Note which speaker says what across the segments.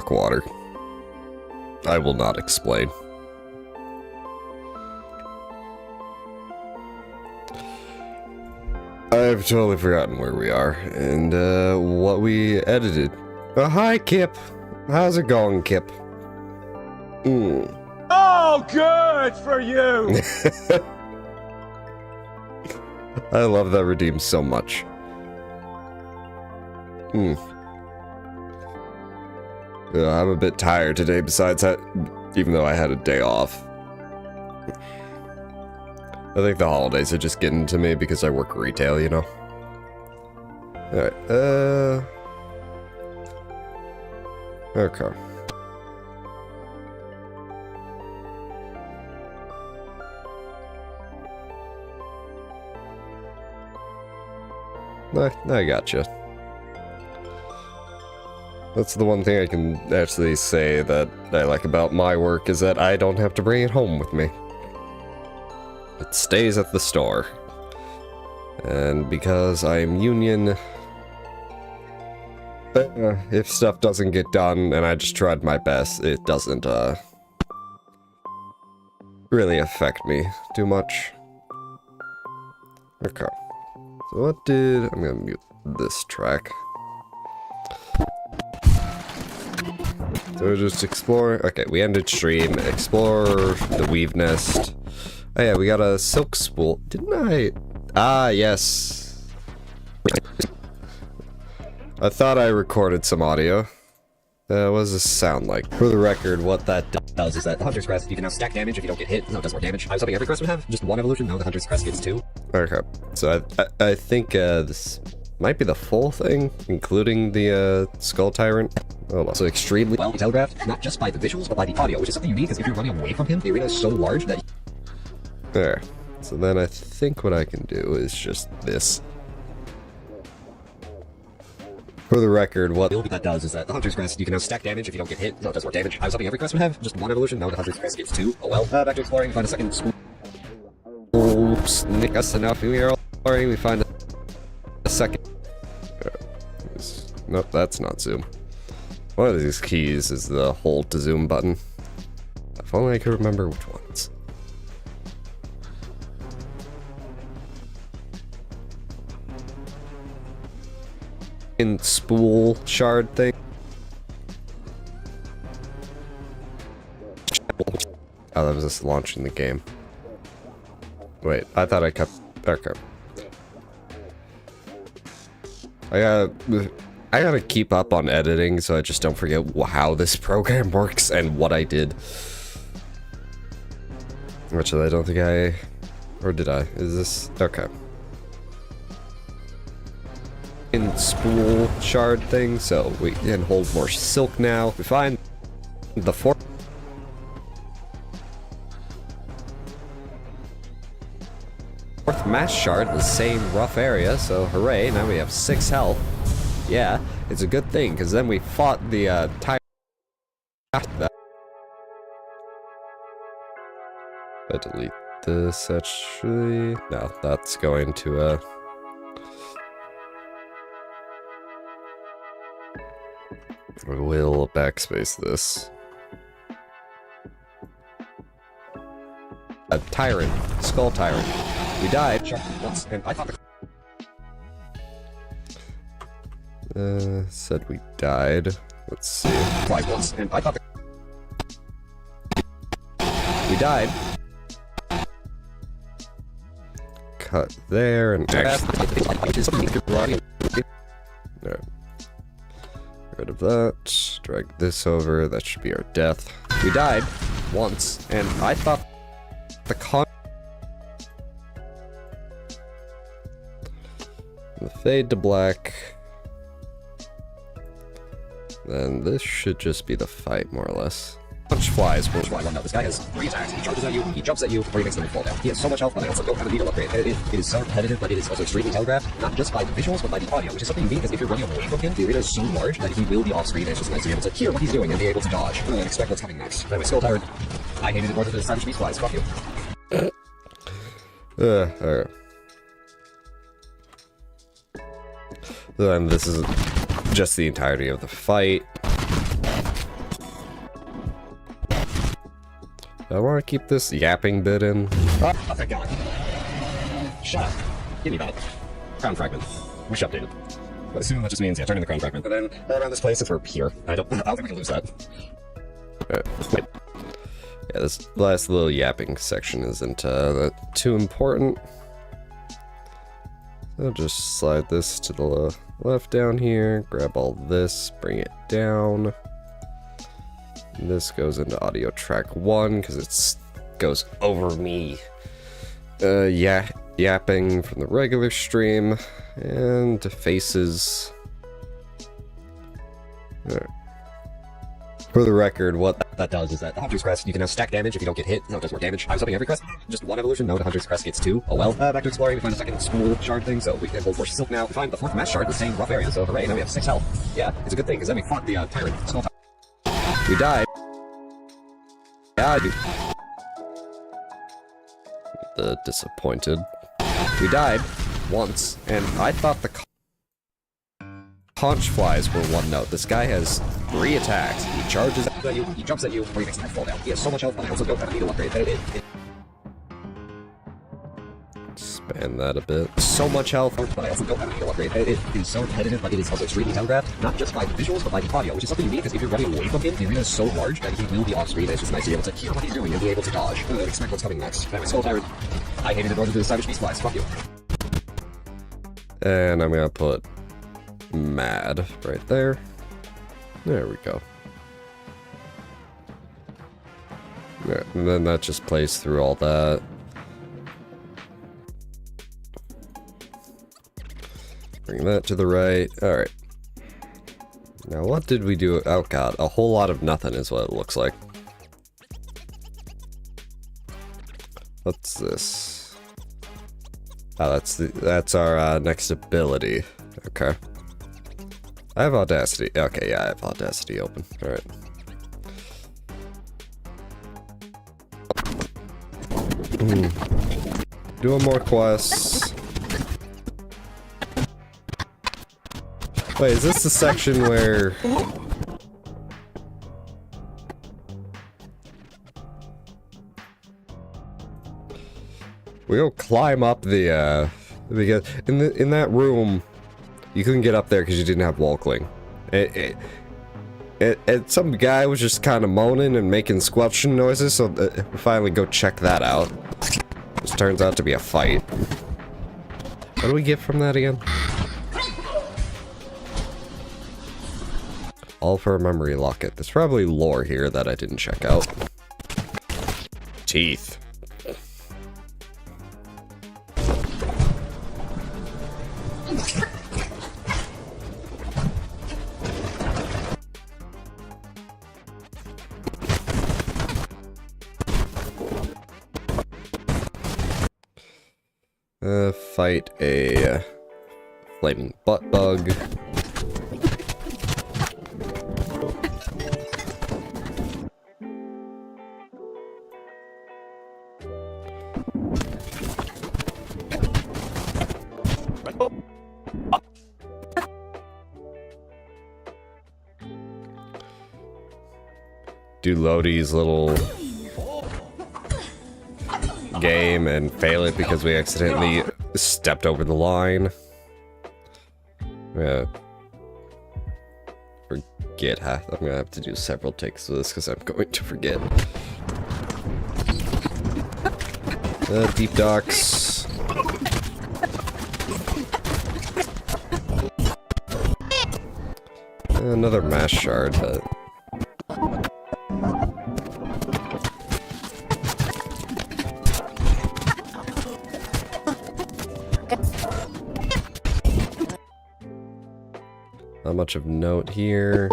Speaker 1: Water. I will not explain. I've totally forgotten where we are and what we edited. Oh, hi, Kip. How's it going, Kip?
Speaker 2: Oh, good for you!
Speaker 1: I love that redeem so much. I'm a bit tired today, besides that, even though I had a day off. I think the holidays are just getting to me because I work retail, you know? Alright, okay. I gotcha. That's the one thing I can actually say that I like about my work, is that I don't have to bring it home with me. It stays at the store. And because I'm union, if stuff doesn't get done and I just tried my best, it doesn't really affect me too much. Okay. So what did... I'm gonna mute this track. So just explore. Okay, we ended stream. Explore the weave nest. Oh yeah, we got a silk spool. Didn't I? Ah, yes. I thought I recorded some audio. What does this sound like? For the record, what that does is that the Hunter's Crest, you can now stack damage if you don't get hit. No, it does more damage. I was hoping every crest would have just one evolution. No, the Hunter's Crest gets two. Okay, so I think this might be the full thing, including the Skull Tyrant. Oh, also extremely well telegraphed, not just by the visuals, but by the audio, which is something you need, because if you're running away from him, the arena is so large that... There. So then I think what I can do is just this. For the record, what that does is that the Hunter's Crest, you can now stack damage if you don't get hit. No, it does more damage. I was hoping every crest would have just one evolution. No, the Hunter's Crest gets two. Oh well. Back to exploring, find a second spool. Oops, Nick us enough. We are already, we find a second. Nope, that's not Zoom. One of these keys is the hold to zoom button. If only I could remember which ones. In spool shard thing. Oh, that was just launching the game. Wait, I thought I kept... Okay. I gotta keep up on editing so I just don't forget how this program works and what I did. Which I don't think I... Or did I? Is this... Okay. In spool shard thing, so we can hold more silk now. We find the fourth mass shard in the same rough area, so hooray, now we have 6 health. Yeah, it's a good thing, because then we fought the tire. I delete this, actually. No, that's going to, we will backspace this. A tyrant. Skull tyrant. We died. Once, and I thought said we died. Let's see. Died once, and I thought we died. Cut there, and Alright. Rid of that. Drag this over. That should be our death. We died once, and I thought the fade to black. Then this should just be the fight, more or less. Punch flies. This guy has 3 attacks. He charges at you, he jumps at you, or he makes them fall down. He has so much health, but I also don't have a needle upgrade. It is so repetitive, but it is also extremely telegraphed, not just by the visuals, but by the audio, which is something unique, because if you're running away from him, the arena is so large that he will be off screen, and it's just nice to be able to hear what he's doing and be able to dodge. And expect what's coming next. Anyway, Skull Tyrant. I hated it more than the Savage Beast flies. Fuck you. Alright. Then this is just the entirety of the fight. I want to keep this yapping bit in. Oh, thank God. Shut up. Give me that. Crown fragment. Wish updated. But assume that just means, yeah, turn in the crown fragment. And then around this place, if we're here, I don't think we can lose that. Wait. Yeah, this last little yapping section isn't too important. I'll just slide this to the left down here, grab all this, bring it down. And this goes into audio track 1 because it goes over me. Yapping from the regular stream, and faces. Alright. For the record, what that does is that the Hunter's Crest, you can now stack damage if you don't get hit. No, it does more damage. I was hoping every crest, just 1 evolution. No, the Hunter's Crest gets 2. Oh well. Back to exploring, we find a second spool shard thing, so we can hold 4 silk now. We find the 4th mass shard in the same rough area, so hooray, now we have 6 health. Yeah, it's a good thing, because then we fought the tyrant. Skull tyrant. We died. Yeah, the disappointed. We died once, and I thought the conch flies were 1 note. This guy has 3 attacks. He charges at you, he jumps at you, or he makes them fall down. He has so much health, but I also don't have a needle upgrade. Expand that a bit. So much health, but I also don't have a needle upgrade. It is so repetitive, but it is also extremely telegraphed, not just by the visuals, but by the audio, which is something unique, because if you're running away from him, the arena is so large that he will be off screen, and it's just nice to be able to hear what he's doing and be able to dodge. Expect what's coming next. Anyway, Skull Tyrant. I hated it more than the Savage Beast flies. Fuck you. And I'm gonna put mad right there. There we go. Yeah, and then that just plays through all that. Bring that to the right. Alright. Now what did we do? Oh god, a whole lot of nothing is what it looks like. What's this? Oh, that's our next ability. Okay. I have Audacity. Okay, yeah, I have Audacity open. Alright. Doing more quests. Wait, is this the section where... We go climb up the, because in that room, you couldn't get up there because you didn't have wall cling. Some guy was just kind of moaning and making squelching noises, so we finally go check that out. This turns out to be a fight. What do we get from that again? All for a memory locket. There's probably lore here that I didn't check out. Teeth. Fight a flaming butt bug. Do Lodi's little game and fail it because we accidentally stepped over the line. Yeah. Forget half. I'm gonna have to do several takes of this because I'm going to forget. Deep docks. Another mass shard, but not much of note here.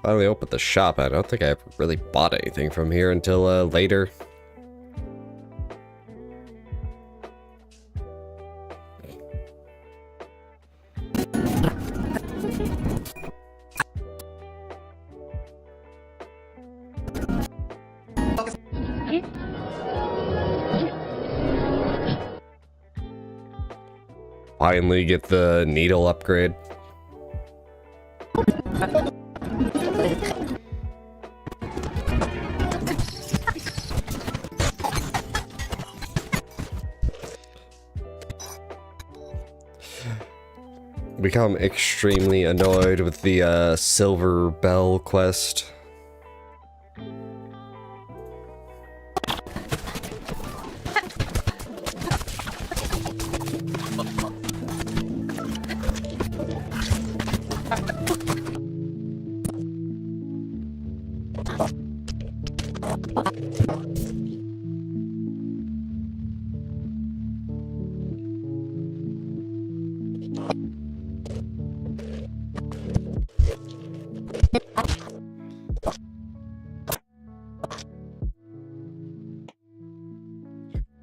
Speaker 1: Finally opened the shop. I don't think I ever really bought anything from here until later. Finally get the needle upgrade. Become extremely annoyed with the silver bell quest.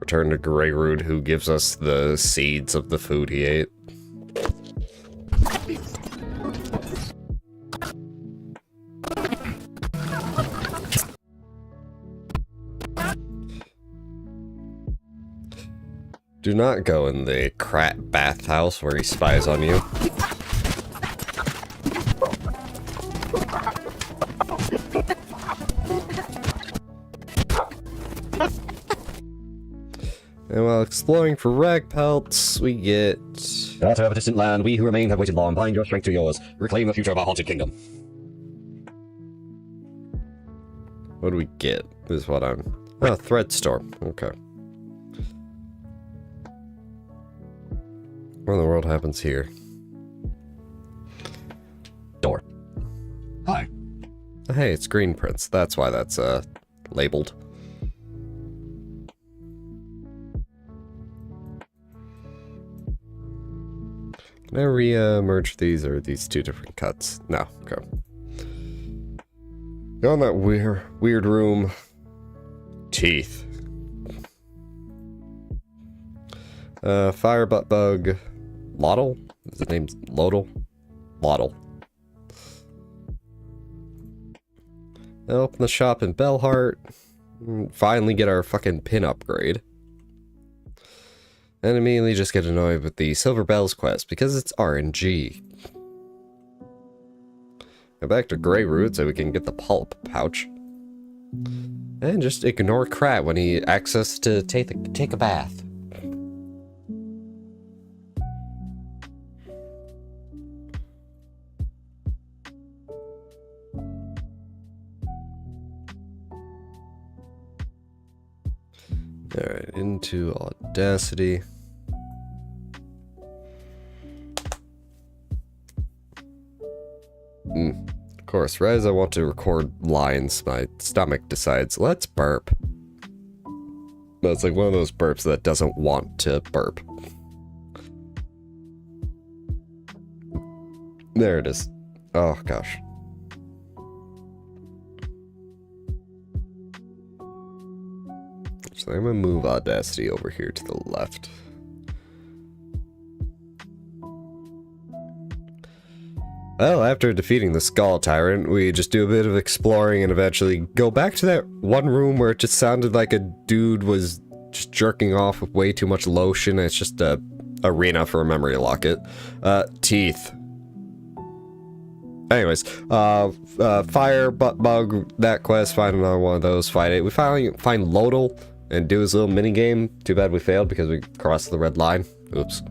Speaker 1: Return to Greyroot, who gives us the seeds of the food he ate. Do not go in the crap bathhouse where he spies on you. And while exploring for rag pelts, we get...
Speaker 3: Daughter of a distant land, we who remain have waited long. Bind your strength to yours. Reclaim the future of our haunted kingdom.
Speaker 1: What do we get? This is what I'm... Oh, thread store. Okay. What in the world happens here?
Speaker 3: Door. Hi.
Speaker 1: Hey, it's green prints. That's why that's, labeled. Can I re-merge these, or are these two different cuts? No, okay. Go in that weird room. Teeth. Fire butt bug. Lottle? Is his name Lodel? Lottle. Open the shop in Bellheart. Finally get our fucking pin upgrade. And immediately just get annoyed with the Silver Bells quest because it's RNG. Go back to Greyroot so we can get the pulp pouch. And just ignore Krat when he asks us to take a bath. Alright, into Audacity. Of course, right as I want to record lines, my stomach decides, let's burp. But it's like one of those burps that doesn't want to burp. There it is. Oh, gosh. So I'm gonna move Audacity over here to the left. Well, after defeating the Skull Tyrant, we just do a bit of exploring and eventually go back to that one room where it just sounded like a dude was just jerking off with way too much lotion. It's just a arena for a memory locket. Teeth. Anyways, fire, butt bug, that quest, find another one of those, fight it. We finally find Lodal and do his little mini game. Too bad we failed because we crossed the red line. Oops.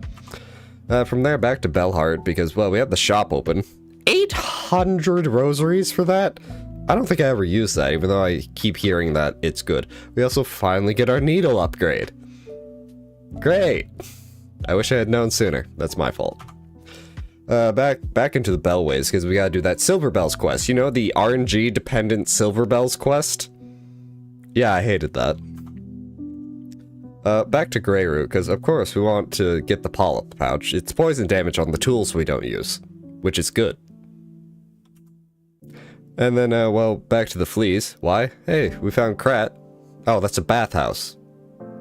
Speaker 1: From there back to Bellheart because, well, we have the shop open. 800 rosaries for that? I don't think I ever used that, even though I keep hearing that it's good. We also finally get our needle upgrade. Great! I wish I had known sooner. That's my fault. Back into the Bellways, because we gotta do that Silver Bells quest. You know, the RNG-dependent Silver Bells quest? Yeah, I hated that. Back to Greyroot, because of course we want to get the polyp pouch. It's poison damage on the tools we don't use, which is good. And then, well, back to the fleas. Why? Hey, we found Krat. Oh, that's a bathhouse.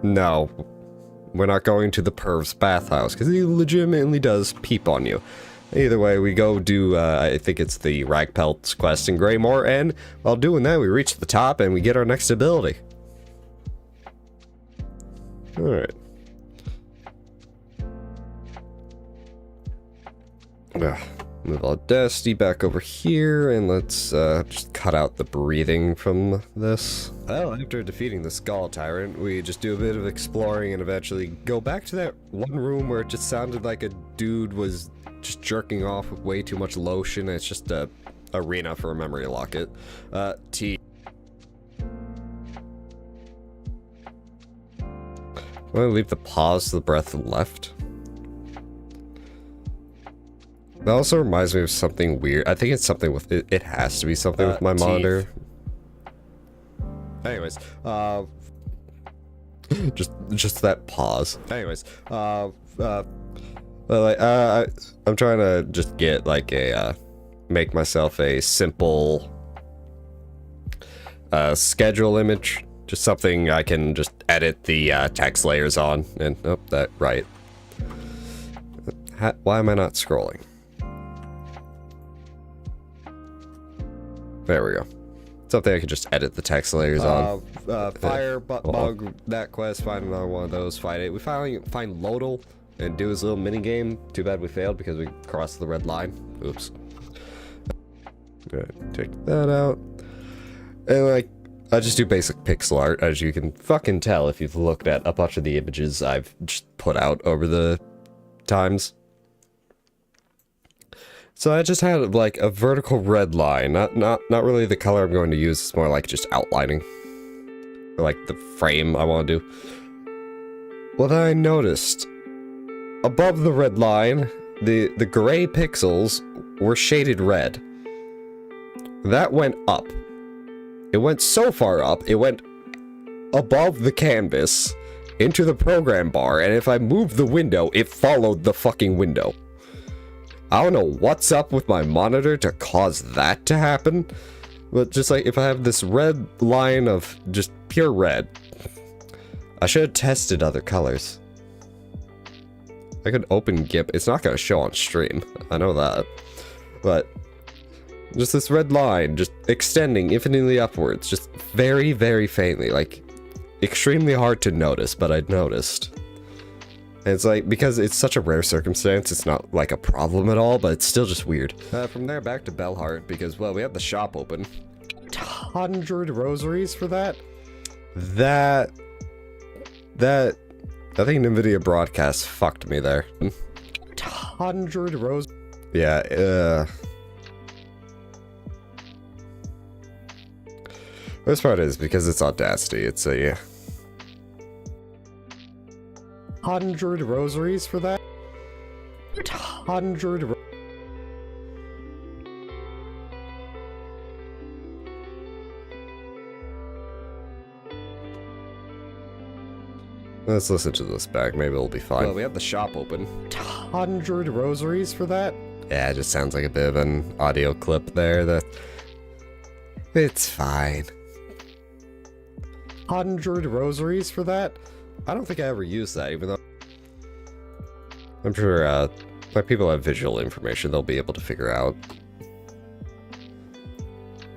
Speaker 1: No, we're not going to the perv's bathhouse, because he legitimately does peep on you. Either way, we go do, I think it's the Ragpelts quest in Greymore, and while doing that, we reach the top and we get our next ability. Alright. Move Audacity back over here, and let's just cut out the breathing from this. Well, after defeating the Skull Tyrant, we just do a bit of exploring and eventually go back to that one room where it just sounded like a dude was just jerking off with way too much lotion. It's just a arena for a memory locket. T. I'm gonna leave the pause to the breath left. That also reminds me of something weird. I think it's something with it. It has to be something with my monitor. Anyways, just that pause. Anyways, I'm trying to just get like a make myself a simple schedule image. Just something I can just edit the text layers on, and oh, that right. Why am I not scrolling? There we go. Something I can just edit the text layers on. Fire, butt bug, that quest, find another one of those, fight it. We finally find Lodal and do his little mini game. Too bad we failed because we crossed the red line. Oops. Good. Take that out. And like, I just do basic pixel art, as you can fucking tell if you've looked at a bunch of the images I've just put out over the times. So I just had like a vertical red line, not really the color I'm going to use. It's more like just outlining, or like the frame I want to do. What I noticed above the red line, the gray pixels were shaded red. That went up. It went so far up, it went above the canvas into the program bar, and if I moved the window, it followed the fucking window. I don't know what's up with my monitor to cause that to happen, but just like if I have this red line of just pure red, I should have tested other colors. I could open GIMP. It's not going to show on stream. I know that, but just this red line just extending infinitely upwards, just very, very faintly, like extremely hard to notice, but I noticed. And it's like, because it's such a rare circumstance, it's not like a problem at all, but it's still just weird. From there back to Bellheart, because, well, we have the shop open. 800 rosaries for that? That I think NVIDIA broadcast fucked me there. 100 rows. Yeah, Worst part is, because it's Audacity, it's a 100 rosaries for that? 100 Let's listen to this back, maybe it'll be fine. Well, we have the shop open. 100 rosaries for that? Yeah, it just sounds like a bit of an audio clip there that... It's fine. 100 rosaries for that? I don't think I ever used that, even though... I'm sure, like, people have visual information they'll be able to figure out.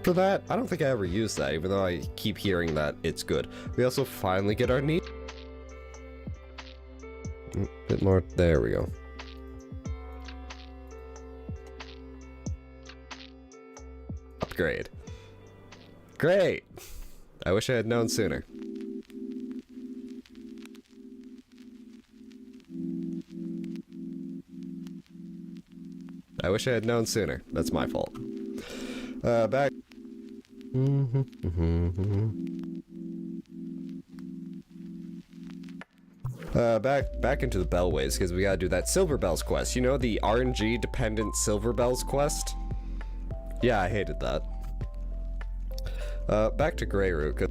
Speaker 1: For that, I don't think I ever used that, even though I keep hearing that it's good. We also finally get our need... Bit more. There we go. Upgrade. Great! I wish I had known sooner. I wish I had known sooner. That's my fault. Back. Back into the Bellways, because we gotta do that Silver Bells quest. You know, the RNG dependent Silver Bells quest? Yeah, I hated that. Back to Grey Root, 'cause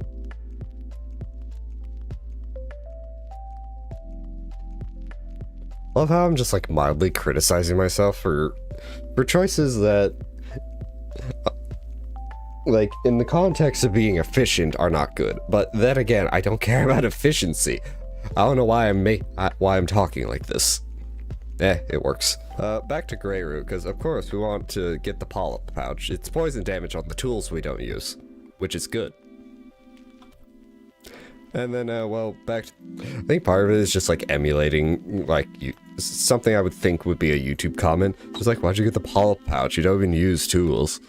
Speaker 1: love how I'm just like mildly criticizing myself for choices that like in the context of being efficient are not good. But then again, I don't care about efficiency. I don't know why I'm talking like this. It works. Back to Grey Root, because of course we want to get the polyp pouch. It's poison damage on the tools we don't use, which is good. And then, well, back to, I think part of it is just like emulating, like, something I would think would be a YouTube comment. Just like, why'd you get the polyp pouch? You don't even use tools.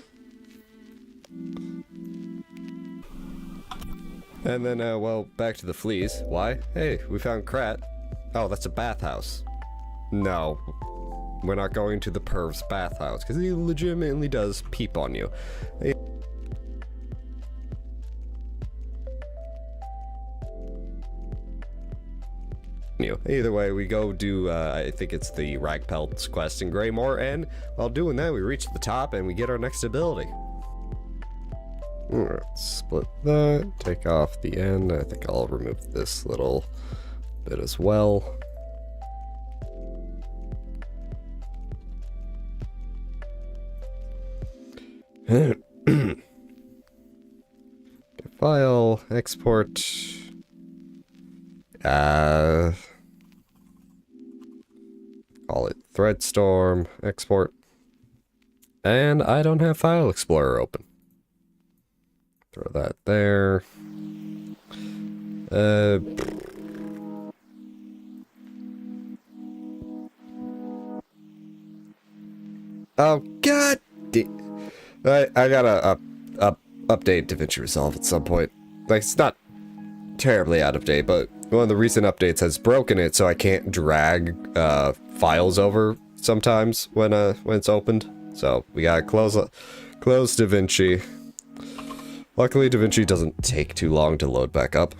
Speaker 1: And then, well, back to the fleas. Why? Hey, we found Krat. Oh, that's a bathhouse. No. We're not going to the perv's bathhouse, because he legitimately does peep on you. Either way, we go do, I think it's the Ragpelt's quest in Greymoor, and while doing that, we reach the top and we get our next ability. Alright, split that, take off the end. I think I'll remove this little bit as well. File, export. Call it Threadstorm, export. And I don't have File Explorer open. Throw that there. Oh god! I gotta update DaVinci Resolve at some point. Like, it's not terribly out of date, but one of the recent updates has broken it, so I can't drag files over sometimes when it's opened. So we gotta close DaVinci. Luckily, DaVinci doesn't take too long to load back up.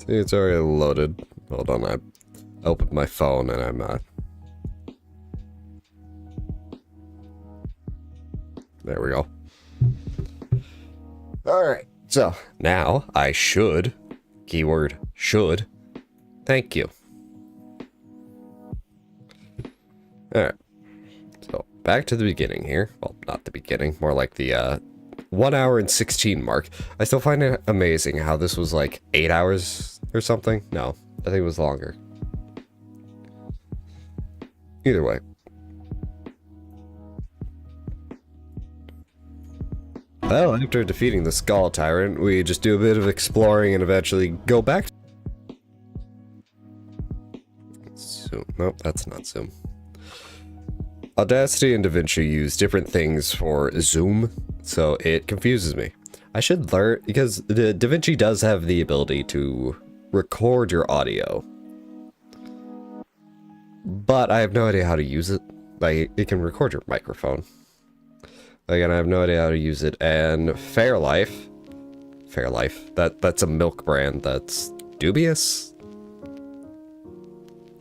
Speaker 1: See, it's already loaded. Hold on, I opened my phone and I'm there we go. Alright, so now I should, keyword should, thank you. Alright, so back to the beginning here. Well, not the beginning, more like the 1 hour and 16 mark. I still find it amazing how this was like 8 hours or something. No, I think it was longer. Either way. Well, after defeating the Skull Tyrant, we just do a bit of exploring and eventually go back. Zoom. Nope, that's not Zoom. Audacity and DaVinci use different things for zoom, so it confuses me. I should learn, because DaVinci does have the ability to record your audio, but I have no idea how to use it. Like, it can record your microphone. Again, I have no idea how to use it. And Fairlife, that's a milk brand that's dubious.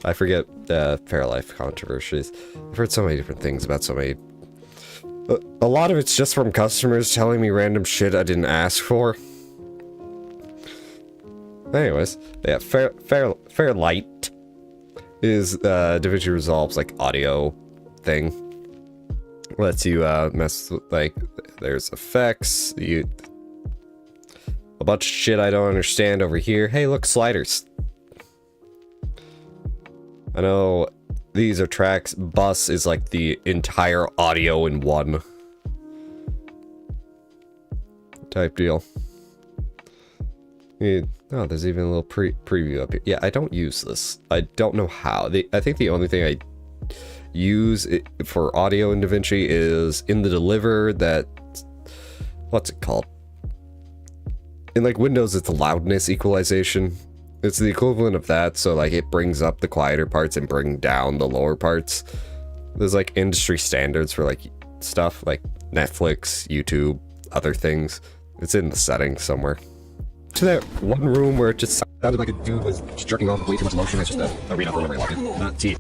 Speaker 1: I forget Fairlife controversies. I've heard so many different things about so many. A lot of it's just from customers telling me random shit I didn't ask for. Anyways, yeah, Fairlight is DaVinci Resolve's like audio thing. Lets you mess with, like, there's effects, a bunch of shit I don't understand over here. Hey, look, sliders. I know these are tracks. Bus is like the entire audio in one type deal. Oh, there's even a little preview up here. Yeah, I don't use this. I don't know how. I think the only thing I use it for audio in DaVinci is in the deliver that, what's it called? In like Windows, it's loudness equalization. It's the equivalent of that, so like it brings up the quieter parts and bring down the lower parts. There's like industry standards for like stuff like Netflix, YouTube, other things. It's in the settings somewhere. To that one room where it just sounded like a dude was jerking off way too much emotion. It's just an arena for memory lock-in, not teeth.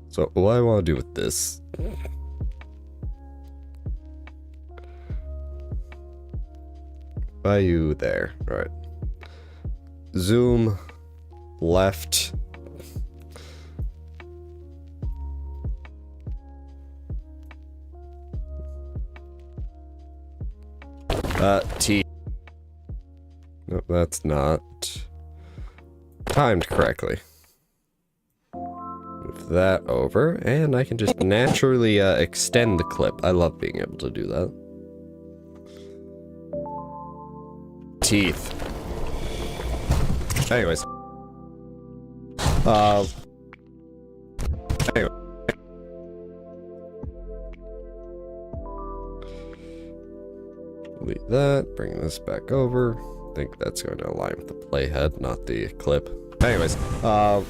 Speaker 1: So what I want to do with this, by you there, all right, zoom left, T. No, that's not timed correctly. Move that over, and I can just naturally extend the clip. I love being able to do that. Teeth. Anyways. Anyway. Delete that, bring this back over. I think that's going to align with the playhead, not the clip. Anyways, fire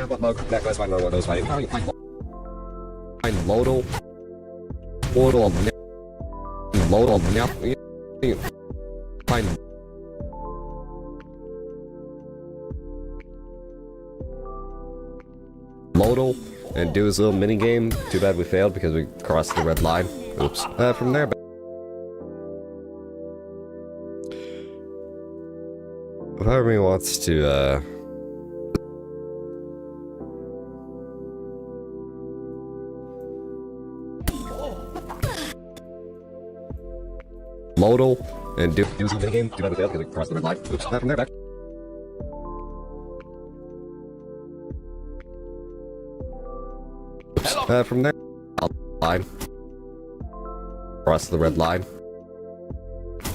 Speaker 1: what mode, backslash find load those find lodal find modal and do his little mini game. Too bad we failed because we crossed the red line. Oops. From there. Part of me wants to modal and do some mini game. Too bad we failed because we crossed the red line. Oops. From there back. Oops. From there. Line. Cross the red line.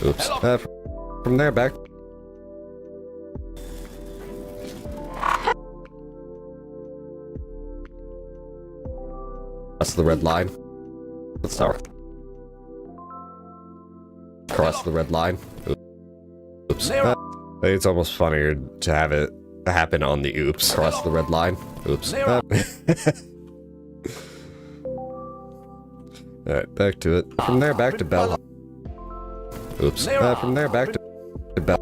Speaker 1: Oops. From there back. Cross the red line. Let's start. Cross the red line. Oops. I think it's almost funnier to have it happen on the oops. Cross the red line. Oops. Alright, back to it. From there, back to Bell. Oops. From there, back to Bell.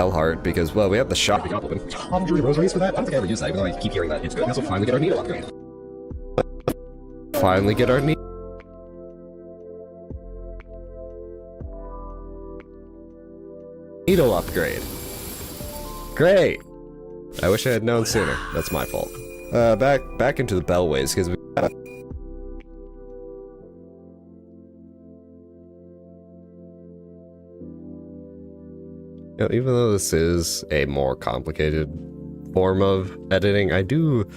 Speaker 1: Heart, because, well, we have the shop. We got open. Tom Julie Rosaries for that? I don't think I ever use that, even though I keep hearing that. It's good. We also finally get our needle upgrade. Finally get our needle upgrade. Great. I wish I had known sooner. That's my fault. Back into the bellways, because we got You know, even though this is a more complicated form of editing, I do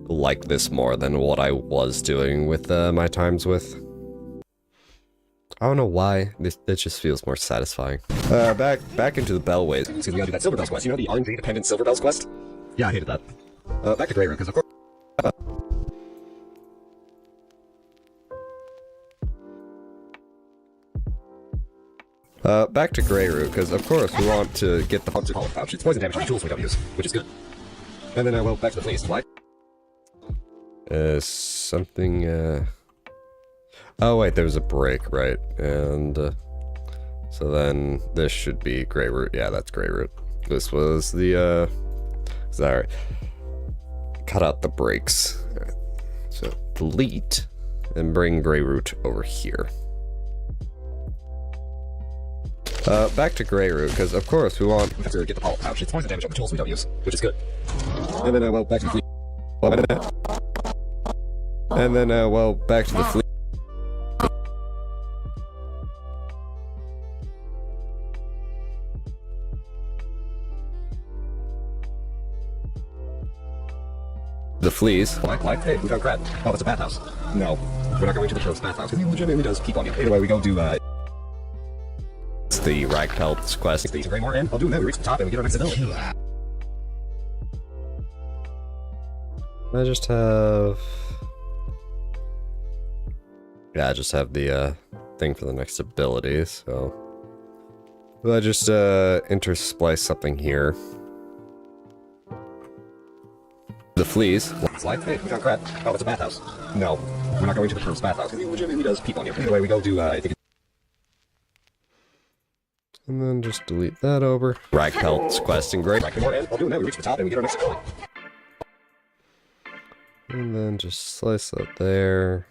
Speaker 1: like this more than what I was doing with my times with. I don't know why. It just feels more satisfying. Back into the Bellways.
Speaker 3: Because we gotta do that Silver Bells quest. You know the RNG dependent Silver Bells quest? Yeah, I hated that. Back to Grey Room, because of course.
Speaker 1: Back to Grey Root, because of course we want to get the
Speaker 3: Hunter Pollen Pouch. It's poison damage on the tools we don't use, which is good. And then, well, back to the fleas. Why?
Speaker 1: Something, Oh wait, there's a break, right? And, so then this should be Grey Root. Yeah, that's Grey Root. This was the, sorry. Cut out the breaks. Alright. So, delete, and bring Grey Root over here. Back to Grey Root, because of course we want
Speaker 3: to get the Pollen Pouch. It's poison damage on the tools we don't use, which is good. And then, well, back to the fleas.
Speaker 1: And then, well, back to the fleet. The fleas.
Speaker 3: Why? Hey, we found crab. Oh, that's a bathhouse. No, we're not going to the crow's bathhouse, because he legitimately does keep on you. Anyway, we go do,
Speaker 1: It's the rag pelts quest.
Speaker 3: the Grey Moor, and I'll do that. We reach the top and we get our next ability.
Speaker 1: I just have... Yeah, I just have the, thing for the next ability, so... Will I just, intersplice something here? The fleas.
Speaker 3: Why? Hey, we found crab. Oh, that's a bathhouse. No, we're not going to the crow's bathhouse, because he legitimately does keep on you. Anyway, we go do, I think
Speaker 1: And then just delete that over. Rag pelts quest and great.
Speaker 3: Grey Moor, and I'll do that. We reach the top and we get our next ability.
Speaker 1: And then just slice that there.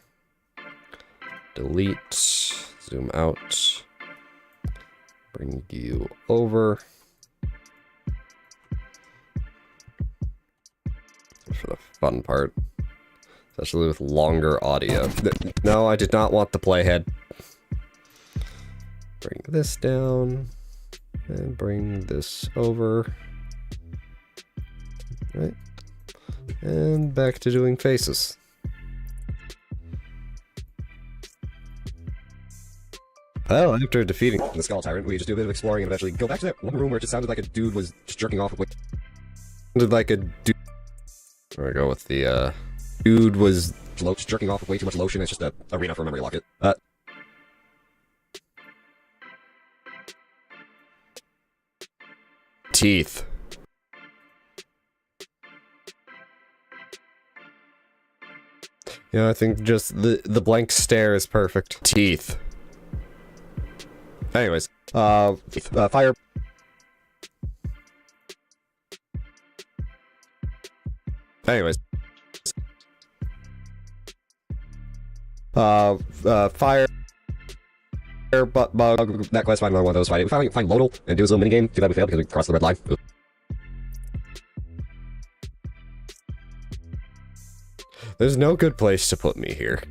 Speaker 1: Delete. Zoom out. Bring you over. For the fun part. Especially with longer audio. No, I did not want the playhead. Bring this down. And bring this over. Right. And back to doing faces. Well, after defeating
Speaker 3: The Skull Tyrant, we just do a bit of exploring and eventually go back to that one room where it just sounded like a dude was just jerking off with...
Speaker 1: sounded like a dude. I go with the dude was
Speaker 3: just jerking off with way too much lotion. It's just a arena for a memory locket.
Speaker 1: teeth. Yeah, I think just the blank stare is perfect. Teeth. Anyways,
Speaker 3: Fire.
Speaker 1: Anyways. Fire. Bug.
Speaker 3: That quest, find another one of those. Find Lodal and do his little minigame. Too bad we failed because we crossed the red line. Oops.
Speaker 1: There's no good place to put me here.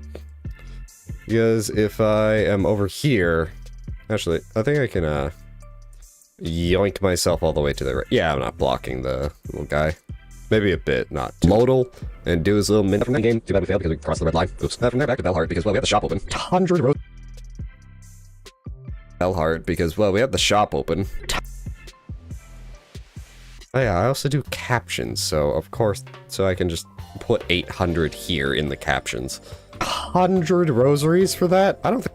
Speaker 1: Because if I am over here... Actually, I think I can, yoink myself all the way to the right. Yeah, I'm not blocking the little guy. Maybe a bit, not too. Lodal, and do his little min
Speaker 3: From that game, too bad we failed because we crossed the red line. Oops. From there back to Bellheart because, well, we have the shop open. 100 rows.
Speaker 1: Bellheart, because, well, we have the shop open. Oh yeah, I also do captions, so of course, so I can just put 800 here in the captions. 100 rosaries for that? I don't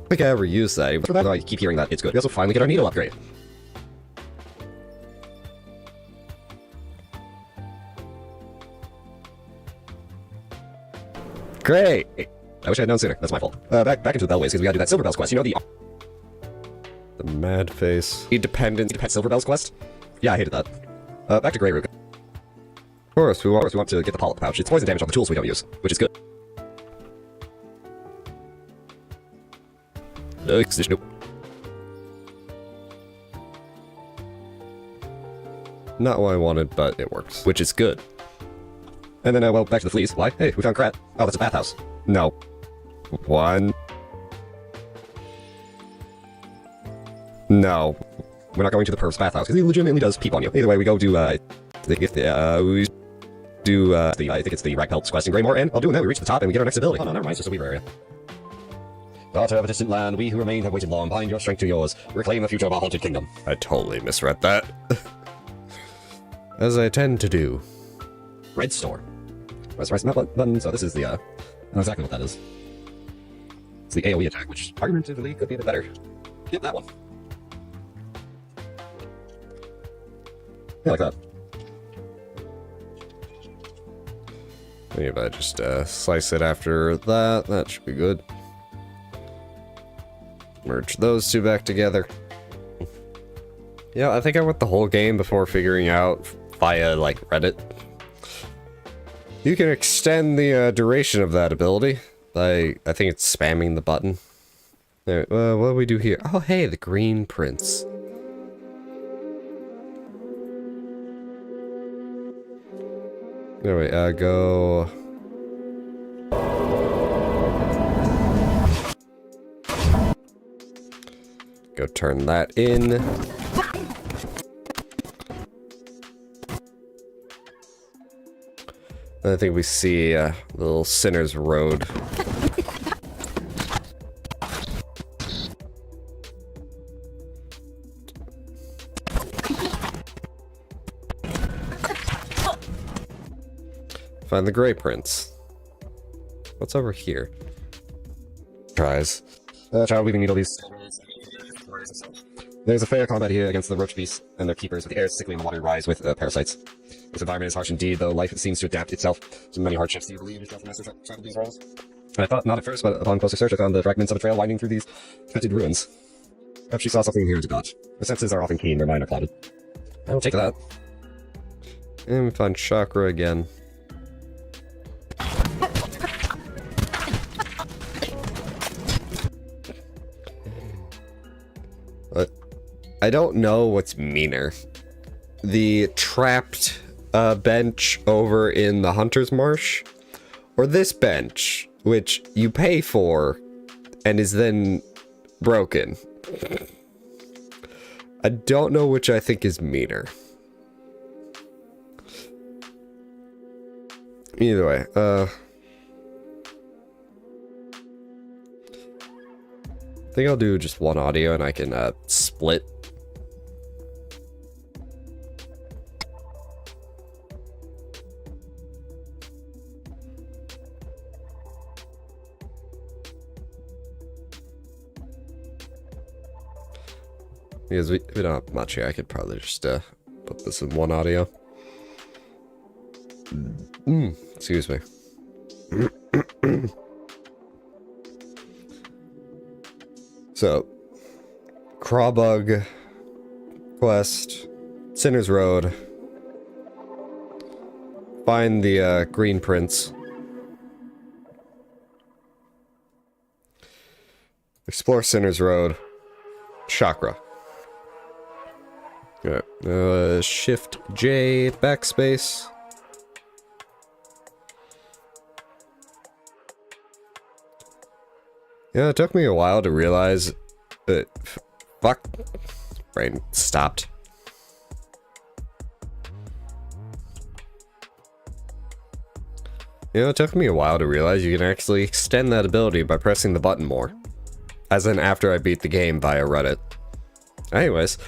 Speaker 1: think I ever used that.
Speaker 3: For that, I keep hearing that. It's good. We also finally get our needle upgrade.
Speaker 1: Great!
Speaker 3: I wish I had known sooner. That's my fault. Back into the Bellways because we gotta do that Silver Bells quest. You know the
Speaker 1: mad face. Independent
Speaker 3: Pet Silver Bells quest? Yeah, I hated that. Back to Grey Root.
Speaker 1: Of course, we want
Speaker 3: to get the Pollen Pouch. It's poison damage on the tools we don't use, which is good.
Speaker 1: Nope. Not what I wanted, but it works, which is good.
Speaker 3: And then, well, back to the fleas. Why? Hey, we found crab. Oh, that's a bathhouse.
Speaker 1: No. One. No.
Speaker 3: We're not going to the perv's bathhouse, because he legitimately does peep on you. Either way, we go do, I think it's the Ragpelt's quest in Greymore, and while doing that, we reach the top and we get our next ability. Oh no, never mind, it's just a Weaver area. Daughter of a distant land, we who remain have waited long, bind your strength to yours, reclaim the future of our haunted kingdom.
Speaker 1: I totally misread that. As I tend to do.
Speaker 3: Red store. Press map button, so this is the, I know exactly what that is. It's the AoE attack, which argumentatively could be a bit better. Get that one. Yeah, like that.
Speaker 1: Maybe if I just slice it after that, that should be good. Merge those two back together. Yeah, I think I went the whole game before figuring out via, like, Reddit. You can extend the duration of that ability by, I think it's spamming the button. There, what do we do here? Oh, hey, the Green Prince. Anyway, go... Go turn that in. I think we see a little Sinner's Road. Find the Grey Prince. What's over here? Tries.
Speaker 3: Child weaving needle these. There's a fair combat here against the roach beasts and their keepers, with the air sickly and the water rise with parasites. This environment is harsh indeed, though life seems to adapt itself to many hardships. Do you believe yourself master of these roles? I thought not at first, but upon closer search I found the fragments of a trail winding through these fetid ruins. Perhaps she saw something here to dodge. Her senses are often keen, their mind are clouded. I will take that.
Speaker 1: And we find Chakra again. I don't know what's meaner. The trapped bench over in the Hunter's Marsh, or this bench, which you pay for and is then broken. I don't know which I think is meaner. Either way, I think I'll do just one audio and I can split. Because we don't have much here, I could probably just put this in one audio. Excuse me. So, Crawbug quest, Sinner's Road, find the Green Prince, explore Sinner's Road, Chakra. Yeah, Shift J, backspace. Yeah, it took me a while to realize that... Fuck. Brain stopped. You know, it took me a while to realize you can actually extend that ability by pressing the button more. As in after I beat the game via Reddit. Anyways,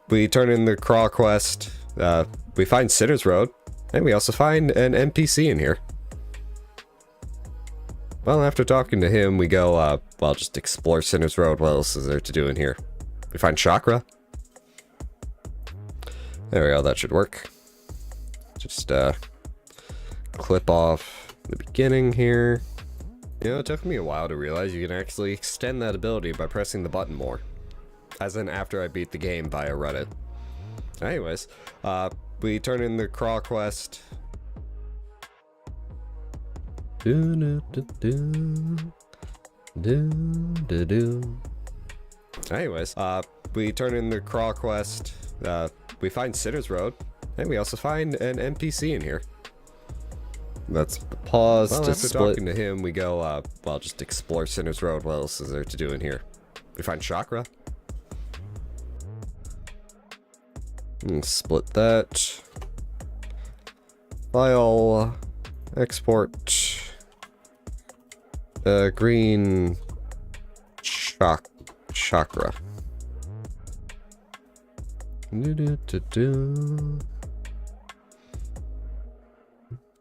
Speaker 1: we turn in the Craw quest, we find Sinner's Road, and we also find an NPC in here. Well, after talking to him, we go, well, just explore Sinner's Road. What else is there to do in here? We find Chakra. There we go, that should work. Just, clip off the beginning here. You know, it took me a while to realize you can actually extend that ability by pressing the button more. As in after I beat the game via Reddit. Anyways, we turn in the Craw quest. Anyways, we turn in the Craw quest. We find Sinner's Road, and we also find an NPC in here. Let's pause to split. Talking to him, we go, well, just explore Sinner's Road. What else is there to do in here? We find Chakra. And split that. File. Export. Green chakra.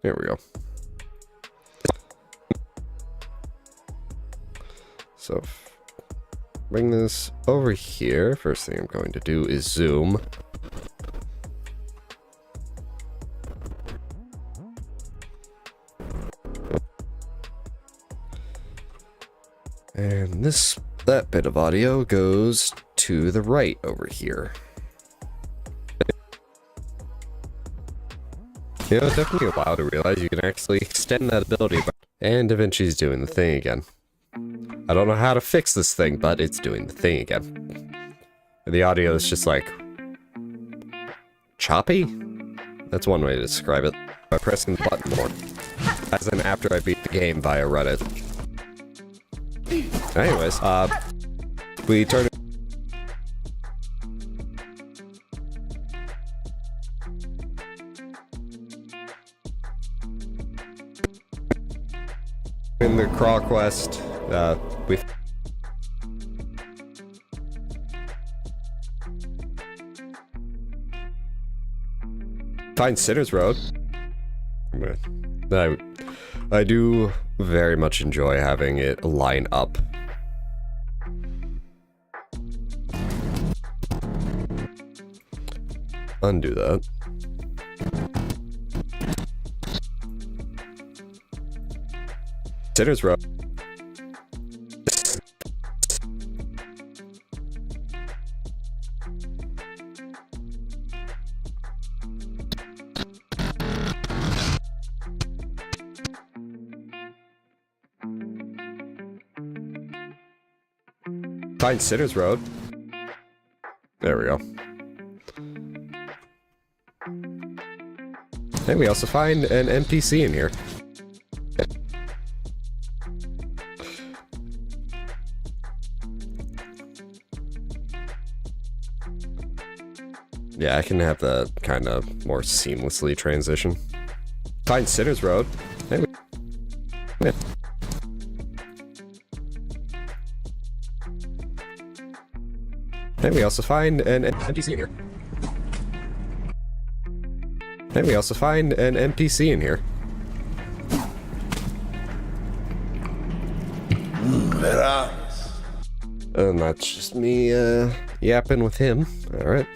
Speaker 1: There we go. So bring this over here. First thing I'm going to do is zoom. And that bit of audio goes to the right over here. You know, it took me a while to realize you can actually extend that ability. And DaVinci's doing the thing again. I don't know how to fix this thing, but it's doing the thing again. The audio is just like choppy? That's one way to describe it. By pressing the button more. As in after I beat the game via Reddit. Anyways, we turn it. In the crawl quest, we find Sinner's Road. I do very much enjoy having it line up. Undo that. Sinner's Row. Find Sinner's Road. There we go. And we also find an NPC in here. Yeah, I can have that kind of more seamlessly transition. Find Sinner's Road. Hey, yeah. And we also find an NPC in here. And we also find an NPC in here. And that's just me yapping with him. Alright.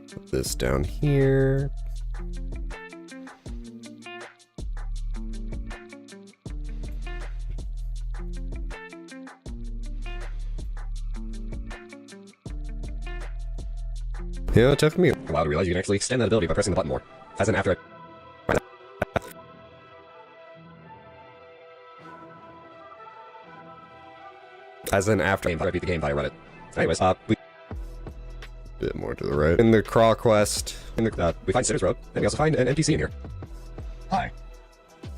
Speaker 1: Put this down here. You know, it took me a while to realize you can actually extend that ability by pressing the button more. As in after I... As in after I beat the game via Reddit. Anyways, we... bit more to the right. In the crawl quest, we find Sinner's Road, and we also find an NPC in here.
Speaker 2: Hi.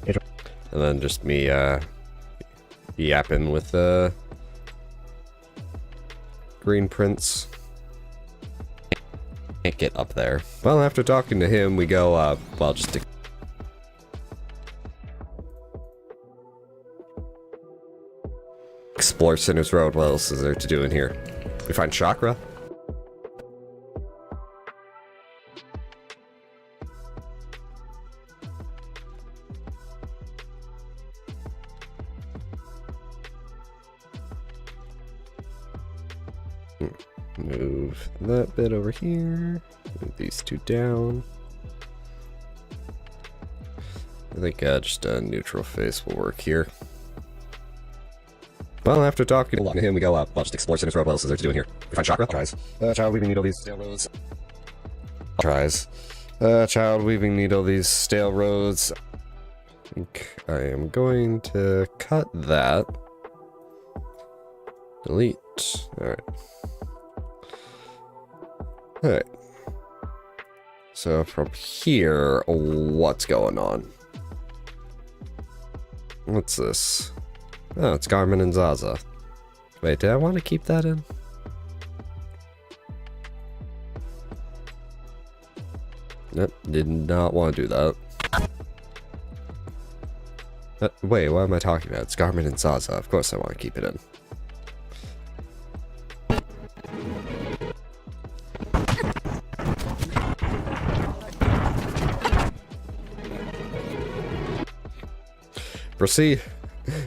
Speaker 1: And then just me, yapping with, Green Prince. Can't get up there. Well, after talking to him, we go, well, just to... explore Sinner's Road. What else is there to do in here? We find Chakra. Move that bit over here. Move these two down. I think just a neutral face will work here. Well, after talking to him, we go up. Well, just explore Sinner's Road. What else is there to do in here? We find Chakra. Tries. Child weaving needle these stale roads. Tries. Child weaving needle these stale roads. I think I am going to cut that. Delete. Alright. Alright. So from here, what's going on? What's this? Oh, it's Garmin and Zaza. Wait, do I want to keep that in? Nope, did not want to do that. Wait, what am I talking about? It's Garmin and Zaza. Of course I want to keep it in.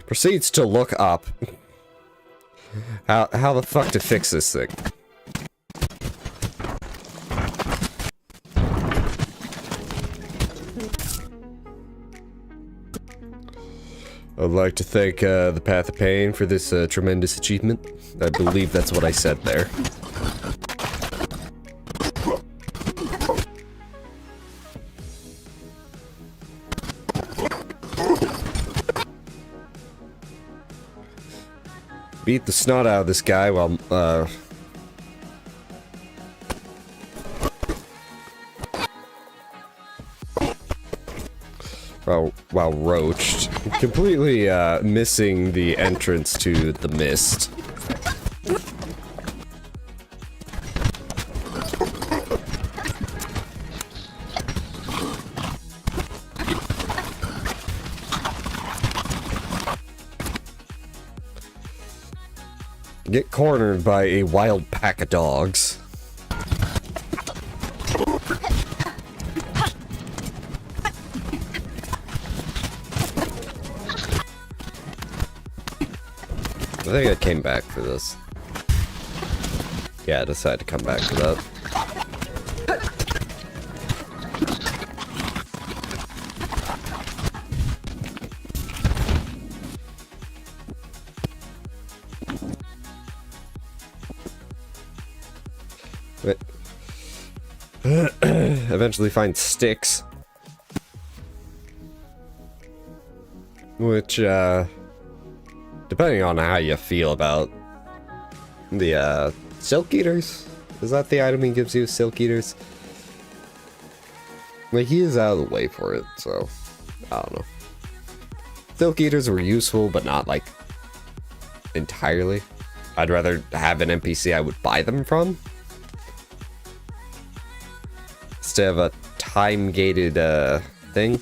Speaker 1: Proceeds to look up how the fuck to fix this thing. I'd like to thank the Path of Pain for this tremendous achievement. I believe that's what I said there. Beat the snot out of this guy while while roached, completely missing the entrance to the mist. Get cornered by a wild pack of dogs. I think I came back for this. Yeah, I decided to come back for that. Wait. Eventually find sticks. Which, depending on how you feel about the, Silk Eaters? Is that the item he gives you? Silk Eaters? Like, he is out of the way for it, so, I don't know. Silk Eaters were useful, but not, like, entirely. I'd rather have an NPC I would buy them from. Instead of a time-gated, thing.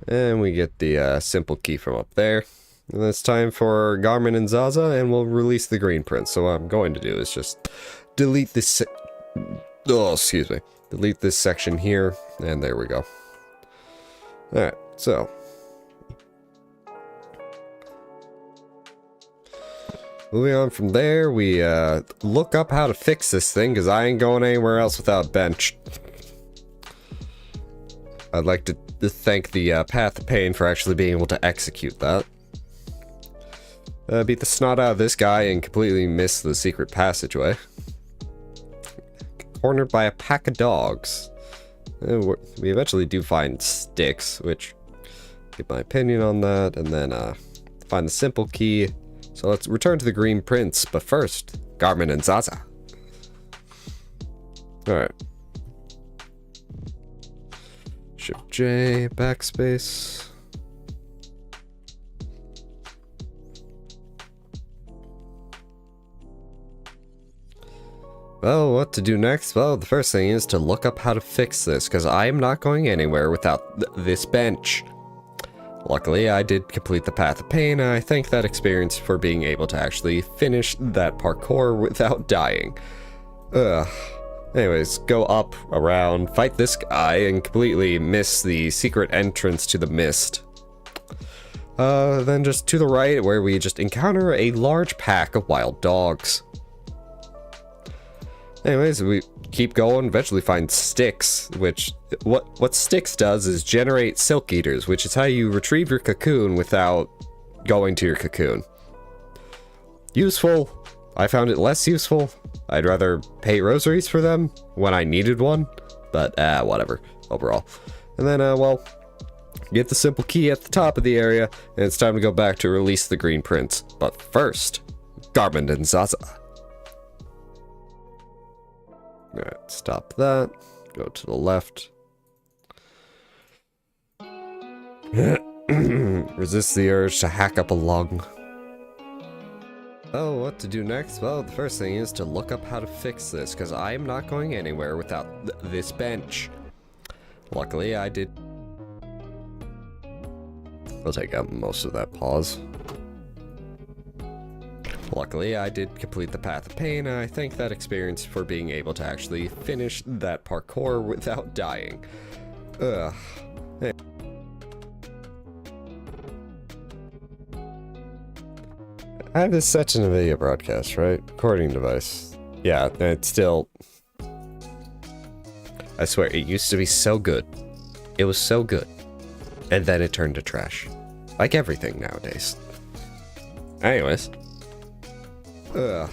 Speaker 1: And we get the simple key from up there. And it's time for Garmin and Zaza, and we'll release the green print. So what I'm going to do is just delete this. Oh, excuse me. Delete this section here, and there we go. Alright, so. Moving on from there, we look up how to fix this thing, because I ain't going anywhere else without bench. I'd like to thank the Path of Pain for actually being able to execute that. Beat the snot out of this guy and completely miss the secret passageway. Cornered by a pack of dogs. We eventually do find sticks, which give my opinion on that, and then find the simple key. So let's return to the Green Prince, but first, Garmin and Zaza. Alright. Shift J, backspace. Well, what to do next? Well, the first thing is to look up how to fix this, because I am not going anywhere without this bench. Luckily, I did complete the Path of Pain, and I thank that experience for being able to actually finish that parkour without dying. Anyways, go up, around, fight this guy, and completely miss the secret entrance to the mist. Then just to the right, where we just encounter a large pack of wild dogs. Anyways, we keep going, eventually find sticks, which, what sticks does is generate silk eaters, which is how you retrieve your cocoon without going to your cocoon. Useful. I found it less useful. I'd rather pay rosaries for them when I needed one, but whatever, overall. And then, well, get the simple key at the top of the area, and it's time to go back to release the Green Prince. But first, Garmin and Zaza. Alright, stop that. Go to the left. Resist the urge to hack up a lung. Oh, what to do next? Well, the first thing is to look up how to fix this, because I am not going anywhere without this bench. Luckily, I did... I'll take out most of that pause. Luckily, I did complete the Path of Pain, and I thank that experience for being able to actually finish that parkour without dying. Ugh. Hey. I have this set in a video broadcast, right? Recording device. Yeah, it's still... I swear, it used to be so good. It was so good. And then it turned to trash. Like everything nowadays. Anyways. Ugh.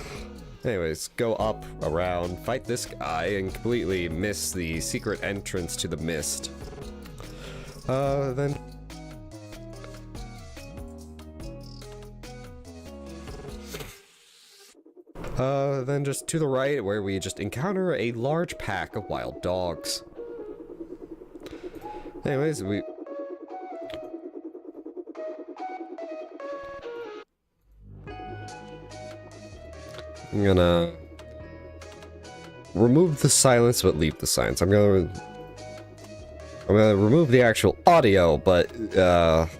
Speaker 1: Anyways, go up, around, fight this guy, and completely miss the secret entrance to the mist. Then... then just to the right, where we just encounter a large pack of wild dogs. Anyways, I'm gonna remove the silence, but leave the silence. I'm gonna remove the actual audio, but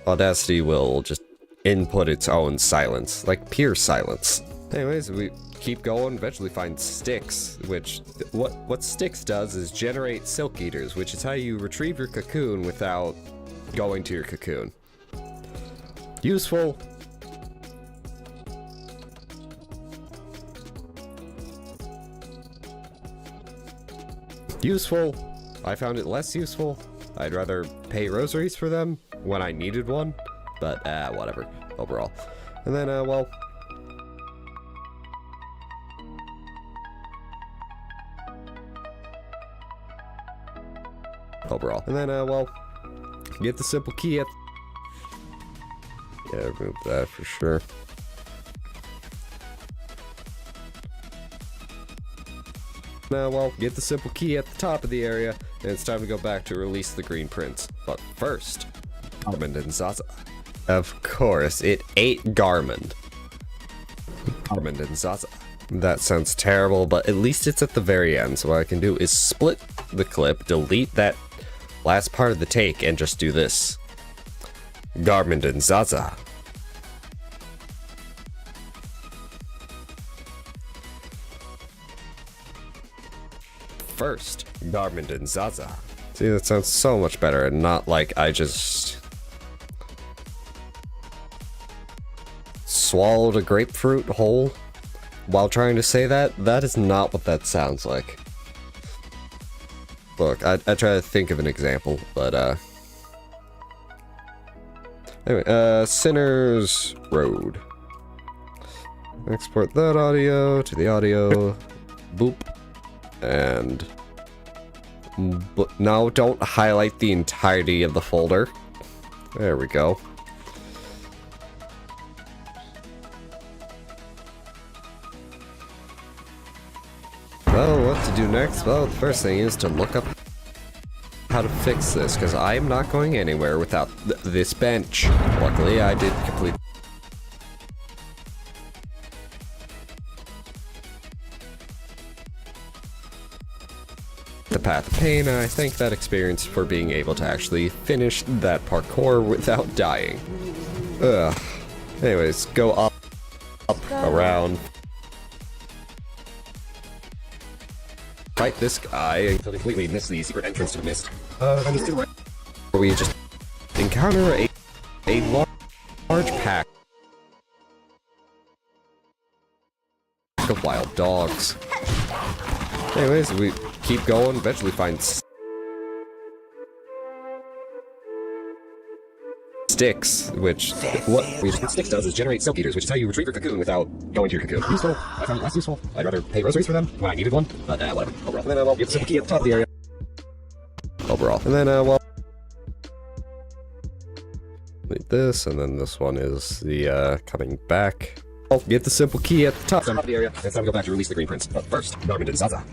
Speaker 1: Audacity will just input its own silence, like pure silence. Anyways, we keep going, eventually find sticks, which, what sticks does is generate silk eaters, which is how you retrieve your cocoon without going to your cocoon. Useful. Useful. I found it less useful. I'd rather pay rosaries for them when I needed one, but whatever, overall. And then, well... overall. And then, well, get the simple key at... yeah, remove that for sure. Now, well, get the simple key at the top of the area, and it's time to go back to release the green prince. But first, Garmin and Zaza. Of course, it ate Garmin. Garmin and Zaza. That sounds terrible, but at least it's at the very end, so what I can do is split the clip, delete that last part of the take, and just do this. Garmin and Zaza. First, Garmin and Zaza. See, that sounds so much better, and not like I just swallowed a grapefruit whole while trying to say that. That is not what that sounds like. Look, I try to think of an example, but, anyway, Sinner's Road. Export that audio to the audio. Boop. And... no, don't highlight the entirety of the folder. There we go. Well, what to do next? Well, the first thing is to look up how to fix this, because I am not going anywhere without this bench. Luckily, I did complete the Path of Pain, and I thank that experience for being able to actually finish that parkour without dying. Ugh. Anyways, go up, around. Fight this guy until completely miss the secret entrance to the mist. And just to the right, where we just encounter a large pack of wild dogs. Anyways, we keep going, eventually find sticks, which sticks does is generate silk eaters, which is how you retrieve your cocoon without going to your cocoon. Useful. I found it less useful. I'd rather pay rosaries for them when I needed one, but whatever. Overall. And then well, get the simple key at the top of the area. Overall. And then well, need this, and then this one is the coming back. I'll get the simple key at the top of the area. It's time to go back to release the green prince. But first, Garmin and Zaza.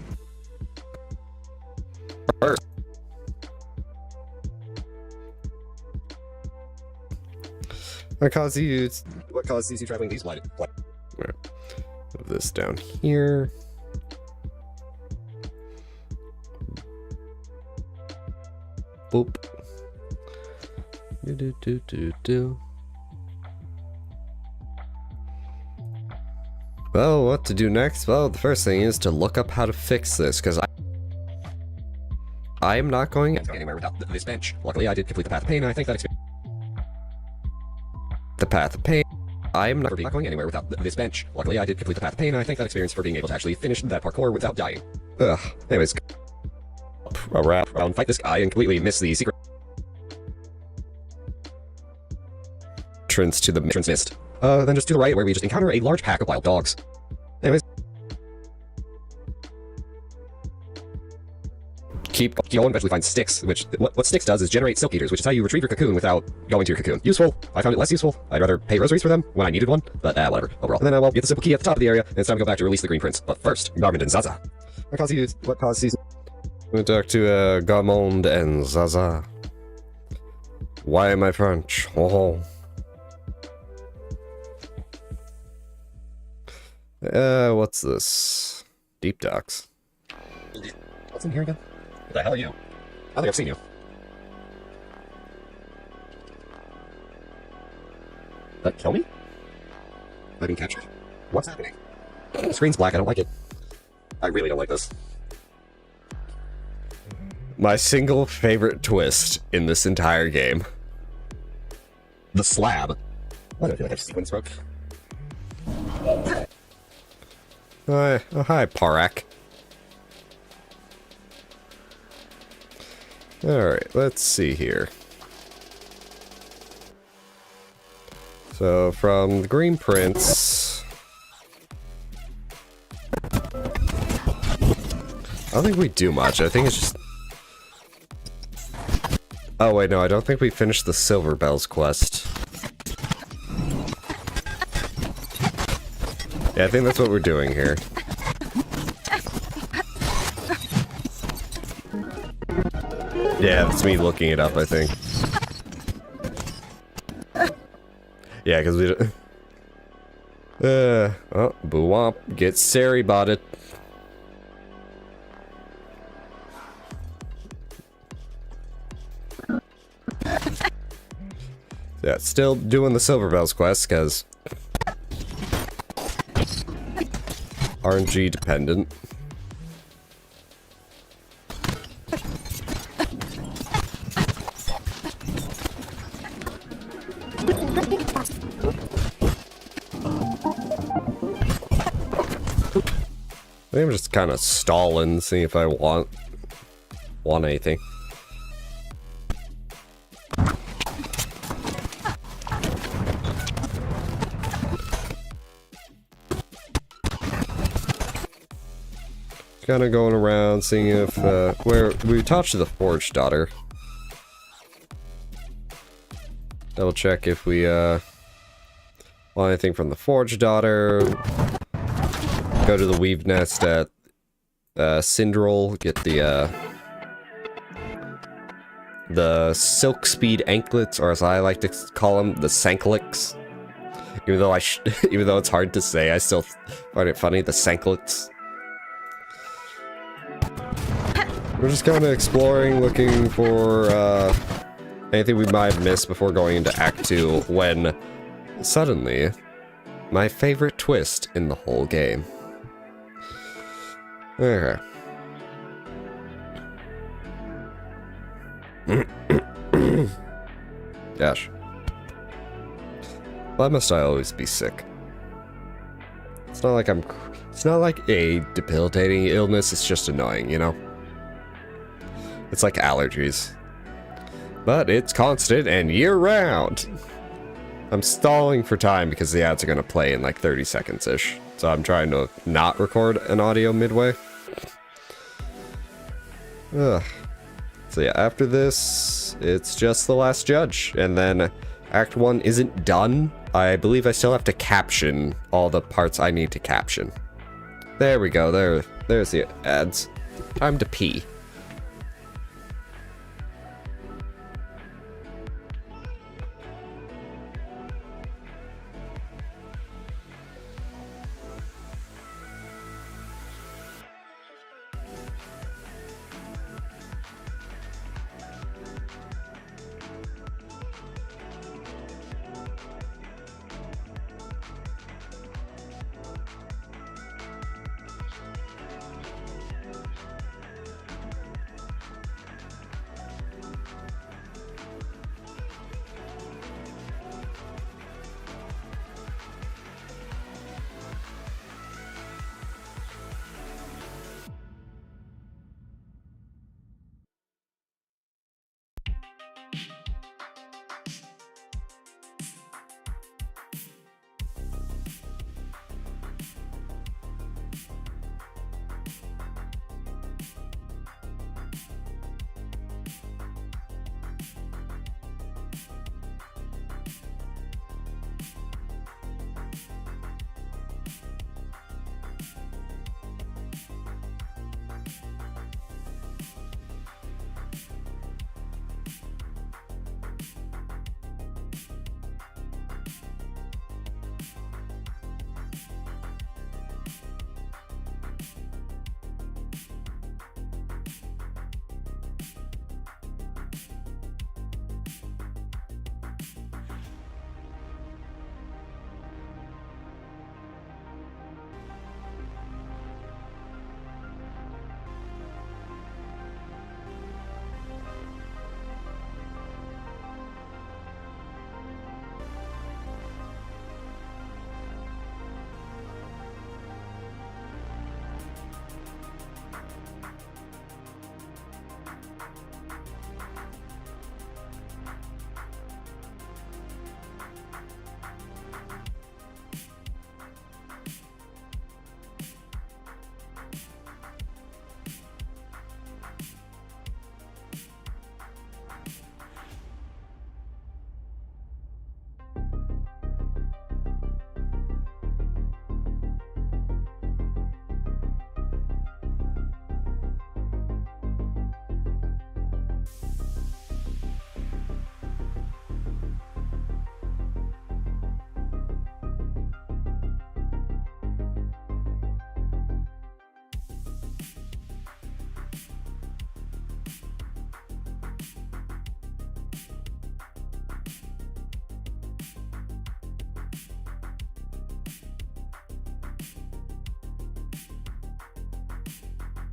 Speaker 1: What caused you?
Speaker 3: What caused you traveling these wide?
Speaker 1: Move this down here. Boop. Do. Well, what to do next? Well, the first thing is to look up how to fix this, because I am not going
Speaker 3: Anywhere without this bench. Luckily, I did complete the path of pain. I think that experience.
Speaker 1: the path of pain. I am not
Speaker 3: Going anywhere without this bench. Luckily, I did complete the path of pain. I think that experience for being able to actually finish that parkour without dying. Ugh. Anyways, around, fight this guy and completely miss the secret
Speaker 1: entrance to the
Speaker 3: entrance missed. Then just to the right where we just encounter a large pack of wild dogs. Anyways, keep going, eventually find sticks, which, what sticks does is generate silk eaters, which is how you retrieve your cocoon without going to your cocoon. Useful. I found it less useful. I'd rather pay rosaries for them when I needed one, but whatever, overall. And then we'll get the simple key at the top of the area, and it's time to go back to release the green prince. But first, Garmin and Zaza. What caused season?
Speaker 1: I'm gonna talk to Garmond and Zaza. Why am I French? Oh. What's this? Deep docks.
Speaker 3: What's in here again? What the hell are you? I think I've seen you. That kill me? I didn't catch it. What's happening? The screen's black, I don't like it. I really don't like this.
Speaker 1: My single favorite twist in this entire game.
Speaker 3: The slab. Why do I feel like I've sequence broke?
Speaker 1: Oh, hi, Parak. Alright, let's see here. So, from the Green Prince... I don't think we do much. I think it's just... Oh, wait, no, I don't think we finished the Silver Bells quest. Yeah, I think that's what we're doing here. Yeah, that's me looking it up, I think. Yeah, because we don't... oh, Boo-womp gets Sari botted. Yeah, still doing the Silver Bells quest, because... RNG dependent. I think I'm just kind of stalling, seeing if I want anything. Kind of going around, seeing if where we talked to the Forge Daughter. Double check if we want anything from the Forge Daughter. Go to the Weave Nest at Syndrel, get the Silk Speed Anklets, or as I like to call them, the Sanklets. Even though even though it's hard to say, I still find it funny, the Sanklets. We're just kind of exploring, looking for anything we might have missed before going into Act 2, when suddenly, my favorite twist in the whole game. Okay. Gosh. Why must I always be sick? It's not like it's not like a debilitating illness, it's just annoying, you know? It's like allergies. But it's constant and year-round! I'm stalling for time because the ads are gonna play in like 30 seconds-ish. So I'm trying to not record an audio midway. Ugh. So yeah, after this, it's just the last judge. And then Act 1 isn't done. I believe I still have to caption all the parts I need to caption. There we go, there's the ads. Time to pee.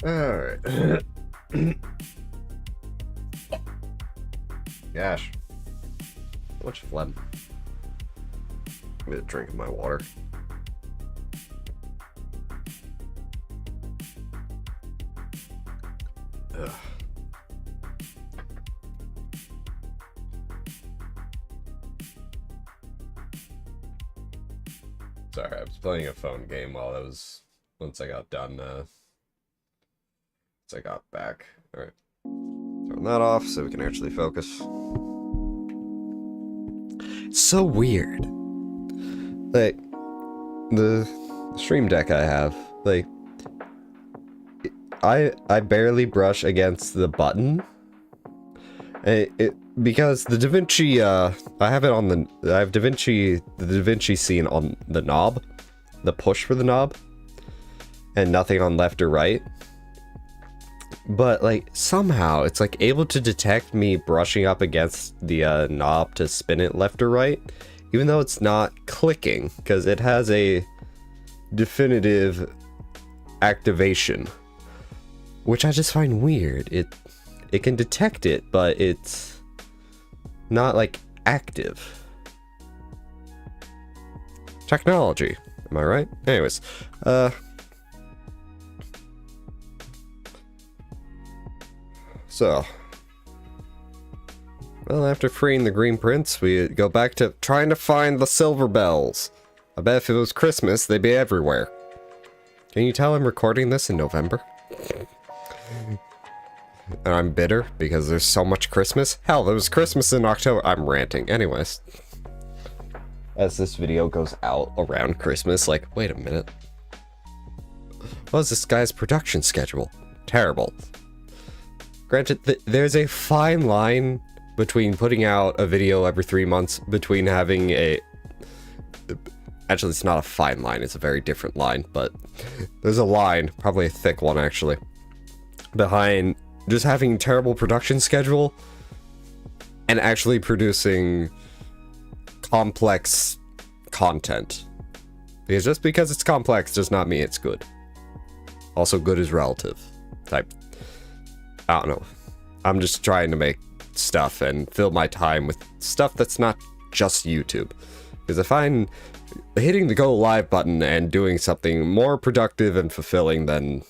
Speaker 1: Alright. Gosh. So much phlegm. Give me a drink of my water. Ugh. Sorry, I was playing a phone game while once I got done, once I got back. Alright. Turn that off so we can actually focus. It's so weird. Like, the Stream Deck I have, like, I barely brush against the button. Because the DaVinci, I have the DaVinci scene on the knob, the push for the knob, and nothing on left or right. But, like, somehow it's, like, able to detect me brushing up against the knob to spin it left or right, even though it's not clicking, because it has a definitive activation, which I just find weird. It can detect it, but it's not, like, active. Technology, am I right? Anyways, so, well, after freeing the Green Prince, we go back to trying to find the silver bells. I bet if it was Christmas, they'd be everywhere. Can you tell I'm recording this in November? And I'm bitter because there's so much Christmas. Hell, there was Christmas in October. I'm ranting. Anyways. As this video goes out around Christmas, like, wait a minute. What is this guy's production schedule? Terrible. Granted, there's a fine line between putting out a video every 3 months, between having a... Actually, it's not a fine line, it's a very different line, but there's a line, probably a thick one actually, behind just having terrible production schedule and actually producing complex content. Because just because it's complex does not mean it's good. Also, good is relative. Type. I don't know. I'm just trying to make stuff and fill my time with stuff that's not just YouTube. Because I find hitting the go live button and doing something more productive and fulfilling than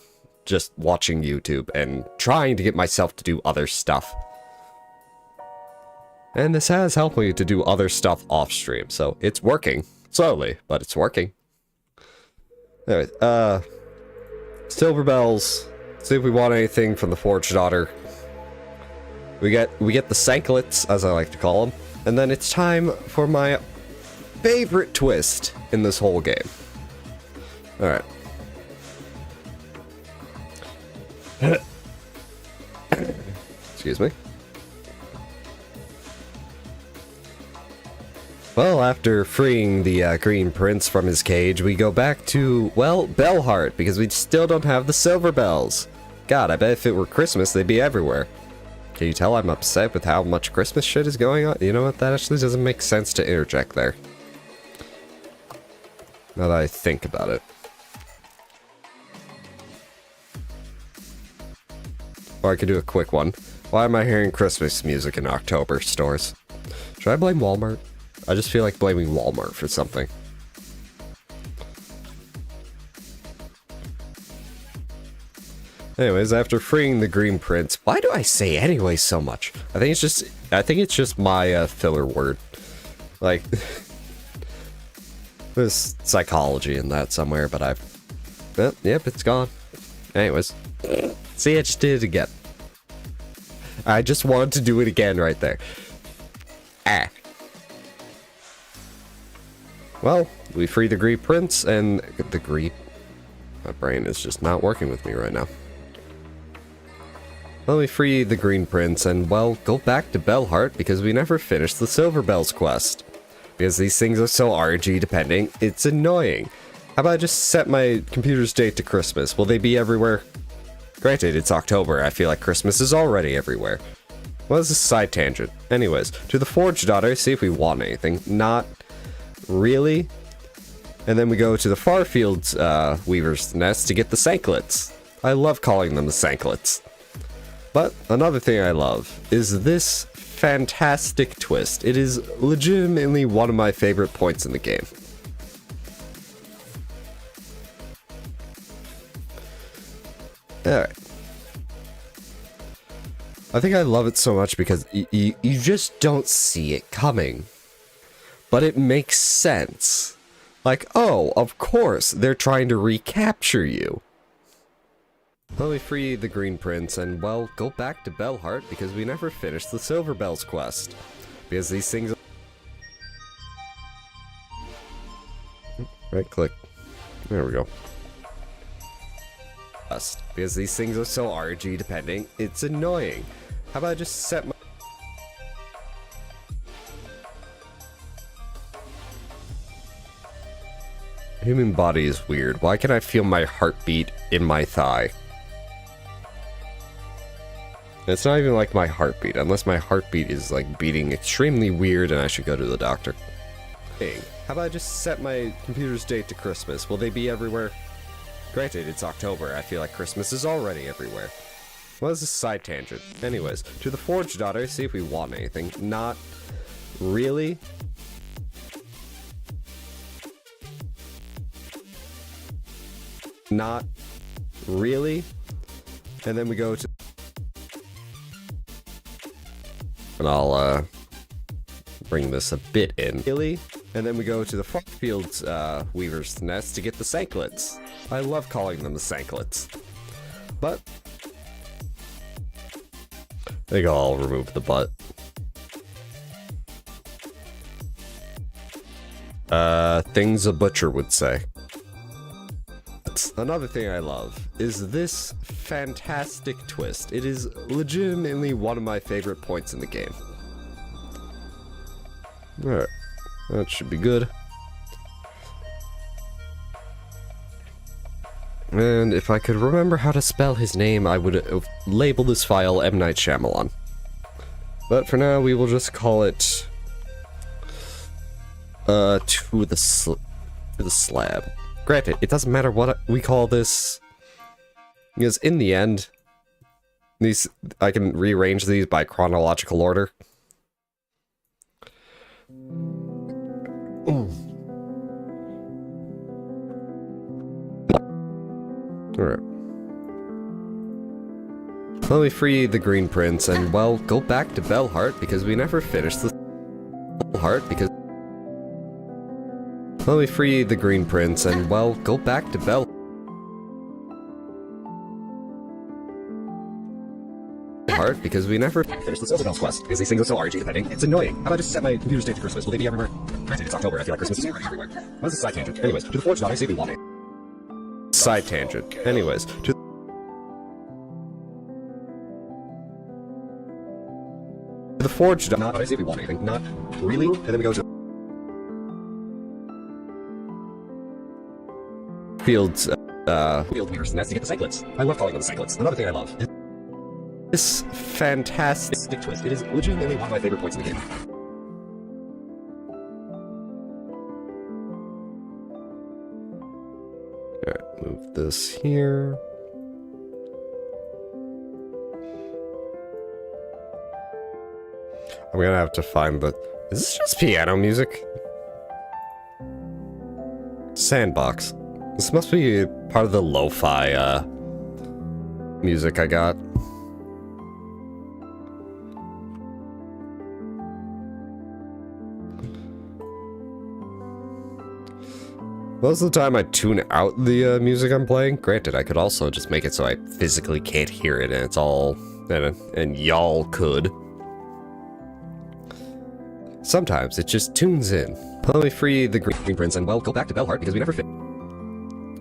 Speaker 1: just watching YouTube and trying to get myself to do other stuff. And this has helped me to do other stuff off stream, so it's working. Slowly, but it's working. Anyway, Silver Bells. See if we want anything from the Forged Daughter. We get the Sanklets, as I like to call them. And then it's time for my favorite twist in this whole game. Alright. Excuse me. Well, after freeing the Green Prince from his cage, we go back to, well, Bellheart, because we still don't have the silver bells. God, I bet if it were Christmas, they'd be everywhere. Can you tell I'm upset with how much Christmas shit is going on? You know what, that actually doesn't make sense to interject there. Now that I think about it. Or I could do a quick one. Why am I hearing Christmas music in October stores? Should I blame Walmart? I just feel like blaming Walmart for something. Anyways, after freeing the Green Prince, why do I say anyway so much? I think it's just my filler word. Like, there's psychology in that somewhere, but yep, it's gone. Anyways, see, I just did it again. I just wanted to do it again right there. Ah. Well, we free the Green Prince and the Green. My brain is just not working with me right now. Well, we free the Green Prince and, well, go back to Bellheart because we never finished the Silver Bells quest. Because these things are so RNG depending, it's annoying. How about I just set my computer's date to Christmas? Will they be everywhere? Granted, it's October. I feel like Christmas is already everywhere. Well, this is a side tangent. Anyways, to the Forged Daughter, see if we want anything. Not really. And then we go to the Farfield's Weaver's Nest to get the Sanklets. I love calling them the Sanklets. But another thing I love is this fantastic twist. It is legitimately one of my favorite points in the game. Alright. I think I love it so much because you just don't see it coming. But it makes sense. Like, oh, of course, they're trying to recapture you. Let me free the Green Prince and, well, go back to Bellheart because we never finished the Silver Bells quest. Because these things... Right click. There we go. Because these things are so RNG depending, it's annoying. How about I just set my... Human body is weird. Why can I feel my heartbeat in my thigh? It's not even like my heartbeat, unless my heartbeat is like beating extremely weird and I should go to the doctor. Hey, how about I just set my computer's date to Christmas? Will they be everywhere? Granted, it's October. I feel like Christmas is already everywhere. Well, this is a side tangent. Anyways, to the Forge Daughter, see if we want anything. Not really. Not really. And then we go to... And I'll, bring this a bit in. Really? And then we go to the Farfield's, Weaver's Nest to get the Sanklets. I love calling them the Sanklets. But... I think I'll remove the butt. Things a butcher would say. Another thing I love is this fantastic twist. It is legitimately one of my favorite points in the game. Alright, that should be good. And if I could remember how to spell his name, I would label this file M. Night Shyamalan. But for now, we will just call it... To the slab. Granted, it doesn't matter what we call this, because in the end, I can rearrange these by chronological order. Alright. Let me free the Green Prince and, well, go back to Bellheart because we never finished the Bellheart because... Let me free the Green Prince and, well, go back to Bellheart because we never finished the Silver Bells quest because these things are so RNG depending. It's annoying. How about I just set my computer's date to Christmas? Will they be everywhere? Granted, it's October. I feel like Christmas is already everywhere. What is this side tangent? Anyways, to the Forge Daughter, see if we want it. Side tangent. Anyways, to the Forge Daughter, not see if we want anything. Not really. And then we go to Fields, Field Weaver's Nest to get the Sanklets. I love calling them the Sanklets. Another thing I love is this fantastic twist. It is legitimately one of my favorite points in the game. Alright, move this here. I'm gonna have to find the... Is this just piano music? Sandbox. This must be part of the lo-fi, music I got. Most of the time I tune out the, music I'm playing. Granted, I could also just make it so I physically can't hear it and it's all... and y'all could. Sometimes it just tunes in. Let me free the Green Prince and, well, go back to Bellheart because we never fit.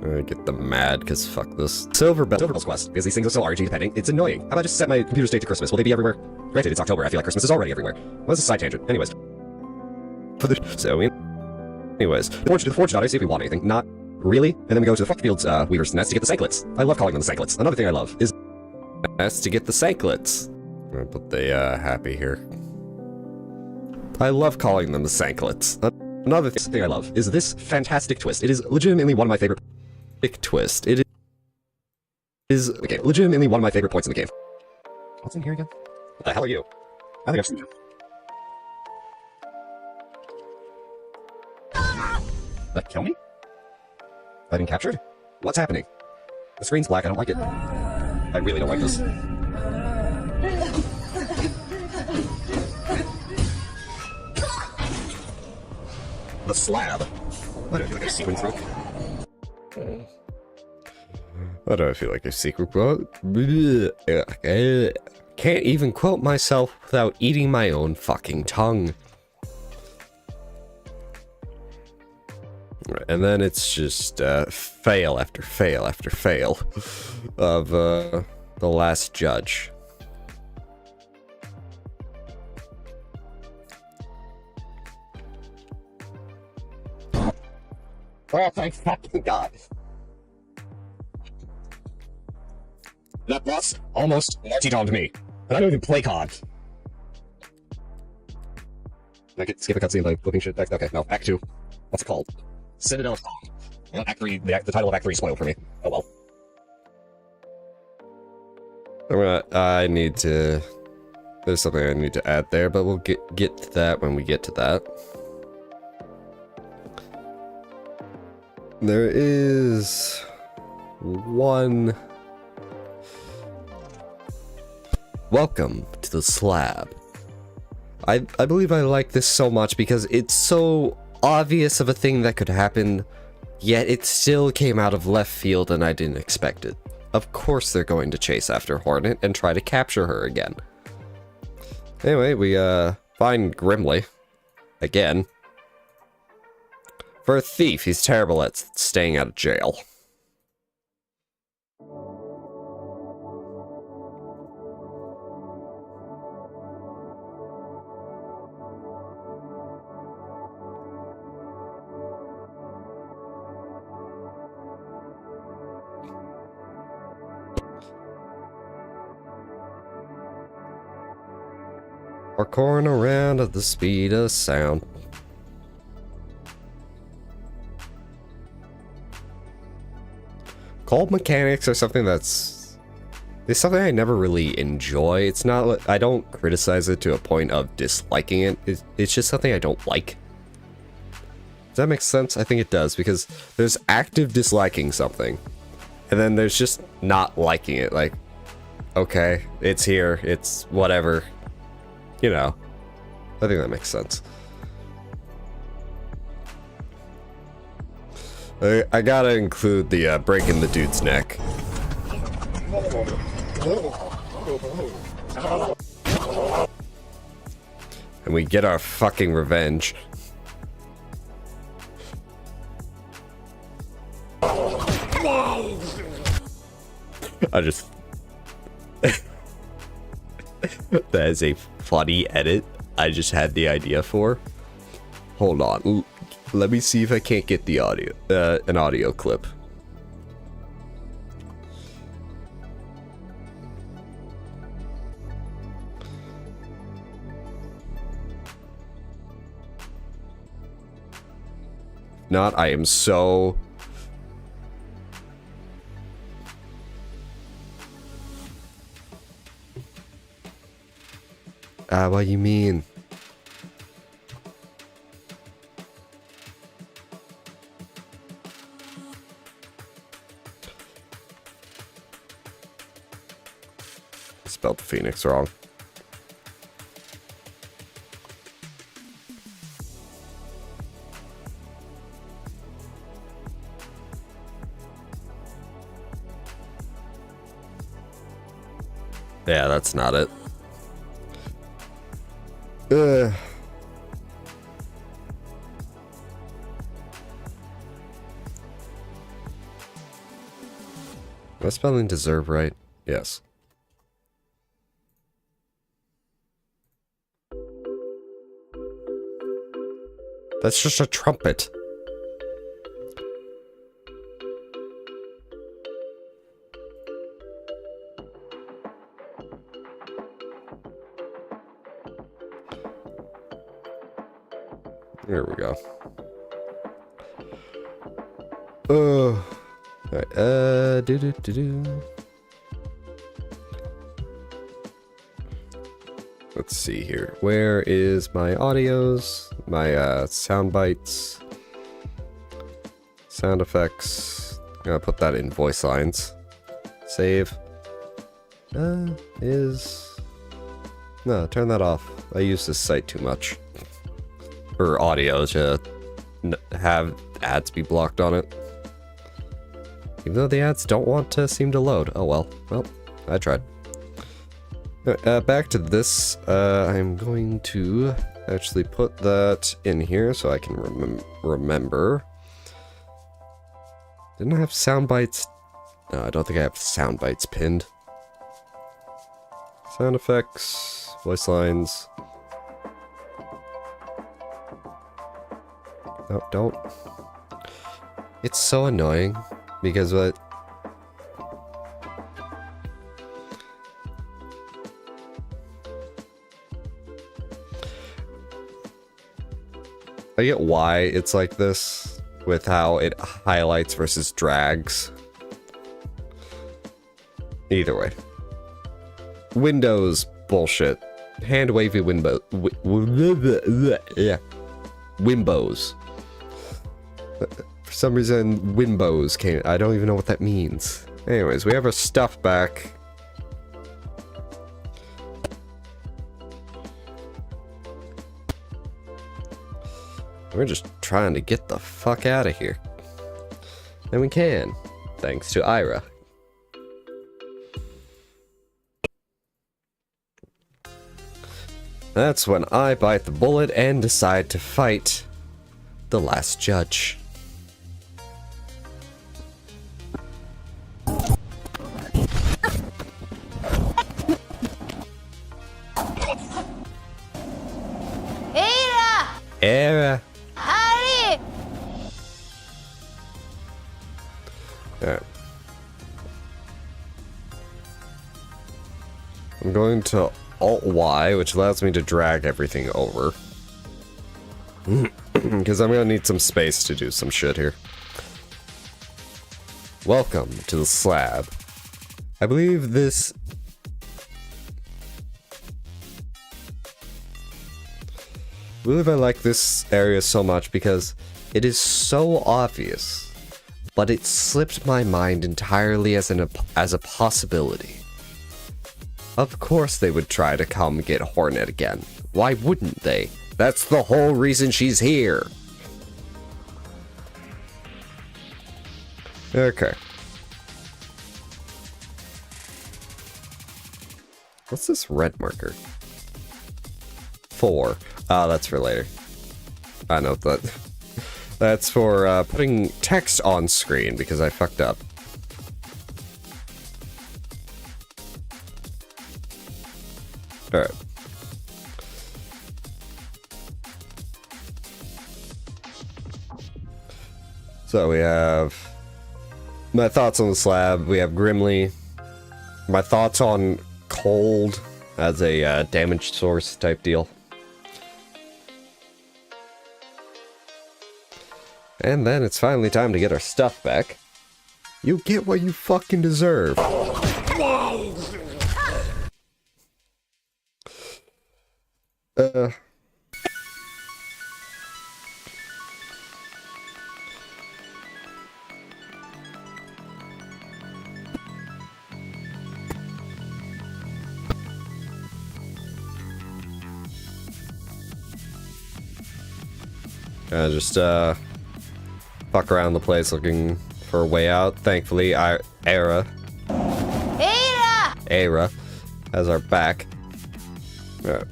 Speaker 1: I get them mad, because fuck this. Silver Bells quest, because these things are so RNG depending, it's annoying. How about I just set my computer's date to Christmas? Will they be everywhere? Granted, it's October, I feel like Christmas is already everywhere. Well, this is a side tangent. Anyways. Anyways, to the Forge Daughter, see if we want anything. Not really. And then we go to the Farfield's, Weaver's Nest to get the Sanklets. I love calling them the Sanklets. Another thing I love is... Nest to get the Sanklets. I'm gonna put the, happy here. I love calling them the Sanklets. Another thing I love is this fantastic twist. It is legitimately one of my favorite... twist. It
Speaker 3: is okay, legitimately one of my favorite points in the game. What's in here again? What the hell are you? I think I've seen you. That kill me? I've been captured? What's happening? The screen's black, I don't like it. I really don't like this. The slab. Why do I feel like a sequin throat?
Speaker 1: Why do I feel like a secret quote? Can't even quote myself without eating my own fucking tongue. And then it's just fail after fail after fail of the last judge.
Speaker 3: Oh, thank fucking God. That boss almost multi-domed me. And I don't even play COD. I could skip a cutscene by flipping shit back. Okay, no, Act 2. What's it called? Citadel of Song. Well, Act 3, the title of Act 3 spoiled for me. Oh well.
Speaker 1: I need to... There's something I need to add there, but we'll get to that when we get to that. There is... one... Welcome to the slab. I believe I like this so much because it's so obvious of a thing that could happen, yet it still came out of left field and I didn't expect it. Of course they're going to chase after Hornet and try to capture her again. Anyway, we find Grimly. Again. For a thief, he's terrible at staying out of jail. Parkouring around at the speed of sound. Cold mechanics are something it's something I never really enjoy. It's not, I don't criticize it to a point of disliking it. It's just something I don't like. Does that make sense? I think it does, because there's active disliking something, and then there's just not liking it. Like, okay, it's here, it's whatever. You know, I think that makes sense. I gotta include the breaking the dude's neck. And we get our fucking revenge. I just... That is a funny edit I just had the idea for. Hold on. Let me see if I can't get the audio, an audio clip. Not, I am so... what you mean? Spelled Phoenix wrong. Yeah, that's not it. Am I spelling deserve right? Yes. That's just a trumpet. There we go. Alright, do. let's see here. Where is my audios? My sound bites, sound effects. I'm gonna put that in voice lines. Save. No, turn that off. I use this site too much for audio to have ads be blocked on it. Even though the ads don't want to seem to load. Oh well. Well, I tried. Back to this. I'm going to actually put that in here so I can remember. Didn't I have sound bites? No, I don't think I have sound bites pinned. Sound effects, voice lines. No, don't. It's so annoying because what? I get why it's like this with how it highlights versus drags. Either way. Windows bullshit. Hand wavy wimbo. Yeah. Wimbos. For some reason, Wimbos came. I don't even know what that means. Anyways, we have our stuff back. We're just trying to get the fuck out of here. And we can, thanks to Ira. That's when I bite the bullet and decide to fight the last judge. Era!
Speaker 4: Hurry!
Speaker 1: Alright. I'm going to Alt-Y, which allows me to drag everything over. Because I'm going to need some space to do some shit here. Welcome to the slab. I believe this... I believe I like this area so much because it is so obvious, but it slipped my mind entirely as a possibility. Of course they would try to come get Hornet again. Why wouldn't they? That's the whole reason she's here. Okay. What's this red marker? 4. Oh, that's for later. I know that. That's for putting text on screen because I fucked up. Alright. So we have my thoughts on the slab. We have Grimly. My thoughts on Cold as a damage source type deal. And then it's finally time to get our stuff back. You get what you fucking deserve. Just fuck around the place looking for a way out. Thankfully, Era has our back. Alright.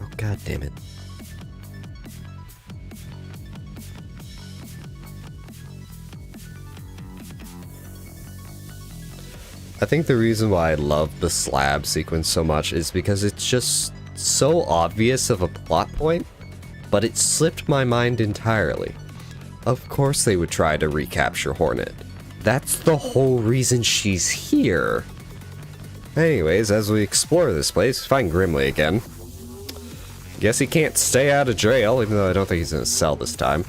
Speaker 1: Oh, god damn it. I think the reason why I love the slab sequence so much is because it's just so obvious of a plot point, but it slipped my mind entirely. Of course they would try to recapture Hornet. That's the whole reason she's here. Anyways, as we explore this place, find Grimly again. Guess he can't stay out of jail, even though I don't think he's in a cell this time.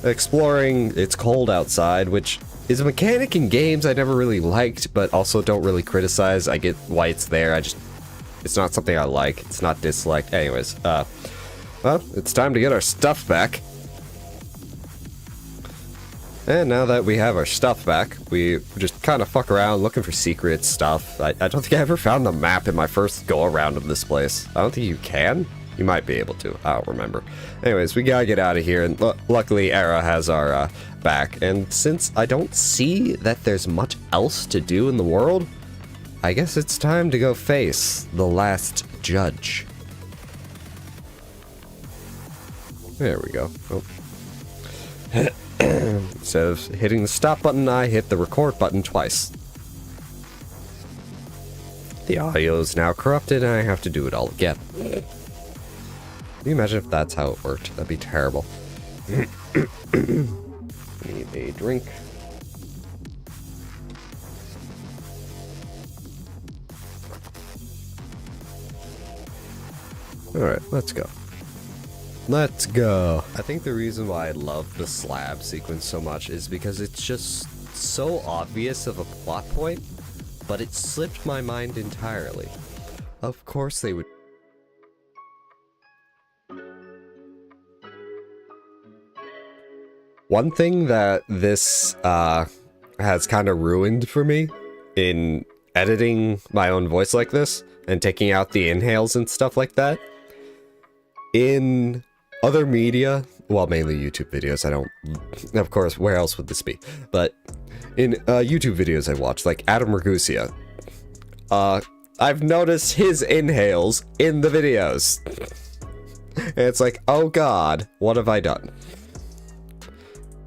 Speaker 1: Exploring, it's cold outside, which is a mechanic in games I never really liked, but also don't really criticize. I get why it's there, it's not something I like, it's not disliked. Anyways, well, it's time to get our stuff back. And now that we have our stuff back, we just kind of fuck around looking for secret stuff. I don't think I ever found the map in my first go-around of this place. I don't think you can. You might be able to. I don't remember. Anyways, we gotta get out of here, and luckily Era has our back. And since I don't see that there's much else to do in the world, I guess it's time to go face the last judge. There we go. Oh. Instead of hitting the stop button, I hit the record button twice. The audio is now corrupted, and I have to do it all again. Can you imagine if that's how it worked? That'd be terrible. Need a drink. Alright, let's go. Let's go. I think the reason why I love the slab sequence so much is because it's just so obvious of a plot point, but it slipped my mind entirely. Of course they would. One thing that this has kind of ruined for me in editing my own voice like this and taking out the inhales and stuff like that, in other media, well, mainly YouTube videos, of course, where else would this be? But in YouTube videos I watch, like Adam Ragusia, I've noticed his inhales in the videos. And it's like, oh god, what have I done?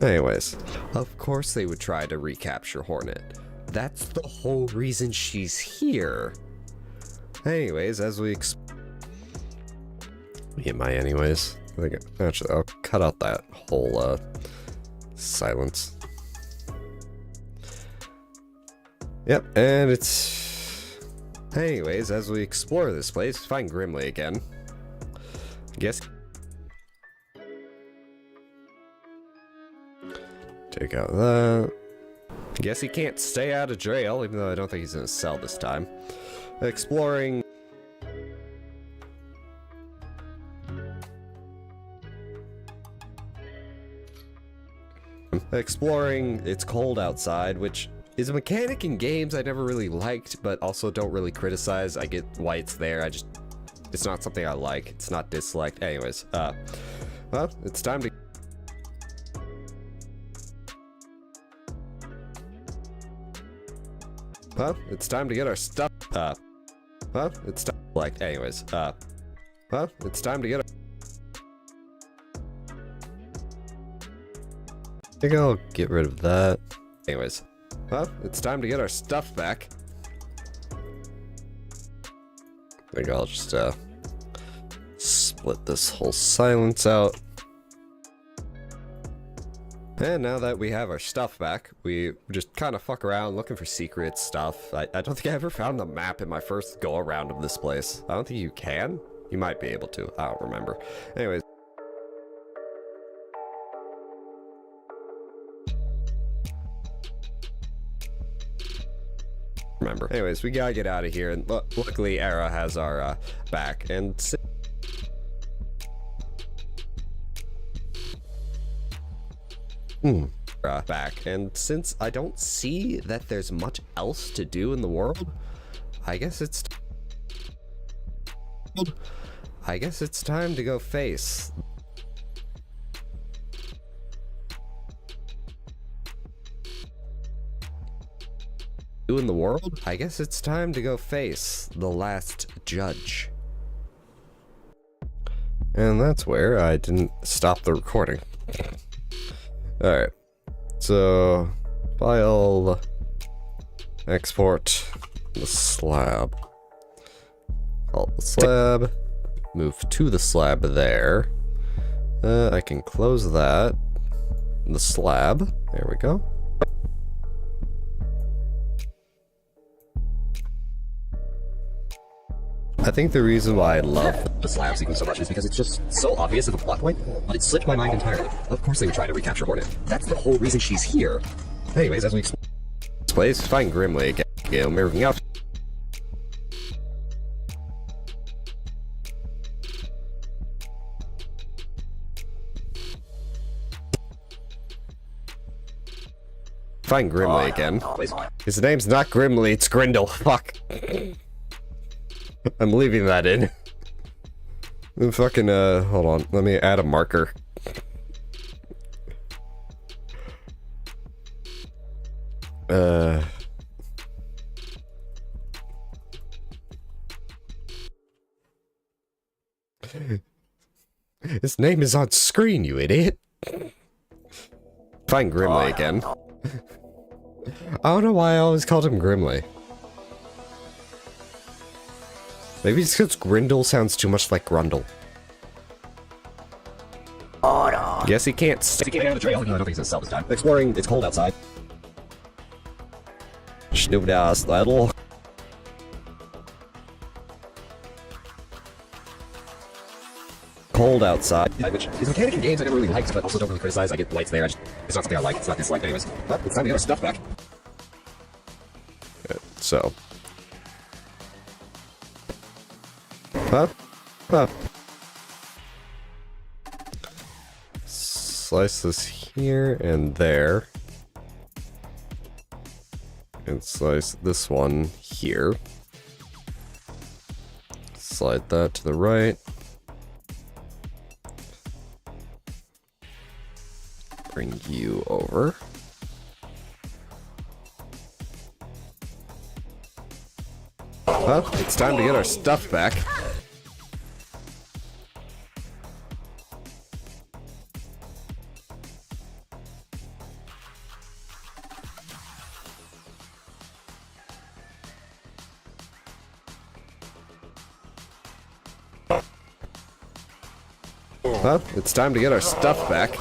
Speaker 1: Anyways, of course they would try to recapture Hornet. That's the whole reason she's here. Anyways, as we anyways? I think actually, I'll cut out that whole silence. Yep, and it's... Anyways, as we explore this place, find Grimley again. Guess... Take out that. Guess he can't stay out of jail, even though I don't think he's in a cell this time. Exploring... It's cold outside, which is a mechanic in games I never really liked, but also don't really criticize. I get why it's there, it's not something I like, it's not disliked. Anyways, well, it's time to... Well, it's time to get our stuff, well, it's time, like, anyways, well, it's time to get our... I think I'll get rid of that. Anyways, well, it's time to get our stuff back. I think I'll just split this whole silence out. And now that we have our stuff back, we just kind of fuck around looking for secret stuff. I don't think I ever found the map in my first go-around of this place. I don't think you can. You might be able to. I don't remember. Anyways. Anyways, we gotta get out of here, and luckily Era has our back, and since I don't see that there's much else to do in the world, I guess it's time to go face in the world. I guess it's time to go face the last judge. And that's where I didn't stop the recording. Alright. So, file, export the slab. Call it the slab. Move to the slab there. I can close that. The slab. There we go. I think the reason why I love the slab sequence so much is because it's just so obvious of a plot point, but it slipped my mind entirely. Of course they would try to recapture Hornet. That's the whole reason she's here.
Speaker 3: Anyways, as we
Speaker 1: Place, find Grimly again. Everything else. Find Grimly again. His name's not Grimly, it's Grindel. Fuck. I'm leaving that in. Fucking, hold on. Let me add a marker. His name is on screen, you idiot. Find Grimly again. I don't know why I always called him Grimly. Maybe it's because Grindel sounds too much like Grundle. Guess he can't
Speaker 3: get out of the trail, even though I don't think it's itself this time. Exploring, it's cold outside.
Speaker 1: Snoop das little. Cold outside.
Speaker 3: Which is a mechanic in games I never really liked, but also don't really criticize. I get lights there. It's not something I like. It's not disliked anyways. But it's time to get our stuff back.
Speaker 1: So. Huh? Huh. Slice this here and there. And slice this one here. Slide that to the right. Bring you over. Well, it's time to get our stuff back. Well, it's time to get our stuff back.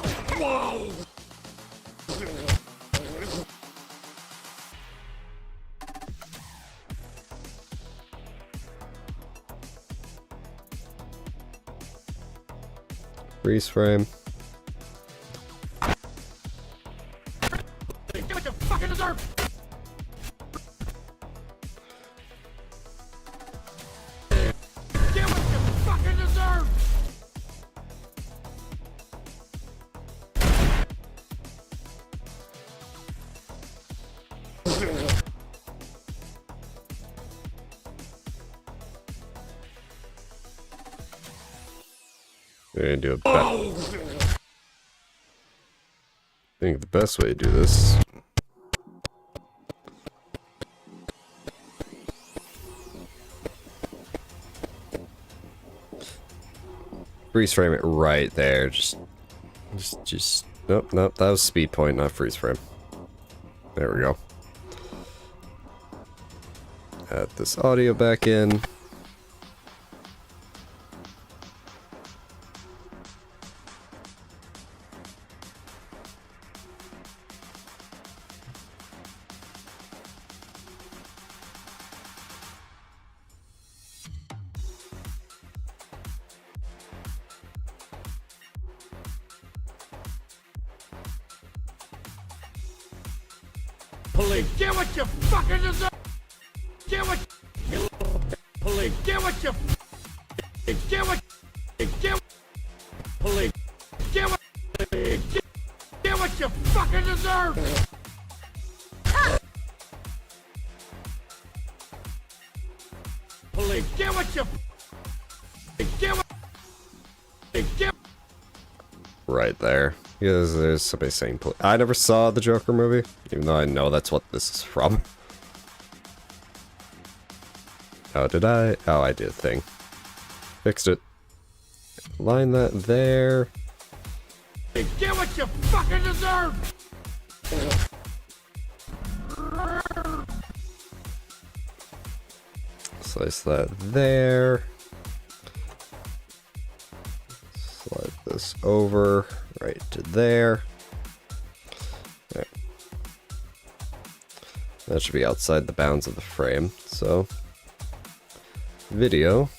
Speaker 1: Freeze frame.
Speaker 2: Get what you fucking deserve! Get what you fucking deserve!
Speaker 1: We're gonna do a bet. I think the best way to do this. Freeze frame it right there. Just. Nope, that was speed point, not freeze frame. There we go. Add this audio back in.
Speaker 2: Police, get what you fucking deserve! Get what police, get what you get what police, get what you fucking deserve! Police, get what you get
Speaker 1: Right there. Because there's somebody saying I never saw the Joker movie, even though I know that's what this is from. Oh, did I? Oh, I did a thing. Fixed it. Line that there.
Speaker 2: get what you fucking deserve!
Speaker 1: Slice that there. Slide this over right to there. There. That should be outside the bounds of the frame. So, video,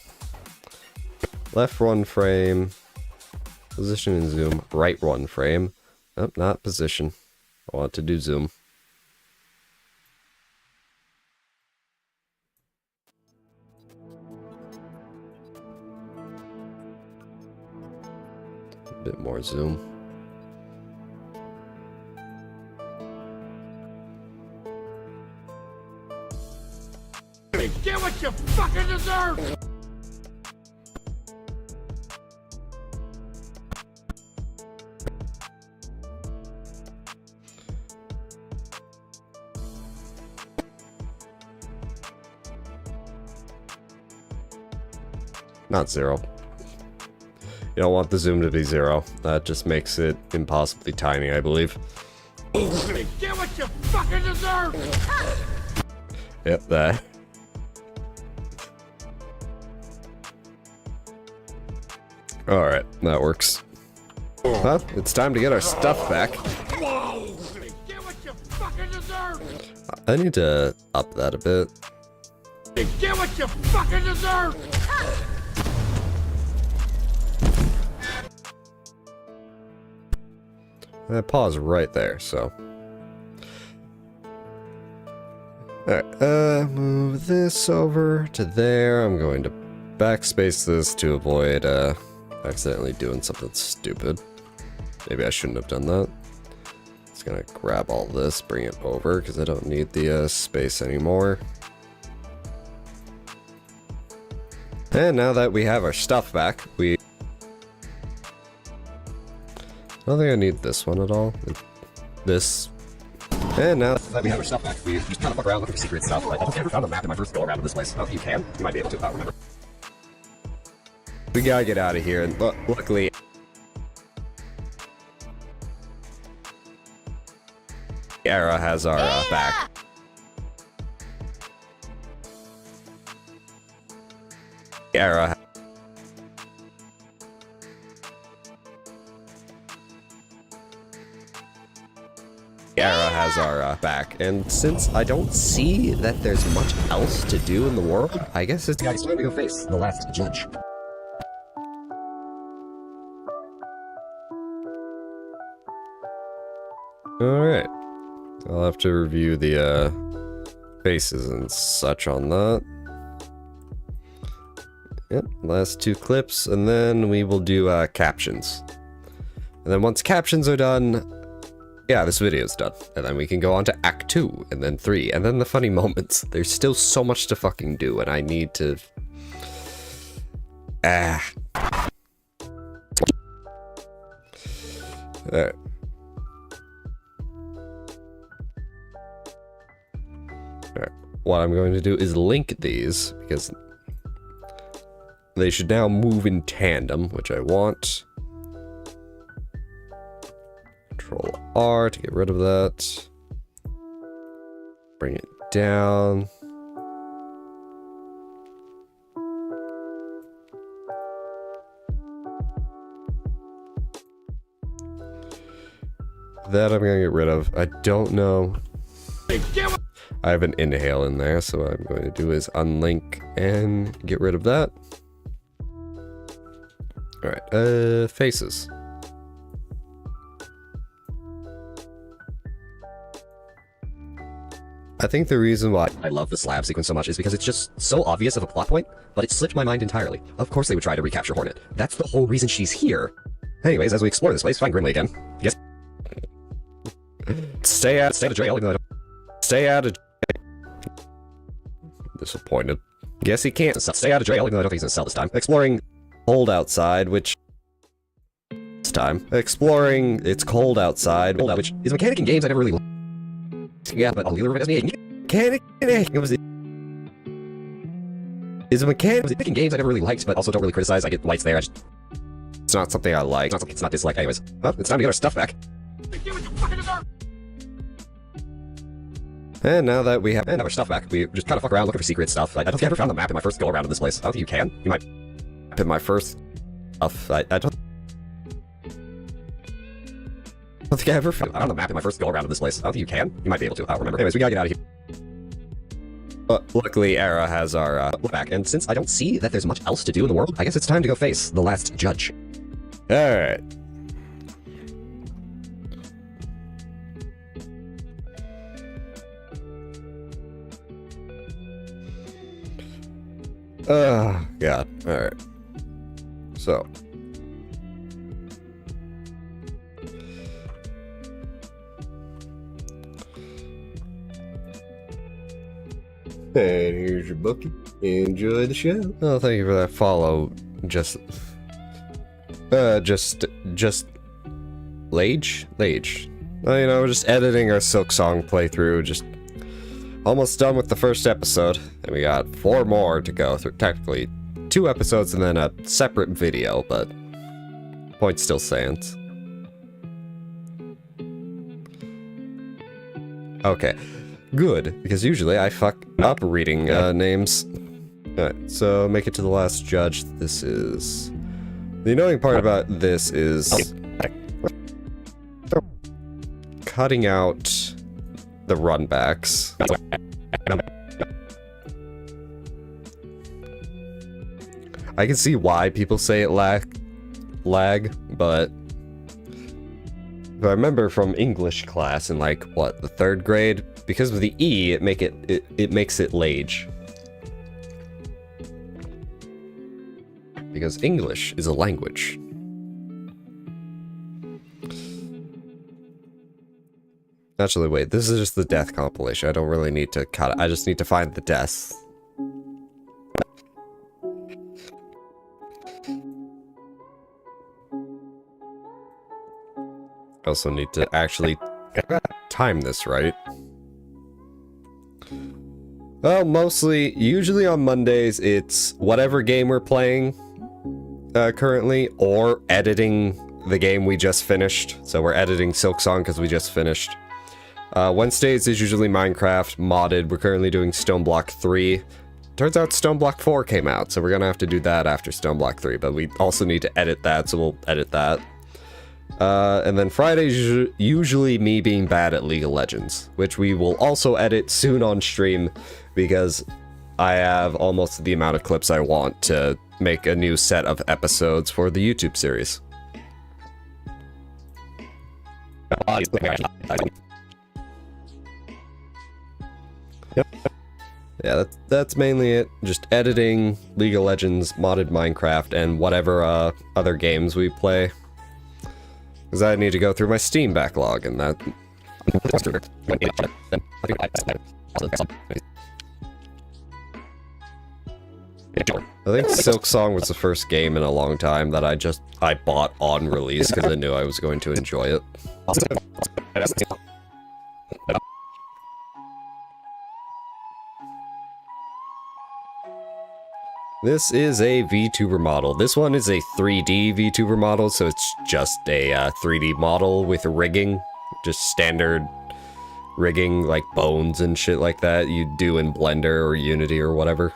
Speaker 1: left one frame, position and zoom, right one frame. Nope, not position. I want to do zoom. Bit more zoom.
Speaker 2: Get what you fucking deserve!
Speaker 1: Not 0. You don't want the zoom to be 0. That just makes it impossibly tiny, I believe.
Speaker 2: Get what you fucking deserve!
Speaker 1: Yep, that. Alright, that works. Well, it's time to get our stuff back.
Speaker 2: Get what you fucking deserve!
Speaker 1: I need to up that a bit.
Speaker 2: Get what you fucking deserve!
Speaker 1: I pause right there, so. Alright, move this over to there. I'm going to backspace this to avoid, accidentally doing something stupid. Maybe I shouldn't have done that. Just gonna grab all this, bring it over, because I don't need the, space anymore. And now that we have our stuff back, I don't think I need this one at all. This. And now that we have our stuff back, we just kind of fuck around looking for secret stuff. I never found a map in my first go around of this place. Oh, you can? You might be able to, remember. We gotta get out of here, and luckily... Era has our back. Era. Era has our back, and since I don't see that there's much else to do in the world, I guess it's time to go face the last judge. Alright. I'll have to review the faces and such on that. Yep, last 2 clips, and then we will do captions. And then once captions are done, yeah, this video's done. And then we can go on to Act 2, and then 3, and then the funny moments. There's still so much to fucking do, and I need to... Alright. Alright. What I'm going to do is link these, because they should now move in tandem, which I want. Control R to get rid of that. Bring it down. That I'm gonna get rid of. I don't know. I have an inhale in there, so what I'm going to do is unlink and get rid of that. Alright, faces. I think the reason why I love the slab sequence so much is because it's just so obvious of a plot point, but it slipped my mind entirely. Of course they would try to recapture Hornet. That's the whole reason she's here. Anyways, as we explore this place, find Grimley again. Yes. Stay out of jail, even though I don't... Stay out of... Disappointed. Guess he can't stay out of jail, even though I don't think he's gonna sell this time. Exploring cold outside, which... This time. Exploring it's cold outside, which is a mechanic in games I never really... Yeah, but I'll either me mechanic is a mechanic in games I never really liked, but also don't really criticize. I get lights there. It's not something I like. It's not disliked. Anyways, well, it's time to get our stuff back. And now that we have our stuff back, we just kind of fuck around looking for secret stuff. I don't think I ever found the map in my first go around of this place. I don't think you can. You might. In my first stuff, I don't think I ever found the map in my first go around of this place. I don't think you can. You might be able to. I don't remember. Anyways, we gotta get out of here. Luckily, Era has our back, and since I don't see that there's much else to do in the world, I guess it's time to go face the last judge. Alright. God. Alright. So. And here's your bookie. Enjoy the show. Oh, thank you for that follow. Just Lage? Well, you know, we're just editing our Silk Song playthrough, just almost done with the first episode, and we got 4 more to go through. Technically, 2 episodes and then a separate video, but point still stands. Okay, good, because usually I fuck up reading names. Alright, so make it to the last judge. This is... The annoying part about this is... cutting out the runbacks. I can see why people say it lag, but if I remember from English class in like what, the 3rd grade, because of the E, it makes it lage. Because English is a language. Actually, wait, this is just the death compilation. I don't really need to cut it. I just need to find the deaths. I also need to actually time this right. Well, usually on Mondays, it's whatever game we're playing currently, or editing the game we just finished. So we're editing Silk Song because we just finished. Wednesdays is usually Minecraft modded. We're currently doing Stone Block 3. Turns out Stone Block 4 came out, so we're gonna have to do that after Stone Block 3, but we also need to edit that, so we'll edit that. And then Fridays usually me being bad at League of Legends, which we will also edit soon on stream, because I have almost the amount of clips I want to make a new set of episodes for the YouTube series. Yeah, that's mainly it. Just editing League of Legends, modded Minecraft, and whatever other games we play. Because I need to go through my Steam backlog, and that... I think Silk Song was the first game in a long time that I bought on release because I knew I was going to enjoy it. This is a Vtuber model. This one is a 3D Vtuber model, so it's just a 3D model with rigging. Just standard rigging, like bones and shit like that you do in Blender or Unity or whatever.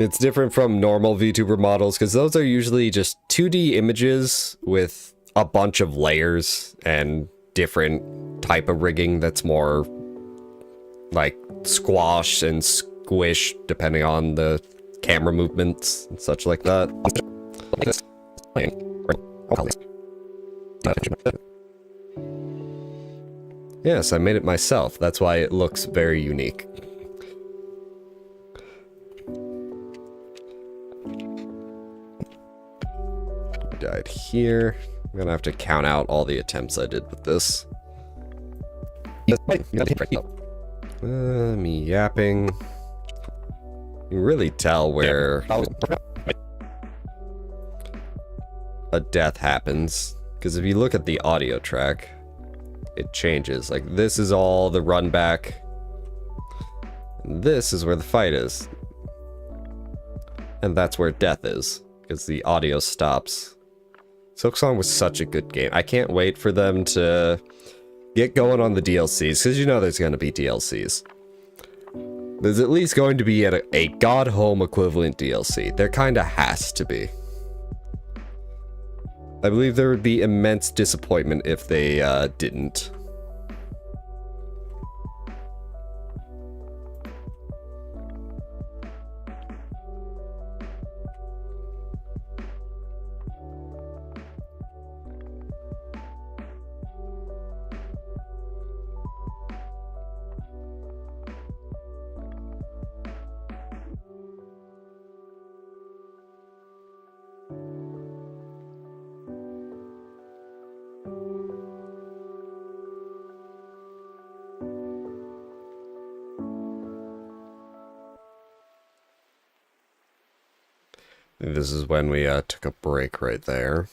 Speaker 1: It's different from normal VTuber models, because those are usually just 2D images with a bunch of layers and different type of rigging that's more like squash and squish depending on the camera movements and such like that. Yes, I made it myself. That's why it looks very unique. Died here. I'm gonna have to count out all the attempts I did with this. Me yapping. You can really tell where a death happens, because if you look at the audio track, it changes. Like, this is all the run back, and this is where the fight is, and that's where death is, because the audio stops. Silksong was such a good game. I can't wait for them to get going on the DLCs, because you know there's going to be DLCs. There's at least going to be a God Home equivalent DLC. There kinda has to be. I believe there would be immense disappointment if they didn't. This is when we took a break right there.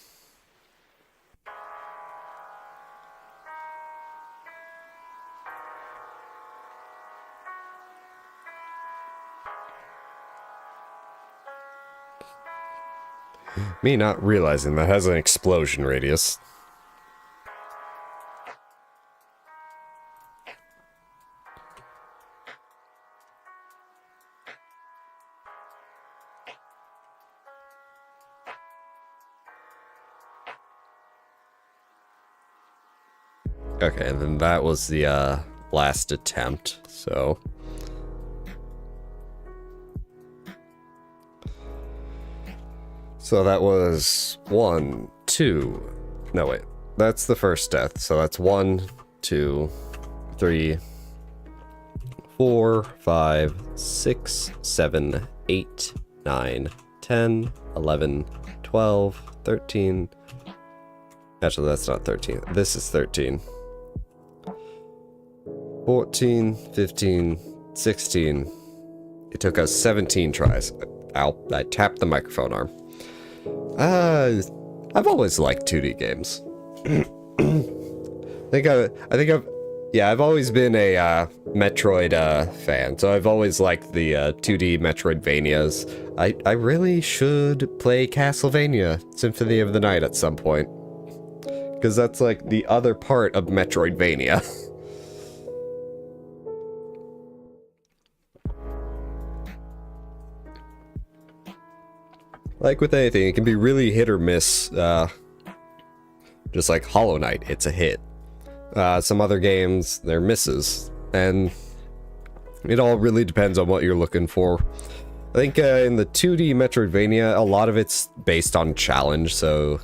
Speaker 1: Me not realizing that has an explosion radius. Okay, and then that was the last attempt, so... So that was 1, 2... No, wait. That's the first death, so that's 1, 2, 3, 4, 5, 6, 7, 8, 9, 10, 11, 12, 13... Actually, that's not 13. This is 13. 14, 15, 16. It took us 17 tries. Ow, I tapped the microphone arm. I've always liked 2D games. I've always been a Metroid fan, so I've always liked the 2D Metroidvanias. I really should play Castlevania Symphony of the Night at some point. Because that's like the other part of Metroidvania. Like with anything, it can be really hit or miss. Just like Hollow Knight, it's a hit. Some other games, they're misses. And it all really depends on what you're looking for. I think in the 2D Metroidvania, a lot of it's based on challenge, so...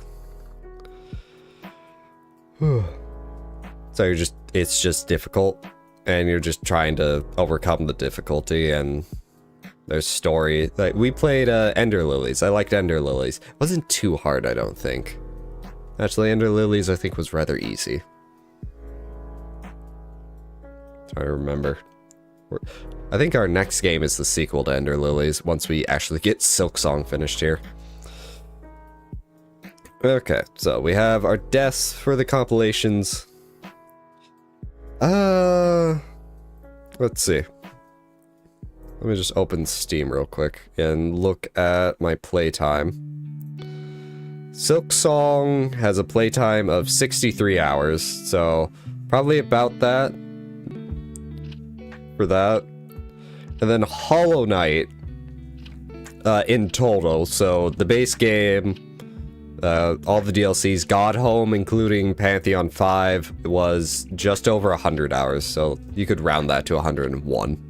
Speaker 1: So it's just difficult, and you're just trying to overcome the difficulty, and there's story. Like, we played Ender Lilies. I liked Ender Lilies. It wasn't too hard, I don't think. Actually, Ender Lilies, I think, was rather easy. Trying to remember. I think our next game is the sequel to Ender Lilies, once we actually get Silksong finished here. Okay, so we have our deaths for the compilations. Let's see. Let me just open Steam real quick and look at my playtime. Silksong has a playtime of 63 hours, so probably about that for that. And then Hollow Knight in total, so the base game, all the DLCs, God Home, including Pantheon 5, was just over 100 hours, so you could round that to 101.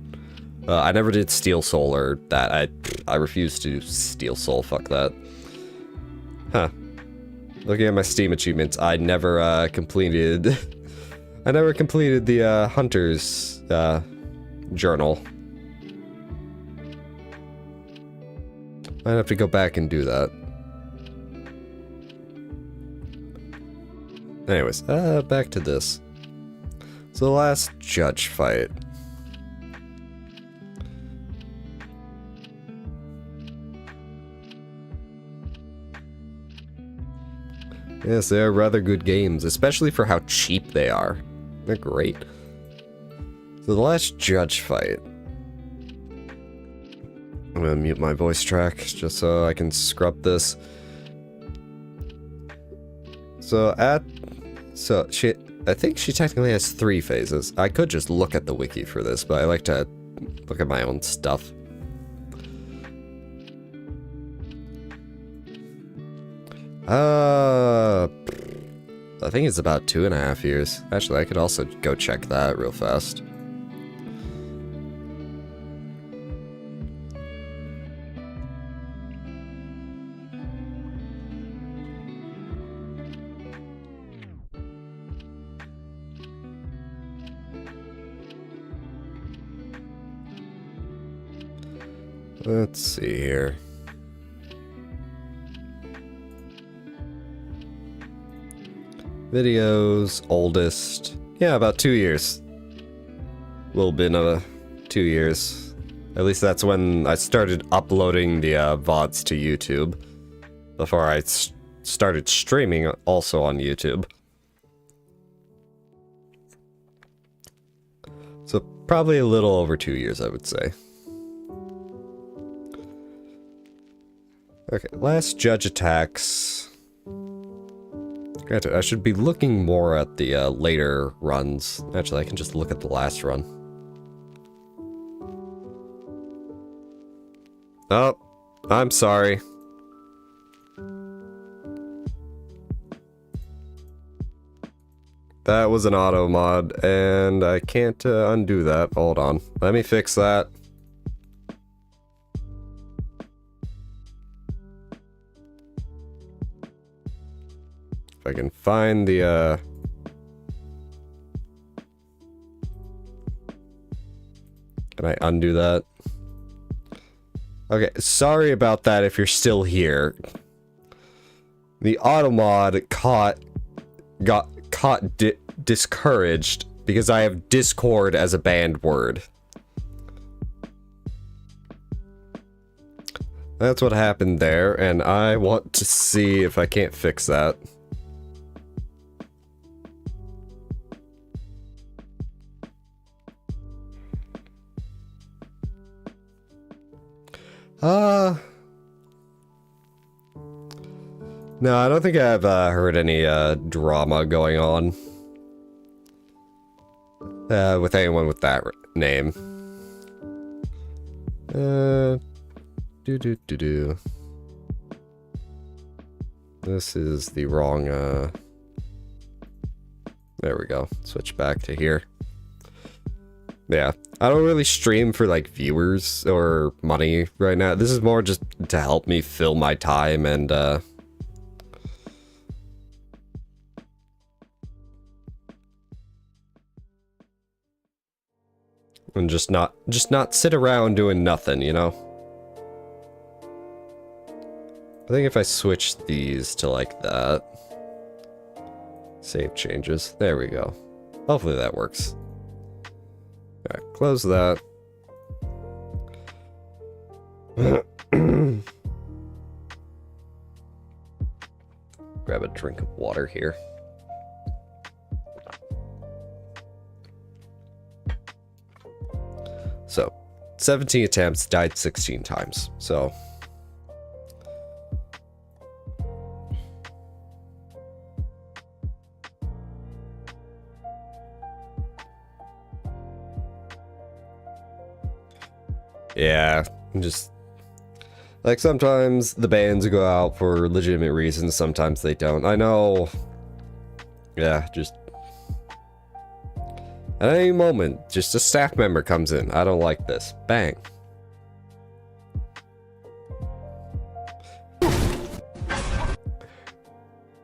Speaker 1: I never did Steel Soul or that. I refuse to do Steel Soul, fuck that. Huh. Looking at my Steam achievements, I never completed... I never completed the Hunter's journal. I'd have to go back and do that. Anyways, back to this. So the last judge fight. Yes, they are rather good games, especially for how cheap they are. They're great. So the last judge fight. I'm gonna mute my voice track just so I can scrub this. I think she technically has 3 phases. I could just look at the wiki for this, but I like to look at my own stuff. I think it's about 2.5 years. Actually, I could also go check that real fast. Let's see here. Videos, oldest. Yeah, about 2 years. Will been 2 years. At least that's when I started uploading the VODs to YouTube. Before I started streaming also on YouTube. So probably a little over 2 years, I would say. Okay, last judge attacks. Granted, I should be looking more at the later runs. Actually, I can just look at the last run. Oh, I'm sorry. That was an auto mod, and I can't undo that. Hold on. Let me fix that. If I can find the, Can I undo that? Okay, sorry about that if you're still here. The auto mod got discouraged because I have Discord as a banned word. That's what happened there, and I want to see if I can't fix that. No, I don't think I've heard any drama going on with anyone with that name. This is the wrong, there we go. Switch back to here. Yeah, I don't really stream for, like, viewers or money right now. This is more just to help me fill my time and, just not sit around doing nothing, you know? I think if I switch these to like that, save changes, there we go. Hopefully that works. Alright, close that. Grab a drink of water here. So, 17 attempts, died 16 times, so... Yeah, just... like, sometimes the bans go out for legitimate reasons, sometimes they don't. I know... Yeah, just... At any moment, just a staff member comes in. I don't like this. Bang.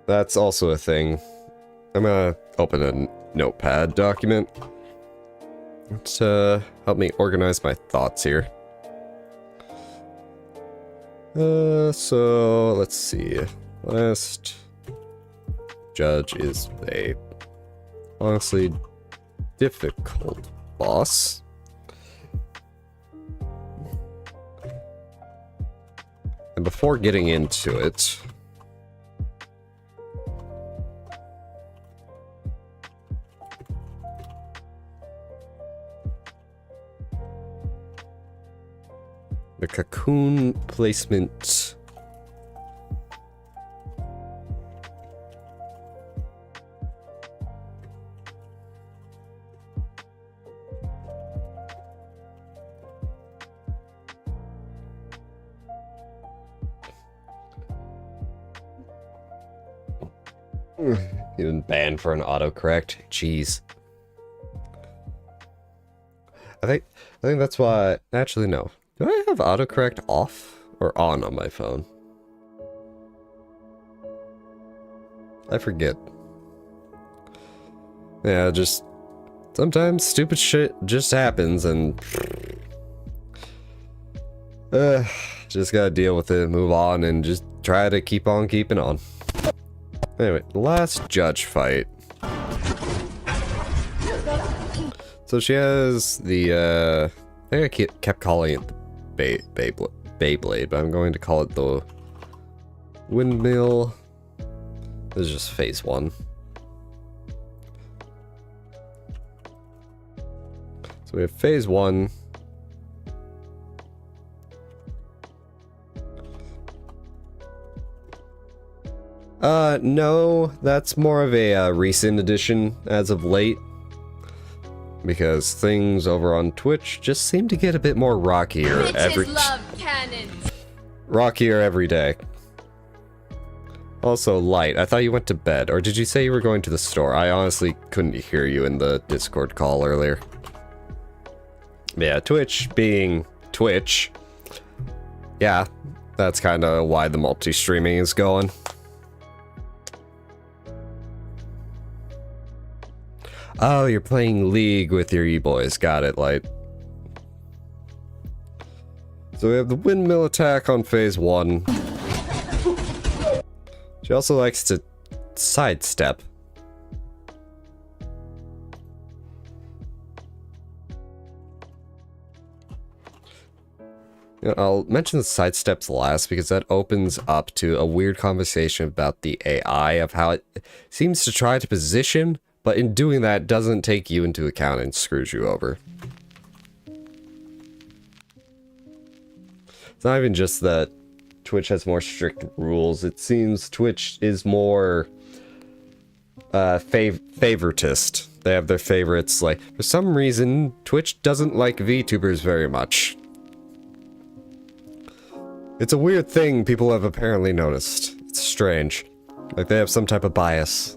Speaker 1: That's also a thing. I'm gonna open a notepad document to help me organize my thoughts here. So let's see. Last judge is a honestly difficult boss. And before getting into it, the cocoon placement. Even banned for an autocorrect. Jeez. I think that's why. Actually, no. Do I have autocorrect off or on my phone? I forget. Yeah, just sometimes stupid shit just happens and just gotta deal with it, move on, and just try to keep on keeping on. Anyway, last judge fight. So she has the I think I kept calling it the Beyblade, but I'm going to call it the windmill. This is just phase 1. So we have phase 1. No, that's more of a recent addition as of late. Because things over on Twitch just seem to get a bit more rockier rockier every day. Also, Light, I thought you went to bed, or did you say you were going to the store? I honestly couldn't hear you in the Discord call earlier. Yeah, Twitch being Twitch. Yeah, that's kind of why the multi-streaming is going. Oh, you're playing League with your e-boys. Got it, Light. So we have the windmill attack on phase 1. She also likes to sidestep. You know, I'll mention the sidesteps last because that opens up to a weird conversation about the AI of how it seems to try to position, but in doing that doesn't take you into account and screws you over. It's not even just that Twitch has more strict rules. It seems Twitch is more favoritist. They have their favorites. Like, for some reason, Twitch doesn't like VTubers very much. It's a weird thing people have apparently noticed. It's strange. Like, they have some type of bias.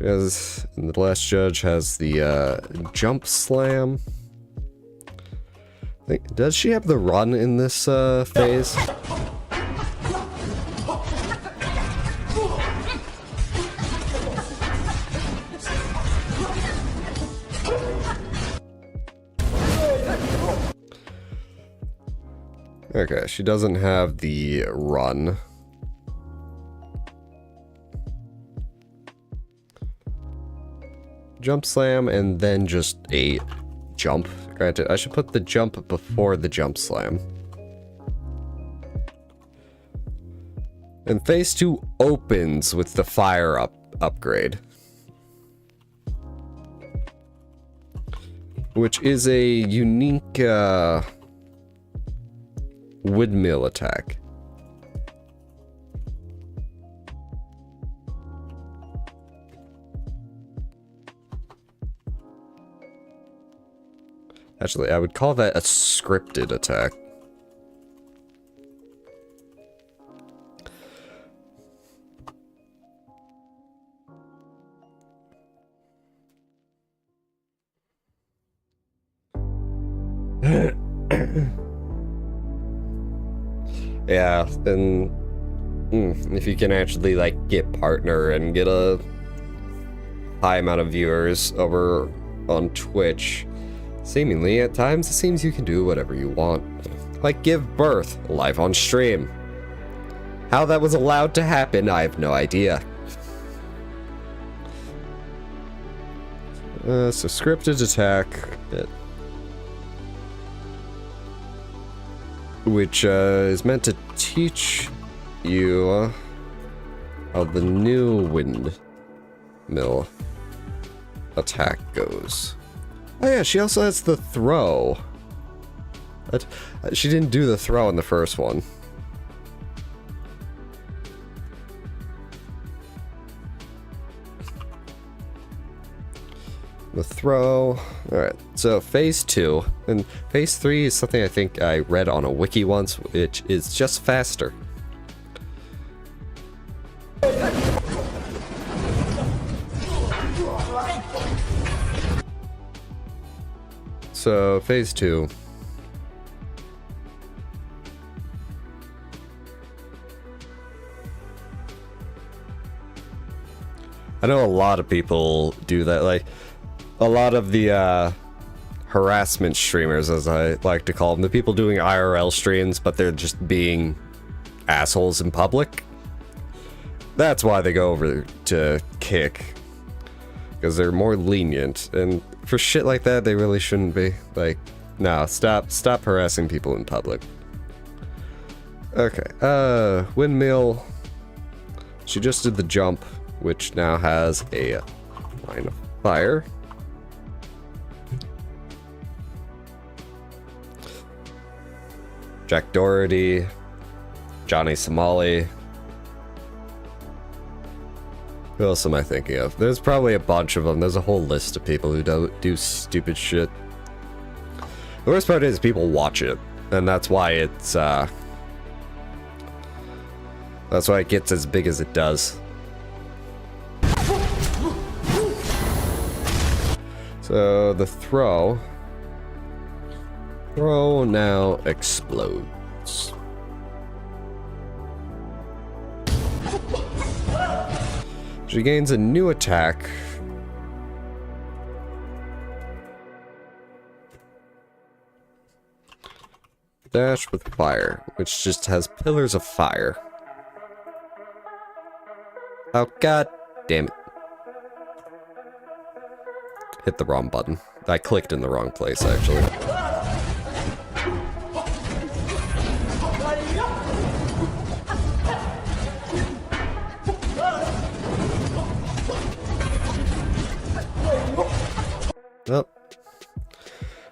Speaker 1: And the last judge has the jump slam. Does she have the run in this phase? Okay, she doesn't have the run. Jump slam and then just a jump. Granted, I should put the jump before the jump slam. And phase 2 opens with the fire upgrade. Which is a unique windmill attack. Actually, I would call that a scripted attack. Yeah, then if you can actually like get partner and get a high amount of viewers over on Twitch, seemingly at times it seems you can do whatever you want. Like give birth live on stream. How that was allowed to happen, I have no idea. So scripted attack, which is meant to teach you how the new windmill attack goes. Oh yeah, she also has the throw. She didn't do the throw in the first one. The throw. Alright, so phase 2. And phase 3 is something I think I read on a wiki once, which is just faster. So, phase 2. I know a lot of people do that, like, a lot of the, harassment streamers, as I like to call them, the people doing IRL streams, but they're just being assholes in public. That's why they go over to kick. Because they're more lenient. And for shit like that, they really shouldn't be. Like, no, stop harassing people in public. Okay, windmill. She just did the jump, which now has a line of fire. Jack Doherty, Johnny Somali. Who else am I thinking of? There's probably a bunch of them. There's a whole list of people who do stupid shit. The worst part is people watch it, and that's why it's that's why it gets as big as it does. So the throw now explodes. She gains a new attack. Dash with fire, which just has pillars of fire. Oh, god damn it. Hit the wrong button. I clicked in the wrong place, actually.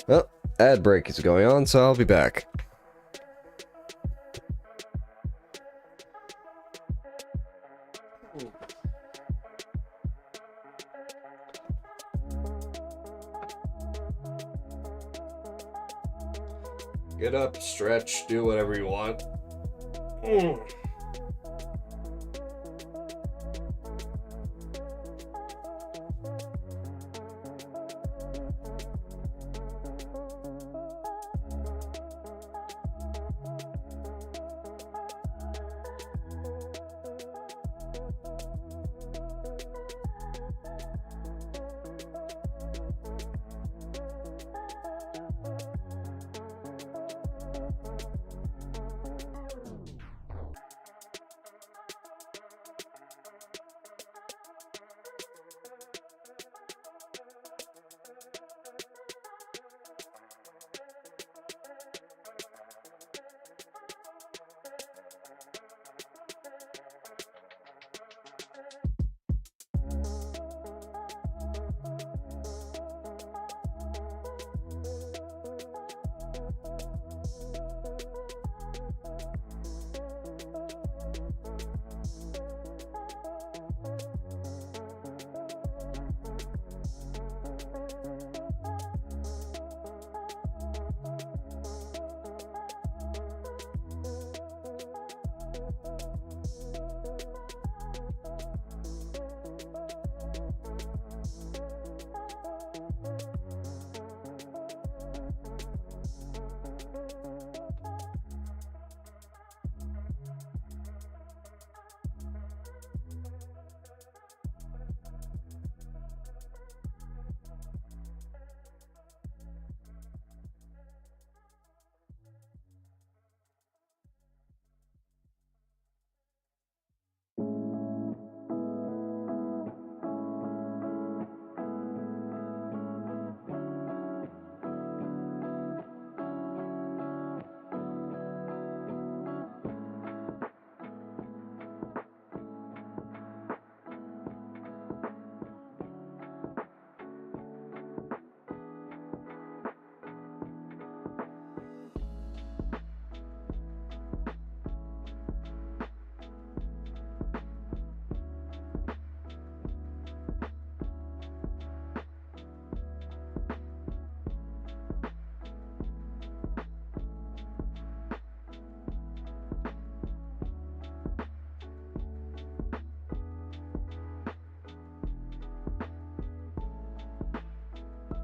Speaker 1: Well, ad break is going on, so I'll be back. Get up, stretch, do whatever you want.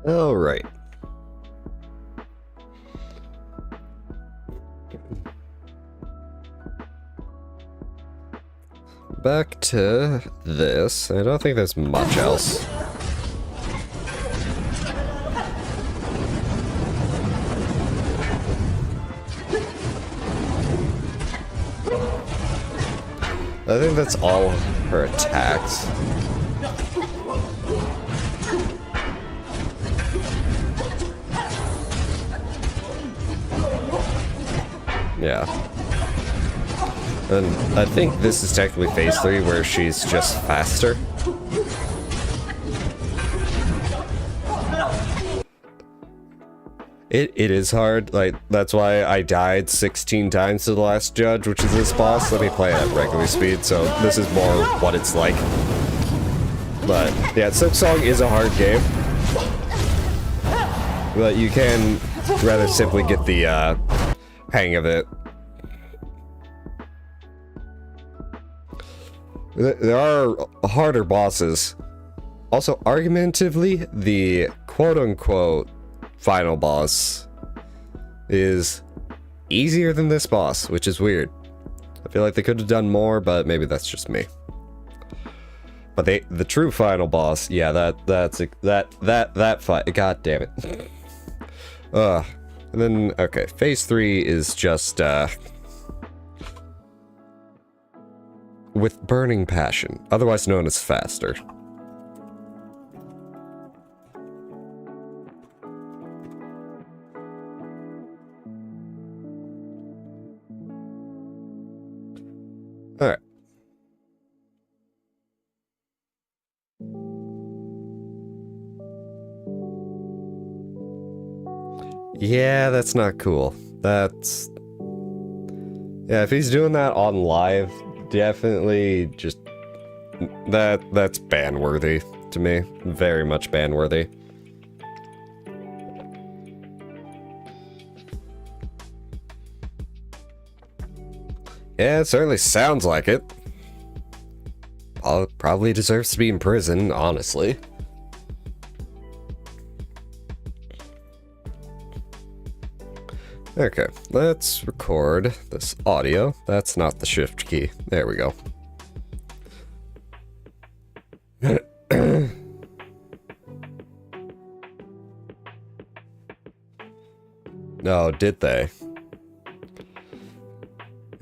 Speaker 1: All right. Back to this. I don't think there's much else. I think that's all her attacks. Yeah. And I think this is technically phase 3 where she's just faster. It is hard, like, that's why I died 16 times to the last judge, which is this boss. Let me play at regular speed, so this is more what it's like. But, yeah, Silksong is a hard game. But you can rather simply get the, hang of it. There are harder bosses. Also, argumentatively, the quote-unquote final boss is easier than this boss, which is weird. I feel like they could have done more, but maybe that's just me. But the true final boss, yeah, that fight. God damn it. And then okay, phase 3 is just with burning passion, otherwise known as faster. Alright. Yeah, that's not cool. That's... Yeah, if he's doing that on live, definitely just... That's ban-worthy to me. Very much ban-worthy. Yeah, it certainly sounds like it. Probably deserves to be in prison, honestly. Okay, let's record this audio. That's not the shift key. There we go. No, did they?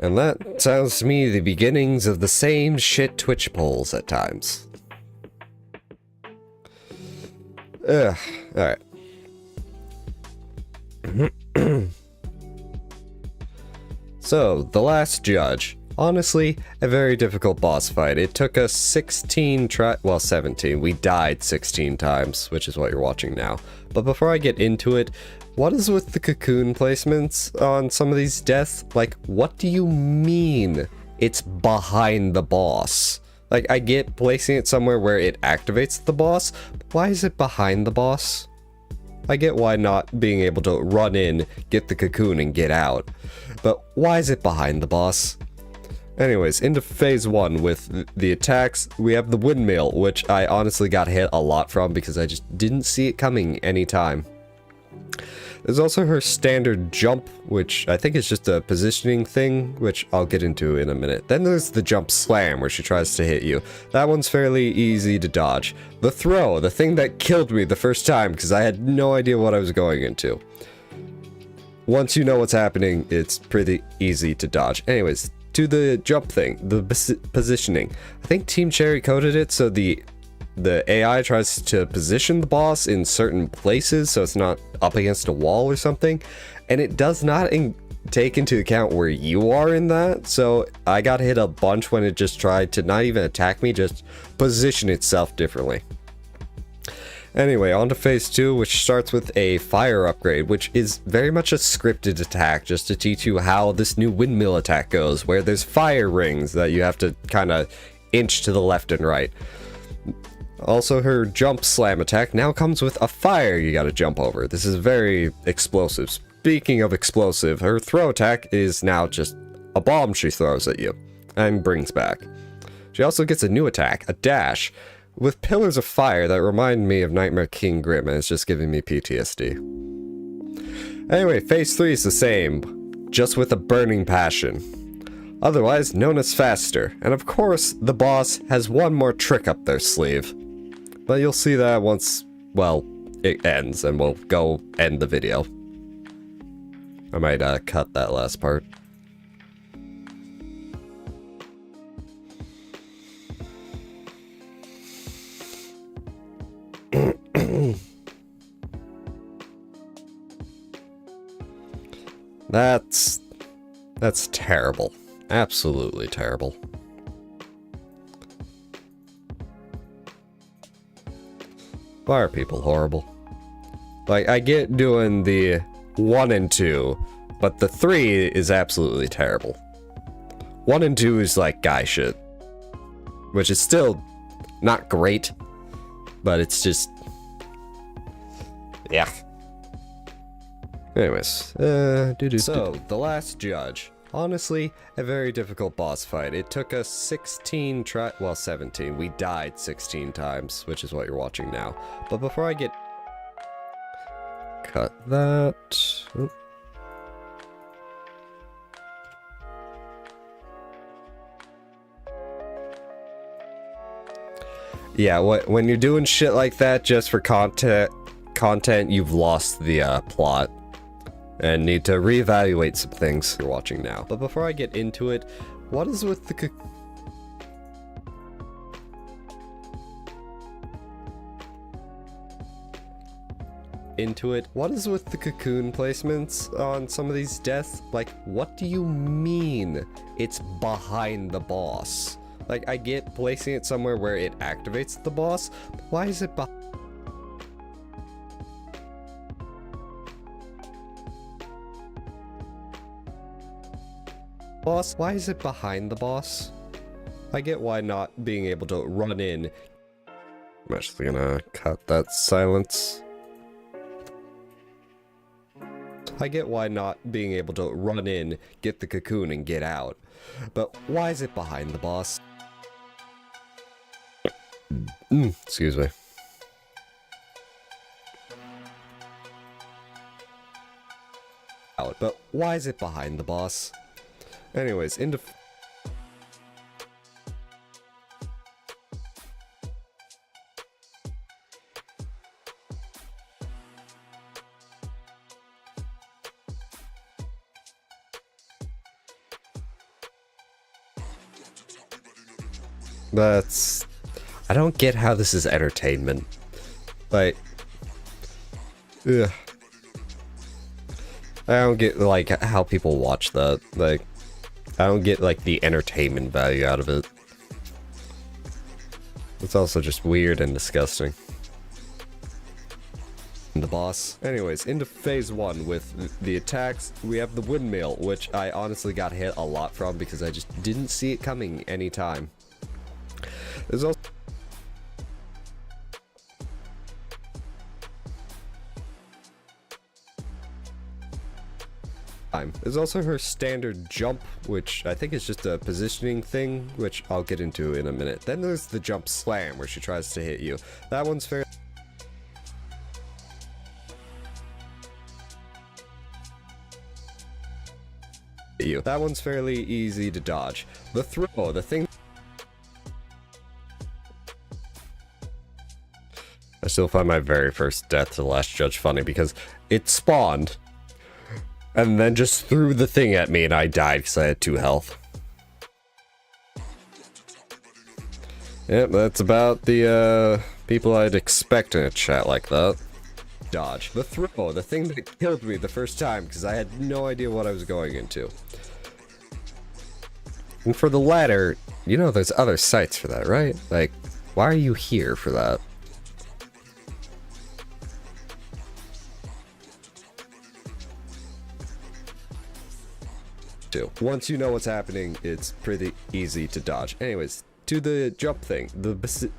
Speaker 1: And that sounds to me the beginnings of the same shit Twitch polls at times. Alright. So, the last judge. Honestly, a very difficult boss fight. It took us 17. We died 16 times, which is what you're watching now. But before I get into it, what is with the cocoon placements on some of these deaths? Like, what do you mean it's behind the boss? Like, I get placing it somewhere where it activates the boss, but why is it behind the boss? I get why not being able to run in, get the cocoon, and get out. But why is it behind the boss? Anyways, into phase 1 with the attacks, we have the windmill, which I honestly got hit a lot from because I just didn't see it coming anytime. There's also her standard jump, which I think is just a positioning thing, which I'll get into in a minute. Then there's the jump slam, where she tries to hit you. That one's fairly easy to dodge. The throw, the thing that killed me the first time, because I had no idea what I was going into. Once you know what's happening, it's pretty easy to dodge. Anyways, to the jump thing, the positioning. I think Team Cherry coded it so the AI tries to position the boss in certain places so it's not up against a wall or something, and it does not take into account where you are in that, so I got hit a bunch when it just tried to not even attack me, just position itself differently. Anyway, on to phase 2, which starts with a fire upgrade, which is very much a scripted attack, just to teach you how this new windmill attack goes, where there's fire rings that you have to kind of inch to the left and right. Also, her jump slam attack now comes with a fire you gotta jump over. This is very explosive. Speaking of explosive, her throw attack is now just a bomb she throws at you and brings back. She also gets a new attack, a dash, with pillars of fire that remind me of Nightmare King Grim, and it's just giving me PTSD. Anyway, phase 3 is the same, just with a burning passion. Otherwise known as faster, and of course, the boss has one more trick up their sleeve. But you'll see that once, well, it ends, and we'll go end the video. I might cut that last part. That's terrible. Absolutely terrible. Why are people horrible? Like, I get doing the 1 and 2, but the 3 is absolutely terrible. 1 and 2 is like guy shit, which is still not great, but it's just, yeah. Anyways, so the last judge. Honestly, a very difficult boss fight. It took us 17. We died 16 times, which is what you're watching now. But before I get... Cut that. Oop. Yeah, when you're doing shit like that just for content, you've lost the plot. And need to reevaluate some things you're watching now. But before I get into it, what is with the cocoon placements on some of these deaths? Like, what do you mean it's behind the boss? Like, I get placing it somewhere where it activates the boss, but why is it behind? Boss? Why is it behind the boss? I get why not being able to run in. I'm actually gonna cut that silence. I get why not being able to run in, get the cocoon, and get out. But why is it behind the boss? Excuse me. But why is it behind the boss? Anyways, into... That's... I don't get how this is entertainment. Like... Ugh. I don't get, like, how people watch that. Like... I don't get, like, the entertainment value out of it. It's also just weird and disgusting. The boss. Anyways, into phase 1 with the attacks, we have the windmill, which I honestly got hit a lot from because I just didn't see it coming anytime. There's also... There's also her standard jump, which I think is just a positioning thing, which I'll get into in a minute. Then there's the jump slam, where she tries to hit you. That one's fair. That one's fairly easy to dodge. The throw, the thing... I still find my very first death to the last judge funny because it spawned and then just threw the thing at me and I died because I had 2 health. Yep, that's about the people I'd expect in a chat like that. Dodge. The throw, the thing that killed me the first time because I had no idea what I was going into. And for the latter, you know there's other sites for that, right? Like, why are you here for that? Once you know what's happening, it's pretty easy to dodge. Anyways, to the jump thing, the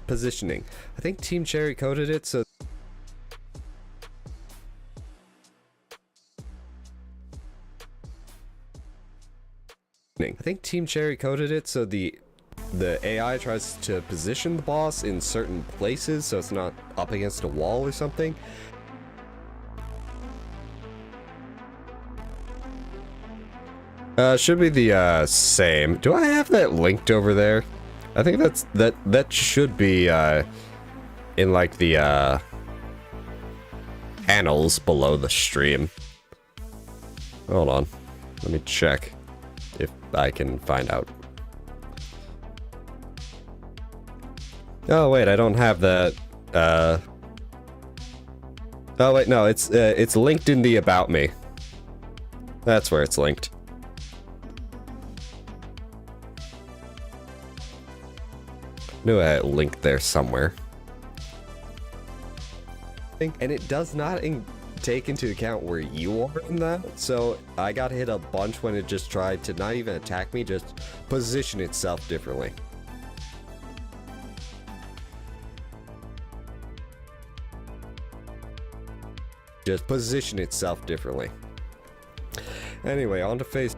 Speaker 1: positioning. I think Team Cherry coded it so... the AI tries to position the boss in certain places so it's not up against a wall or something. Should be the same. Do I have that linked over there? I think that should be in like the panels below the stream. Hold on. Let me check if I can find out. Oh wait, I don't have that. Oh wait, no, it's linked in the About Me. That's where it's linked. Knew I had a link there somewhere. And it does not take into account where you are in that, so I got hit a bunch when it just tried to not even attack me, just position itself differently. Just position itself differently. Anyway, on to phase.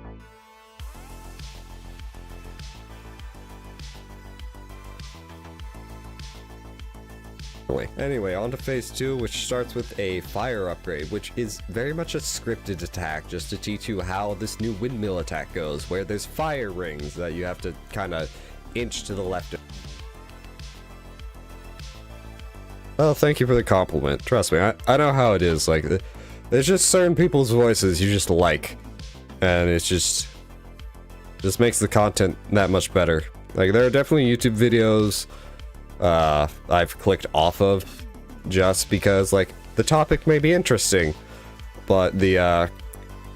Speaker 1: Anyway, on to phase 2, which starts with a fire upgrade, which is very much a scripted attack, just to teach you how this new windmill attack goes, where there's fire rings that you have to kind of inch to the left. Well, thank you for the compliment. Trust me, I know how it is. Like, there's just certain people's voices you just like, and it's just makes the content that much better. Like, there are definitely YouTube videos I've clicked off of just because, like, the topic may be interesting, but the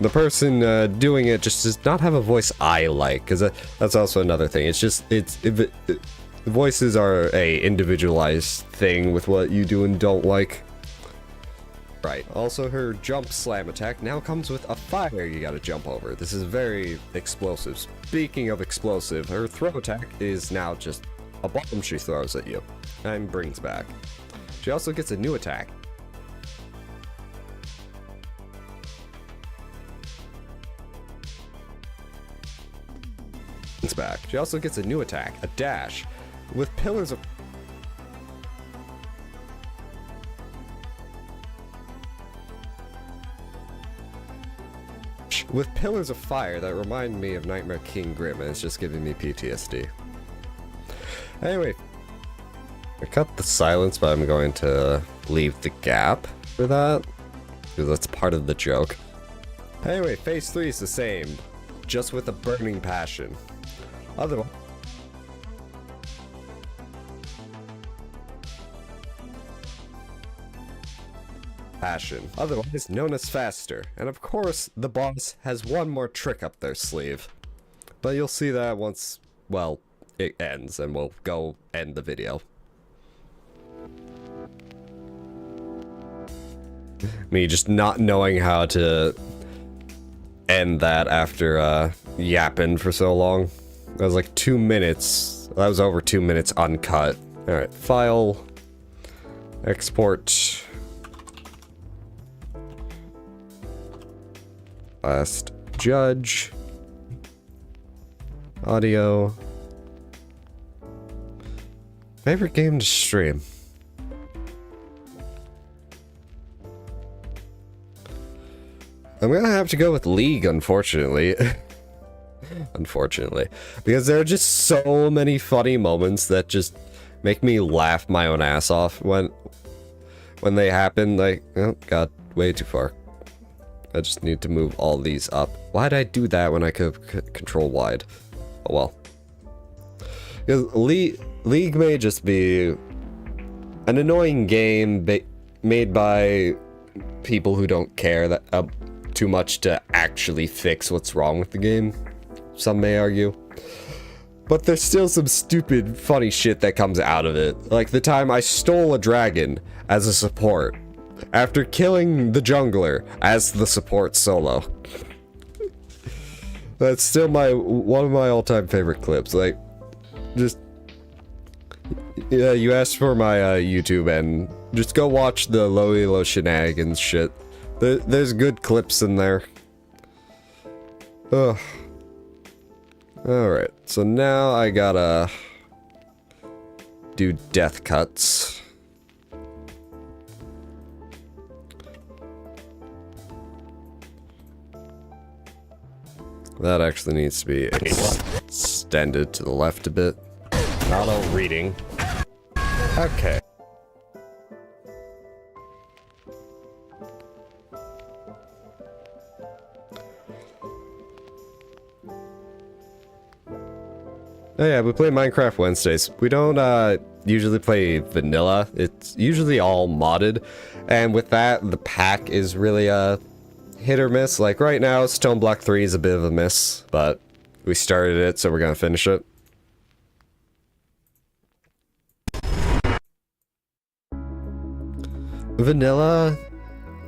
Speaker 1: person doing it just does not have a voice I like, because that's also another thing. It's just, voices are a individualized thing with what you do and don't like. Right. Also, her jump slam attack now comes with a fire you gotta jump over. This is very explosive. Speaking of explosive, her throw attack is now just a bomb she throws at you and brings back. She also gets a new attack. It's back. She also gets a new attack, a dash, with pillars of fire that remind me of Nightmare King Grim, and it's just giving me PTSD. Anyway, I cut the silence, but I'm going to leave the gap for that, because that's part of the joke. Anyway, phase 3 is the same, just with a burning passion. Otherwise, otherwise known as faster. And of course, the boss has one more trick up their sleeve. But you'll see that once, well, it ends, and we'll go end the video. Me just not knowing how to end that after yapping for so long. That was like 2 minutes. That was over 2 minutes uncut. Alright, file, export, last judge, audio, favorite game to stream. I'm gonna have to go with League, unfortunately. Unfortunately. Because there are just so many funny moments that just make me laugh my own ass off when they happen. Like, oh god, way too far. I just need to move all these up. Why'd I do that when I could control wide? Oh well. Because League may just be an annoying game made by people who don't care that too much to actually fix what's wrong with the game. Some may argue. But there's still some stupid, funny shit that comes out of it. Like the time I stole a dragon as a support, after killing the jungler as the support solo. That's still one of my all-time favorite clips. Like, just... yeah, you asked for my YouTube, and just go watch the Low shenanigans shit. There's good clips in there. Ugh. Alright, so now I gotta do death cuts. That actually needs to be extended to the left a bit. Auto reading. Okay. Oh yeah, we play Minecraft Wednesdays. We don't usually play vanilla. It's usually all modded, and with that, the pack is really hit or miss. Like right now, Stone Block 3 is a bit of a miss, but we started it, so we're gonna finish it. Vanilla,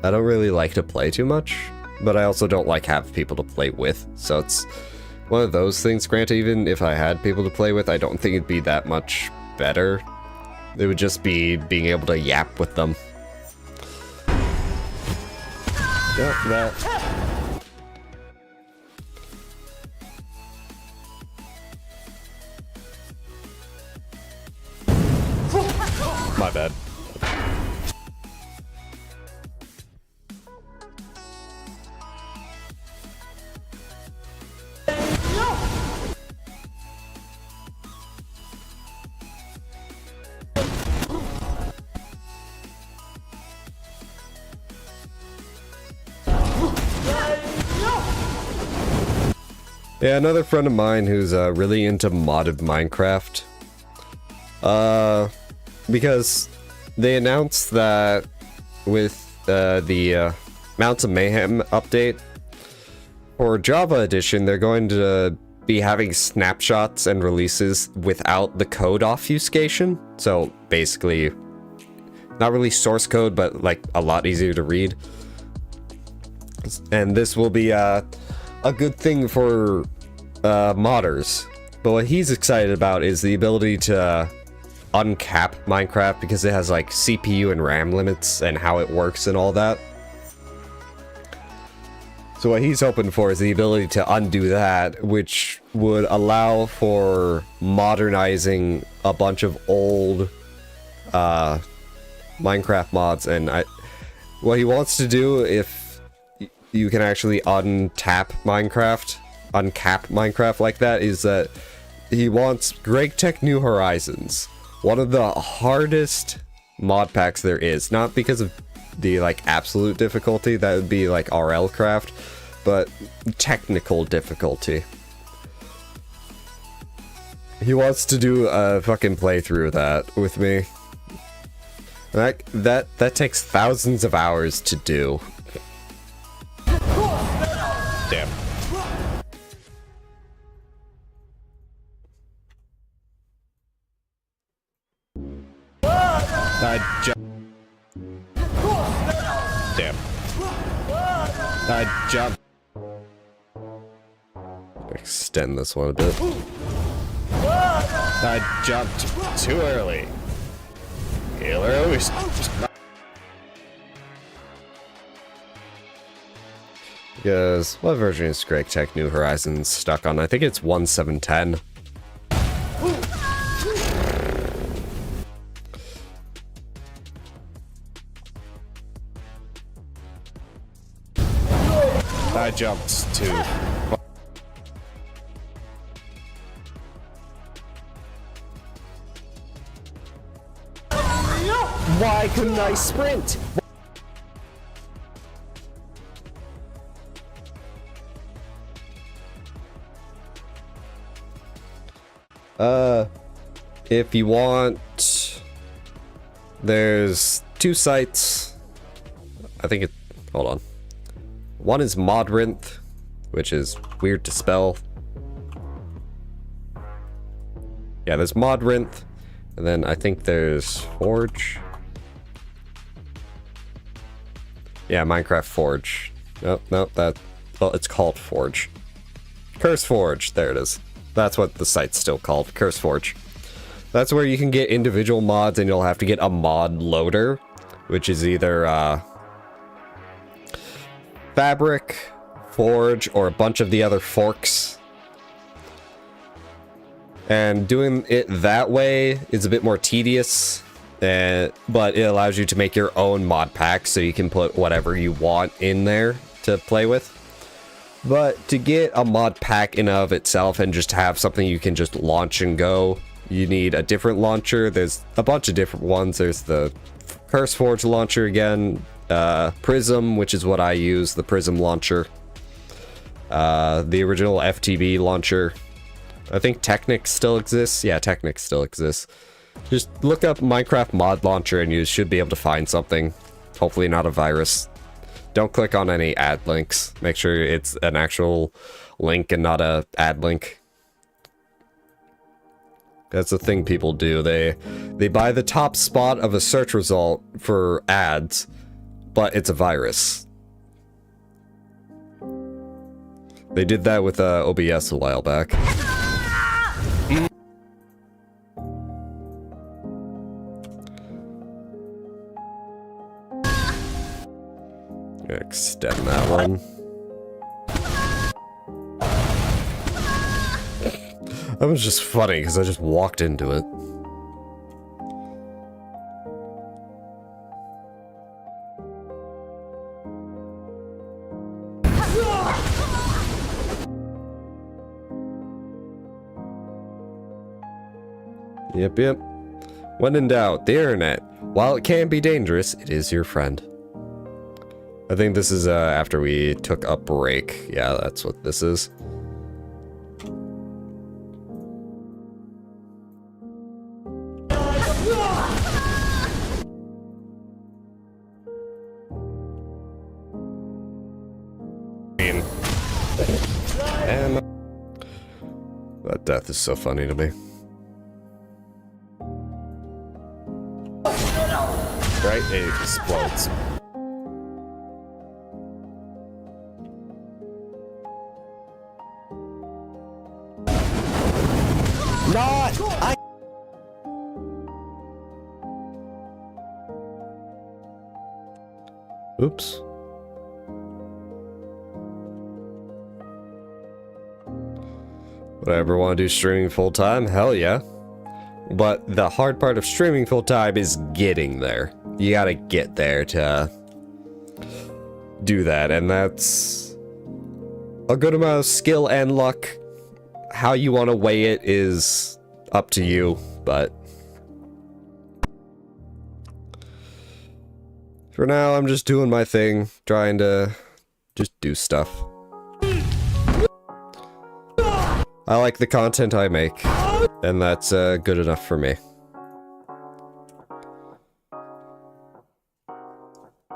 Speaker 1: I don't really like to play too much, but I also don't like have people to play with, so it's one of those things. Granted, even if I had people to play with, I don't think it'd be that much better. It would just be being able to yap with them. Yep, that. My bad. Yeah, another friend of mine who's really into modded Minecraft. Because they announced that with the Mounts of Mayhem update, for Java Edition, they're going to be having snapshots and releases without the code obfuscation. So basically, not really source code, but like a lot easier to read. And this will be a good thing for modders. But what he's excited about is the ability to uncap Minecraft, because it has like CPU and RAM limits and how it works and all that. So what he's hoping for is the ability to undo that, which would allow for modernizing a bunch of old Minecraft mods. And what he wants to do, if you can actually uncap Minecraft like that, is that he wants GregTech New Horizons, one of the hardest mod packs there is. Not because of the like absolute difficulty, that would be like RL Craft, but technical difficulty. He wants to do a fucking playthrough of that with me. That takes thousands of hours to do. Damn. Damn. I jumped. Extend this one a bit. I jumped too early. Healer, because what version is GregTech New Horizons stuck on? I think it's 1.7.10. I jumped too. Why couldn't I sprint? If you want, there's two sites. I think it, hold on. One is Modrinth, which is weird to spell. Yeah, there's Modrinth, and then I think there's Forge. Yeah, Minecraft Forge. Nope, well, it's called Forge. Curse Forge, there it is. That's what the site's still called, Curse Forge. That's where you can get individual mods, and you'll have to get a mod loader, which is either Fabric, Forge, or a bunch of the other forks. And doing it that way is a bit more tedious, but it allows you to make your own mod pack, so you can put whatever you want in there to play with. But to get a mod pack in of itself and just have something you can just launch and go, you need a different launcher. There's a bunch of different ones. There's the Curse Forge launcher again, Prism, which is what I use, the Prism launcher, the original FTB launcher. I think Technic still exists. Yeah, Technic still exists. Just look up Minecraft mod launcher and you should be able to find something. Hopefully not a virus. don't click on any ad links. Make sure it's an actual link and not a ad link. That's the thing people do. They buy the top spot of a search result for ads, but it's a virus. They did that with OBS a while back. Extend that one. That was just funny because I just walked into it. Yep. When in doubt, the internet. While it can be dangerous, it is your friend. I think this is after we took a break. Yeah, that's what this is. And that death is so funny to me. Right? It explodes. Oops. Would I ever want to do streaming full time? Hell yeah. But the hard part of streaming full time is getting there. You gotta get there to do that, and that's a good amount of skill and luck. How you want to weigh it is up to you, but for now, I'm just doing my thing, trying to just do stuff. I like the content I make, and that's good enough for me.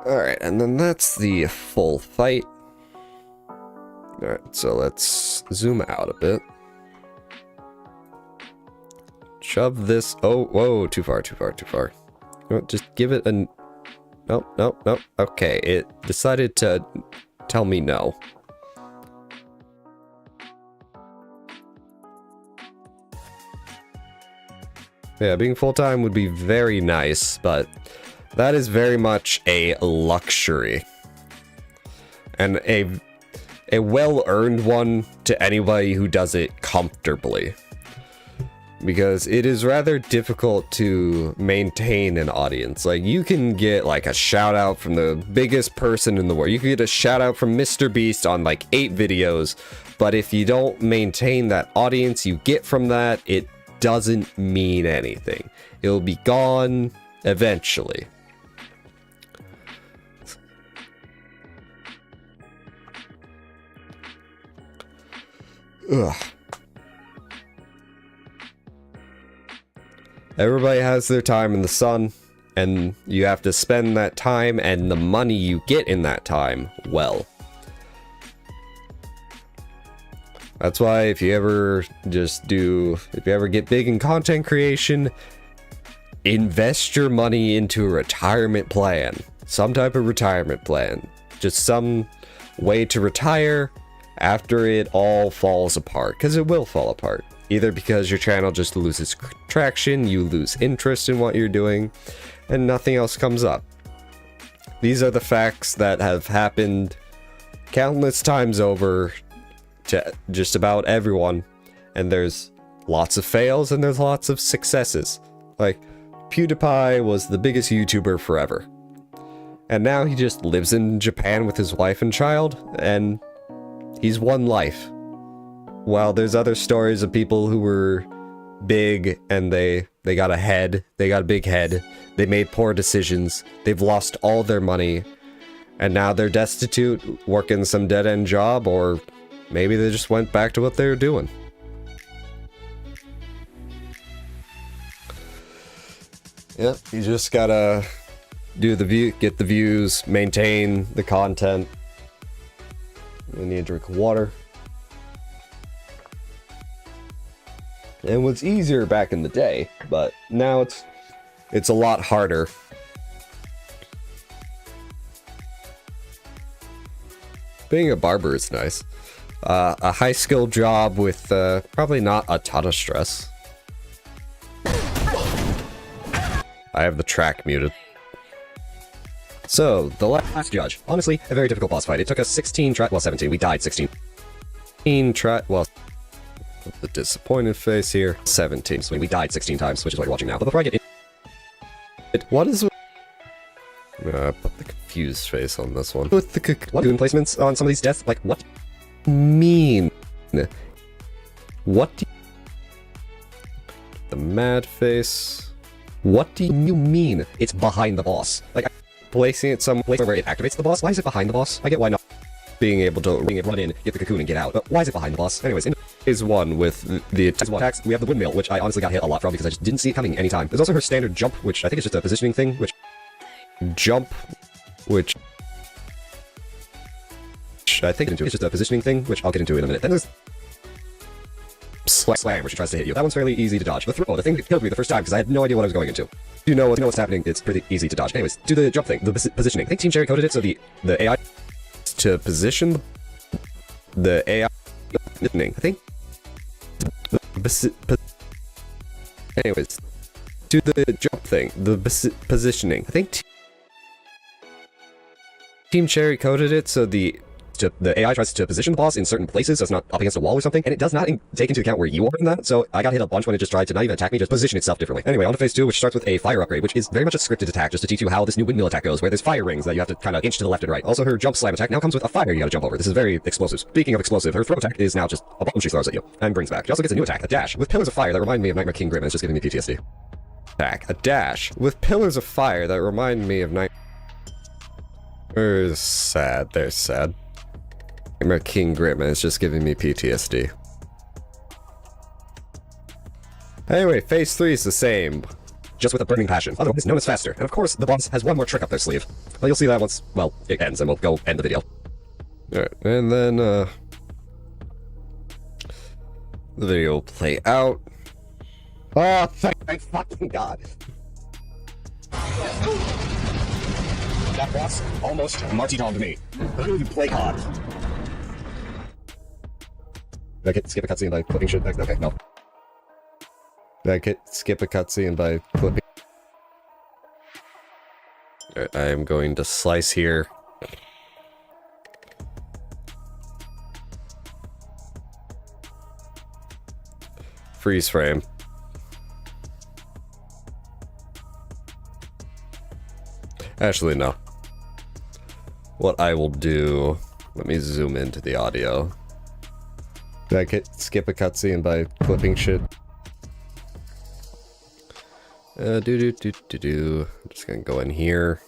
Speaker 1: Alright, and then that's the full fight. Alright, so let's zoom out a bit. Shove this... Oh, whoa, too far. You know, just give it a... Nope. Okay, it decided to tell me no. Yeah, being full-time would be very nice, but that is very much a luxury. And a well-earned one to anybody who does it comfortably. Because it is rather difficult to maintain an audience. Like, you can get, like, a shout-out from the biggest person in the world. You can get a shout-out from Mr. Beast on, like, 8 videos. But if you don't maintain that audience you get from that, it doesn't mean anything. It'll be gone eventually. Ugh. Everybody has their time in the sun, and you have to spend that time and the money you get in that time well. That's why if you ever get big in content creation, invest your money into a retirement plan. Some type of retirement plan. Just some way to retire after it all falls apart, because it will fall apart. Either because your channel just loses traction, you lose interest in what you're doing, and nothing else comes up. These are the facts that have happened countless times over to just about everyone, and there's lots of fails and there's lots of successes. Like, PewDiePie was the biggest YouTuber forever, and now he just lives in Japan with his wife and child, and he's one life. While there's other stories of people who were big and they got a head, they got a big head, they made poor decisions, they've lost all their money, and now they're destitute, working some dead-end job, or maybe they just went back to what they were doing. Yep, you just gotta do the view, get the views, maintain the content. I need a drink of water. And it was easier back in the day, but now it's a lot harder. Being a barber is nice. A high skill job with probably not a ton of stress. I have the track muted. So, the last judge. Honestly, a very difficult boss fight. It took us 17. We died 16. Well, the disappointed face here. 17. So we died 16 times, which is what you're watching now. But before I get in... What is... put the confused face on this one. With the cocoon placements on some of these deaths, like, what do you mean? What do you... The mad face... What do you mean? It's behind the boss. Like, placing it some place where it activates the boss? Why is it behind the boss? I get why not being able to run in, get the cocoon, and get out. But why is it behind the boss? Anyways, in phase 1 with the attacks, we have the windmill, which I honestly got hit a lot from because I just didn't see it coming anytime. There's also her standard jump, which I think is just a positioning thing, which I think it's just a positioning thing, which I'll get into in a minute. Then there's slam, where she tries to hit you. That one's fairly easy to dodge. The thing that killed me the first time because I had no idea what I was going into. You know what's happening, it's pretty easy to dodge. Anyways, do the jump thing, the positioning. I think Team Cherry coded it so the AI to position the AI I think anyways, do the jump thing, the positioning. I think Team Cherry coded it so the AI tries to position the boss in certain places so it's not up against a wall or something, and it does not take into account where you are in that, so I got hit a bunch when it just tried to not even attack me, just position itself differently. Anyway, on to phase 2, which starts with a fire upgrade, which is very much a scripted attack, just to teach you how this new windmill attack goes, where there's fire rings that you have to kind of inch to the left and right. Also, her jump slam attack now comes with a fire you gotta jump over. This is very explosive. Speaking of explosive, her throw attack is now just a bomb she throws at you, and brings back. She also gets a new attack, a dash, with pillars of fire that remind me of Nightmare King Grim, and it's just giving me PTSD. Attack, a dash, with pillars of fire that remind me of They're sad, they're sad. Nightmare King Grim, and it's just giving me PTSD. Anyway, phase 3 is the same, just with a burning passion, otherwise known as faster. And of course, the boss has one more trick up their sleeve. Well, you'll see that once, well, it ends, and we'll go end the video. Alright, and then, the video will play out. Oh, thank fucking God. That boss almost Marty-domed me. I don't even play hard. Did I skip a cutscene by flipping shit? Okay, no. Did I skip a cutscene by flipping? Alright, I am going to slice here. Freeze frame. Actually, no. What I will do... Let me zoom into the audio. Did I skip a cutscene by flipping shit? I'm just gonna go in here.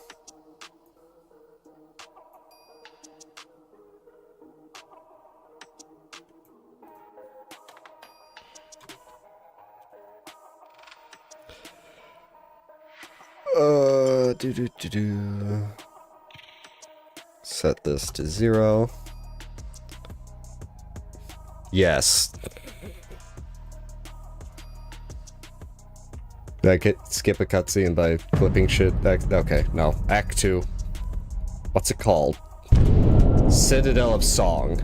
Speaker 1: Set this to 0. Yes. Did I skip a cutscene by flipping shit? Okay, no. Act 2. What's it called? Citadel of Song.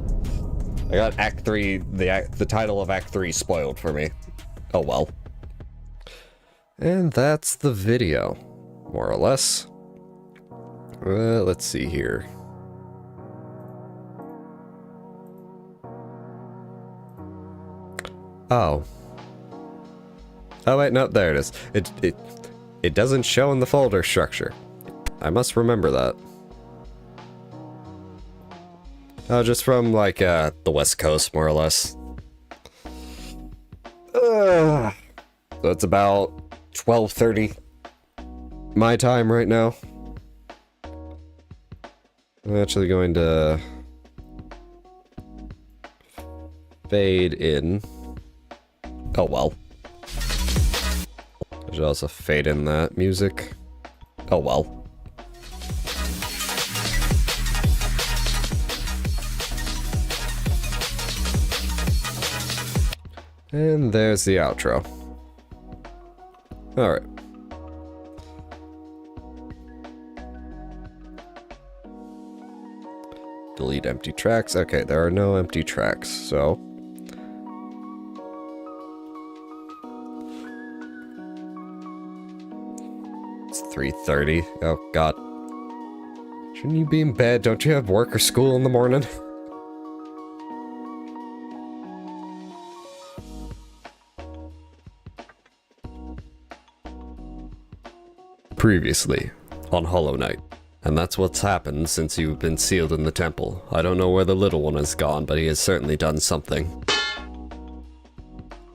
Speaker 1: I got Act 3, the title of Act 3 spoiled for me. Oh well. And that's the video, more or less. Let's see here. Oh. Oh wait, no, there it is. It doesn't show in the folder structure. I must remember that. Oh, just from like the West Coast, more or less. So it's about 12:30 my time right now. I'm actually going to fade in. Oh well. I should also fade in that music. Oh well. And there's the outro. Alright. Delete empty tracks. Okay, there are no empty tracks, so... It's 3:30. Oh, God. Shouldn't you be in bed? Don't you have work or school in the morning? Previously, on Hollow Knight. And that's what's happened since you've been sealed in the temple. I don't know where the little one has gone, but he has certainly done something.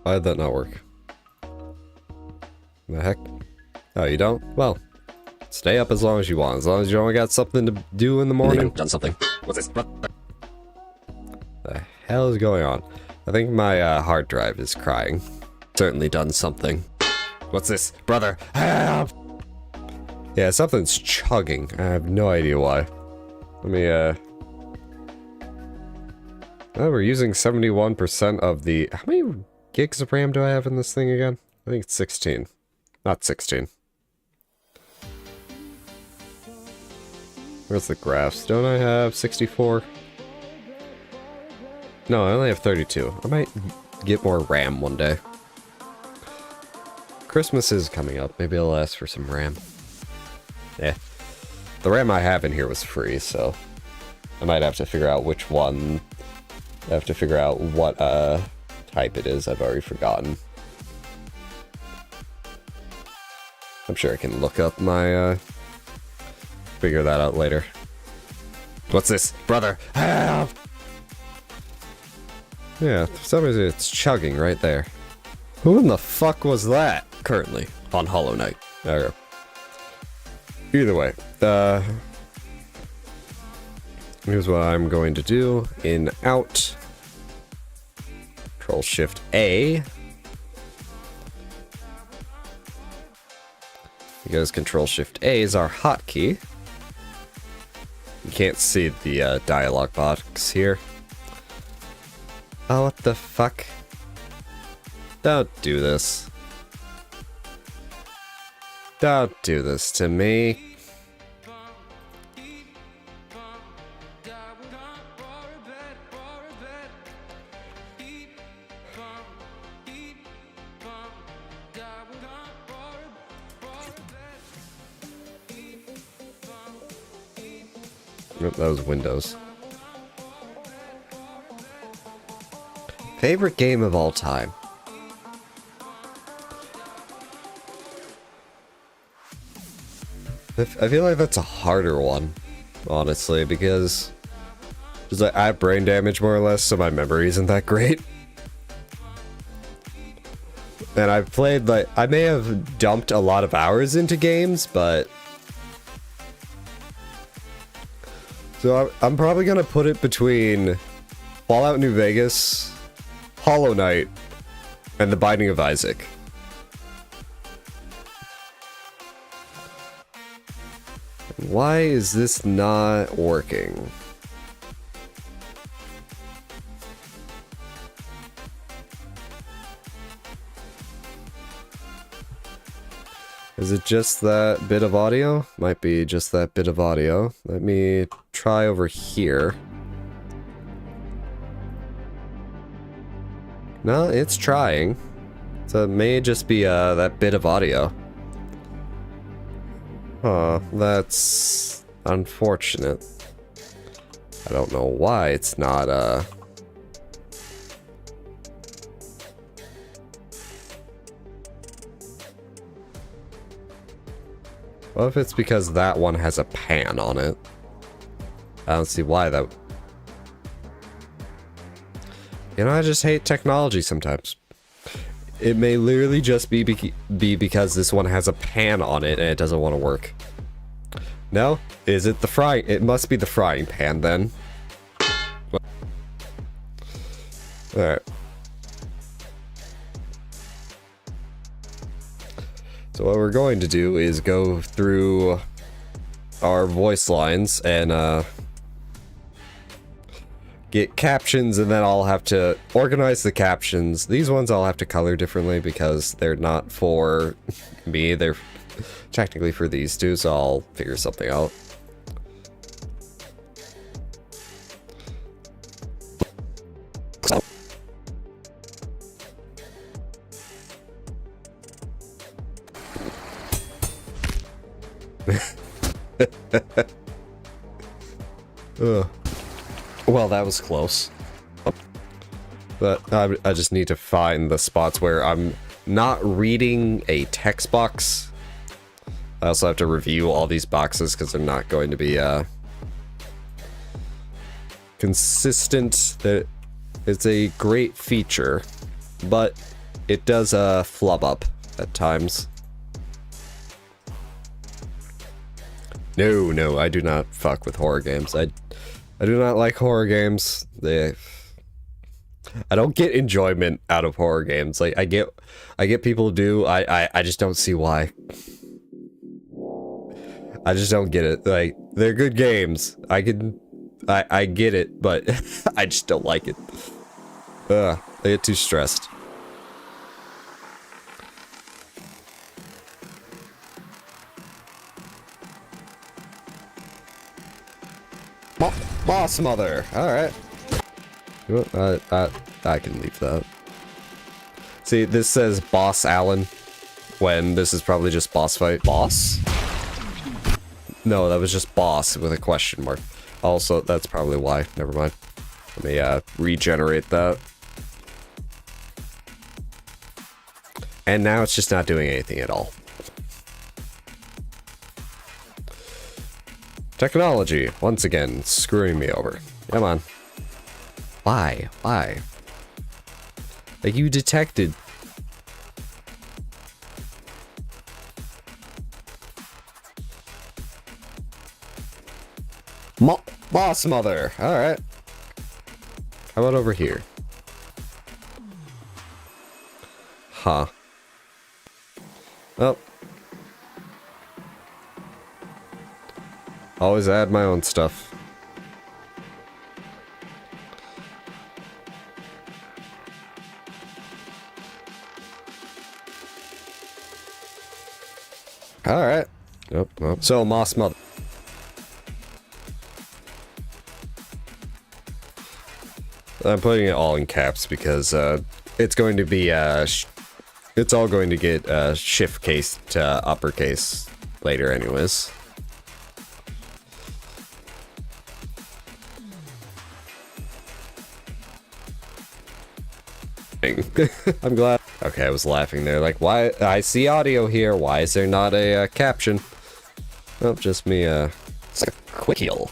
Speaker 1: Why did that not work? The heck? Oh, you don't? Well, stay up as long as you want. As long as you only got something to do in the morning.
Speaker 3: Done something. What's this?
Speaker 1: The hell is going on? I think my hard drive is crying. Certainly done something.
Speaker 3: What's this? Brother, help!
Speaker 1: Yeah, something's chugging. I have no idea why. Let me, Oh, we're using 71% of the... How many gigs of RAM do I have in this thing again? I think it's 16. Not 16. Where's the graphs? Don't I have 64? No, I only have 32. I might get more RAM one day. Christmas is coming up. Maybe I'll ask for some RAM. Eh. The RAM I have in here was free, so I might have to figure out which one. I have to figure out what type it is. I've already forgotten. I'm sure I can look up my figure that out later.
Speaker 3: What's this? Brother, help!
Speaker 1: Yeah, for some reason it's chugging right there. Who in the fuck was that?
Speaker 3: Currently on Hollow Knight.
Speaker 1: Okay. Either way, here's what I'm going to do. In, out. Control Shift A. Because Control Shift A is our hotkey. You can't see the dialog box here. Oh, what the fuck? Don't do this. Don't do this to me. Nope, that was Windows. Favorite game of all time? I feel like that's a harder one, honestly, because just like, I have brain damage more or less, so my memory isn't that great. And I've played, like, I may have dumped a lot of hours into games, but... So I'm probably gonna put it between Fallout New Vegas, Hollow Knight, and The Binding of Isaac. Why is this not working? Is it just that bit of audio? Might be just that bit of audio. Let me try over here. No, it's trying. So it may just be that bit of audio. Oh, that's unfortunate. I don't know why it's not, Well, if it's because that one has a pan on it. I don't see why that... You know, I just hate technology sometimes. It may literally just be because this one has a pan on it and it doesn't want to work. No? Is it the frying? It must be the frying pan then. Alright. So what we're going to do is go through our voice lines and get captions, and then I'll have to organize the captions. These ones I'll have to color differently because they're not for me. They're technically for these two, so I'll figure something out. Well, that was close. But I just need to find the spots where I'm not reading a text box. I also have to review all these boxes because they're not going to be consistent. That it's a great feature, but it does flub up at times. No, I do not fuck with horror games. I do not like horror games. I don't get enjoyment out of horror games. Like I get people do. I just don't see why. I just don't get it. Like they're good games. I get it, but I just don't like it. I get too stressed. Boss mother. All right. I can leave that. See, this says Boss Allen, when this is probably just boss fight. Boss? No, that was just boss with a question mark. Also, that's probably why. Never mind. Let me regenerate that. And now it's just not doing anything at all. Technology, once again, screwing me over. Come on. Why? Why? Like, you detected. Boss mother! Alright. How about over here? Huh. Oh. Always add my own stuff. Alright. Nope. So, Moss Mother. I'm putting it all in caps because it's going to be it's all going to get shift case to uppercase later anyways. I'm glad. Okay, I was laughing there. Like, why? I see audio here. Why is there not a caption? Well, just me. It's like a quick heal.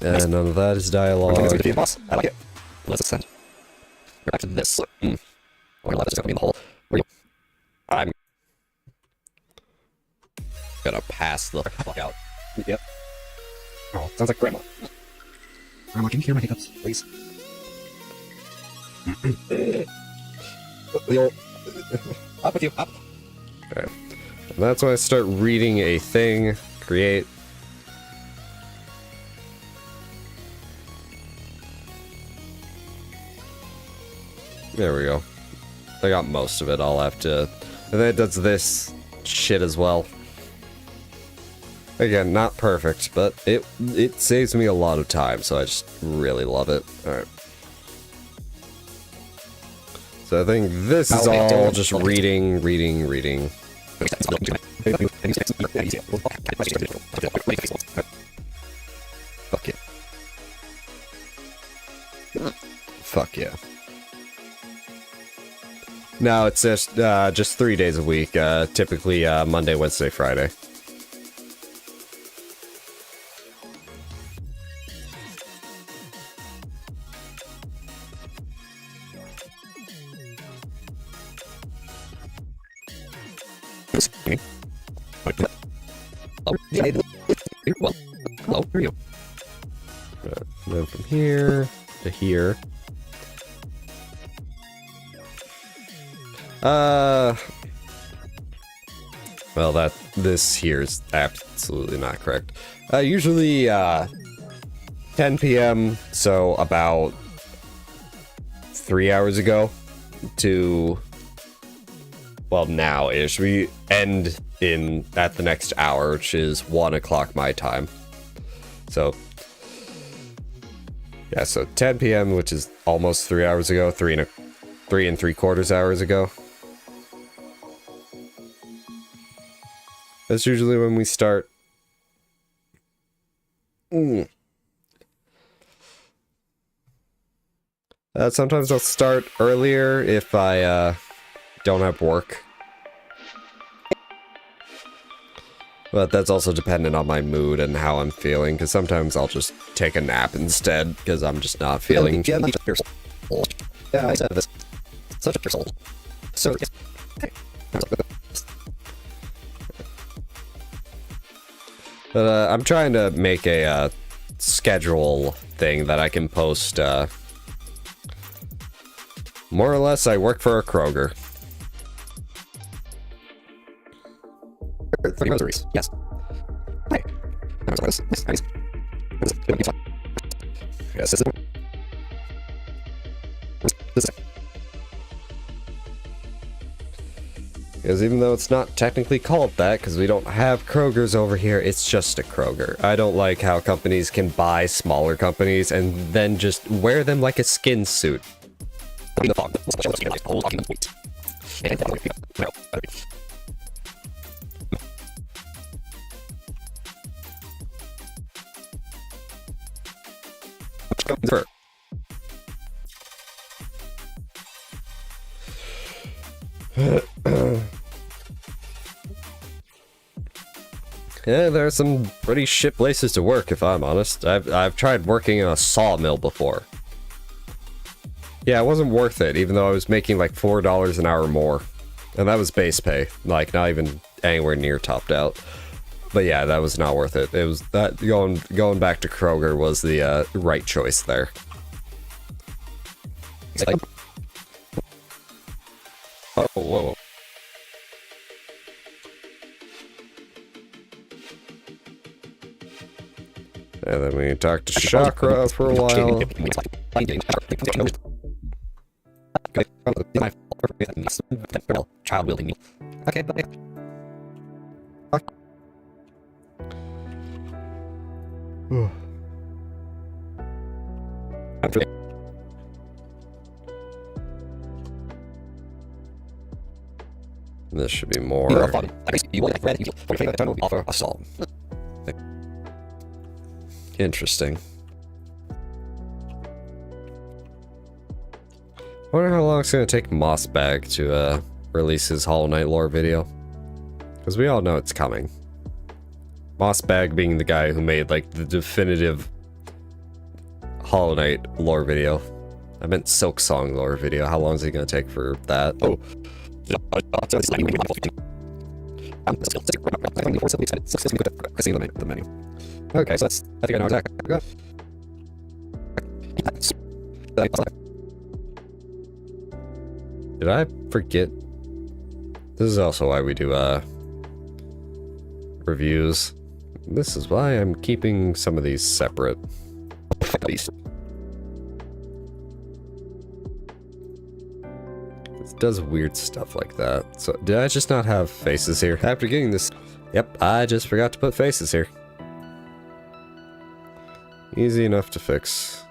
Speaker 1: And none of that is dialogue. I like it. Let's ascend. We're back to this. Going left is gonna be in the hole. Where are you? I'm gonna pass the fuck out. Yep. Oh, sounds like grandma. Grandma, can you hear my hiccups, please? Up with you, up. Okay. And that's when I start reading a thing. Create. There we go. I got most of it. I'll have to... And then it does this shit as well. Again, not perfect, but it saves me a lot of time, so I just really love it. Alright. So I think this is all just reading. Fuck yeah. Fuck yeah. No, it's just 3 days a week, typically Monday, Wednesday, Friday. Hello, where are you? And then from here to here. Well, this here is absolutely not correct. Usually 10 p.m., so about 3 hours ago to, well, now-ish. We end at the next hour, which is 1 o'clock my time. So, yeah, so 10 p.m., which is almost 3 hours ago, 3 3/4 hours ago. That's usually when we start. Sometimes I'll start earlier if I don't have work. But that's also dependent on my mood and how I'm feeling, because sometimes I'll just take a nap instead, because I'm just not feeling... Yeah, I said this. Such a pure soul. So... But I'm trying to make a schedule thing that I can post. More or less, I work for a Kroger. 30 rosaries, yes. Hey. Nice. Yes, this is... Because even though it's not technically called that, because we don't have Krogers over here, it's just a Kroger. I don't like how companies can buy smaller companies and then just wear them like a skin suit. Yeah, there are some pretty shit places to work, if I'm honest. I've tried working in a sawmill before. Yeah, it wasn't worth it, even though I was making like $4 an hour more. And that was base pay, like not even anywhere near topped out. But yeah, that was not worth it. It was that going back to Kroger was the right choice there. Oh, whoa. And then we talked to Chakra for a while. Child wielding me. Okay, but this should be more. Interesting. I wonder how long it's gonna take Mossbag to release his Hollow Knight lore video. Because we all know it's coming. Mossbag being the guy who made like the definitive Hollow Knight lore video. I meant Silk Song lore video. How long is it gonna take for that? Oh. The menu. Okay, so that's, I think I know exactly. Did I forget? This is also why we do reviews. This is why I'm keeping some of these separate. It does weird stuff like that. So did I just not have faces here? After getting this, yep, I just forgot to put faces here. Easy enough to fix.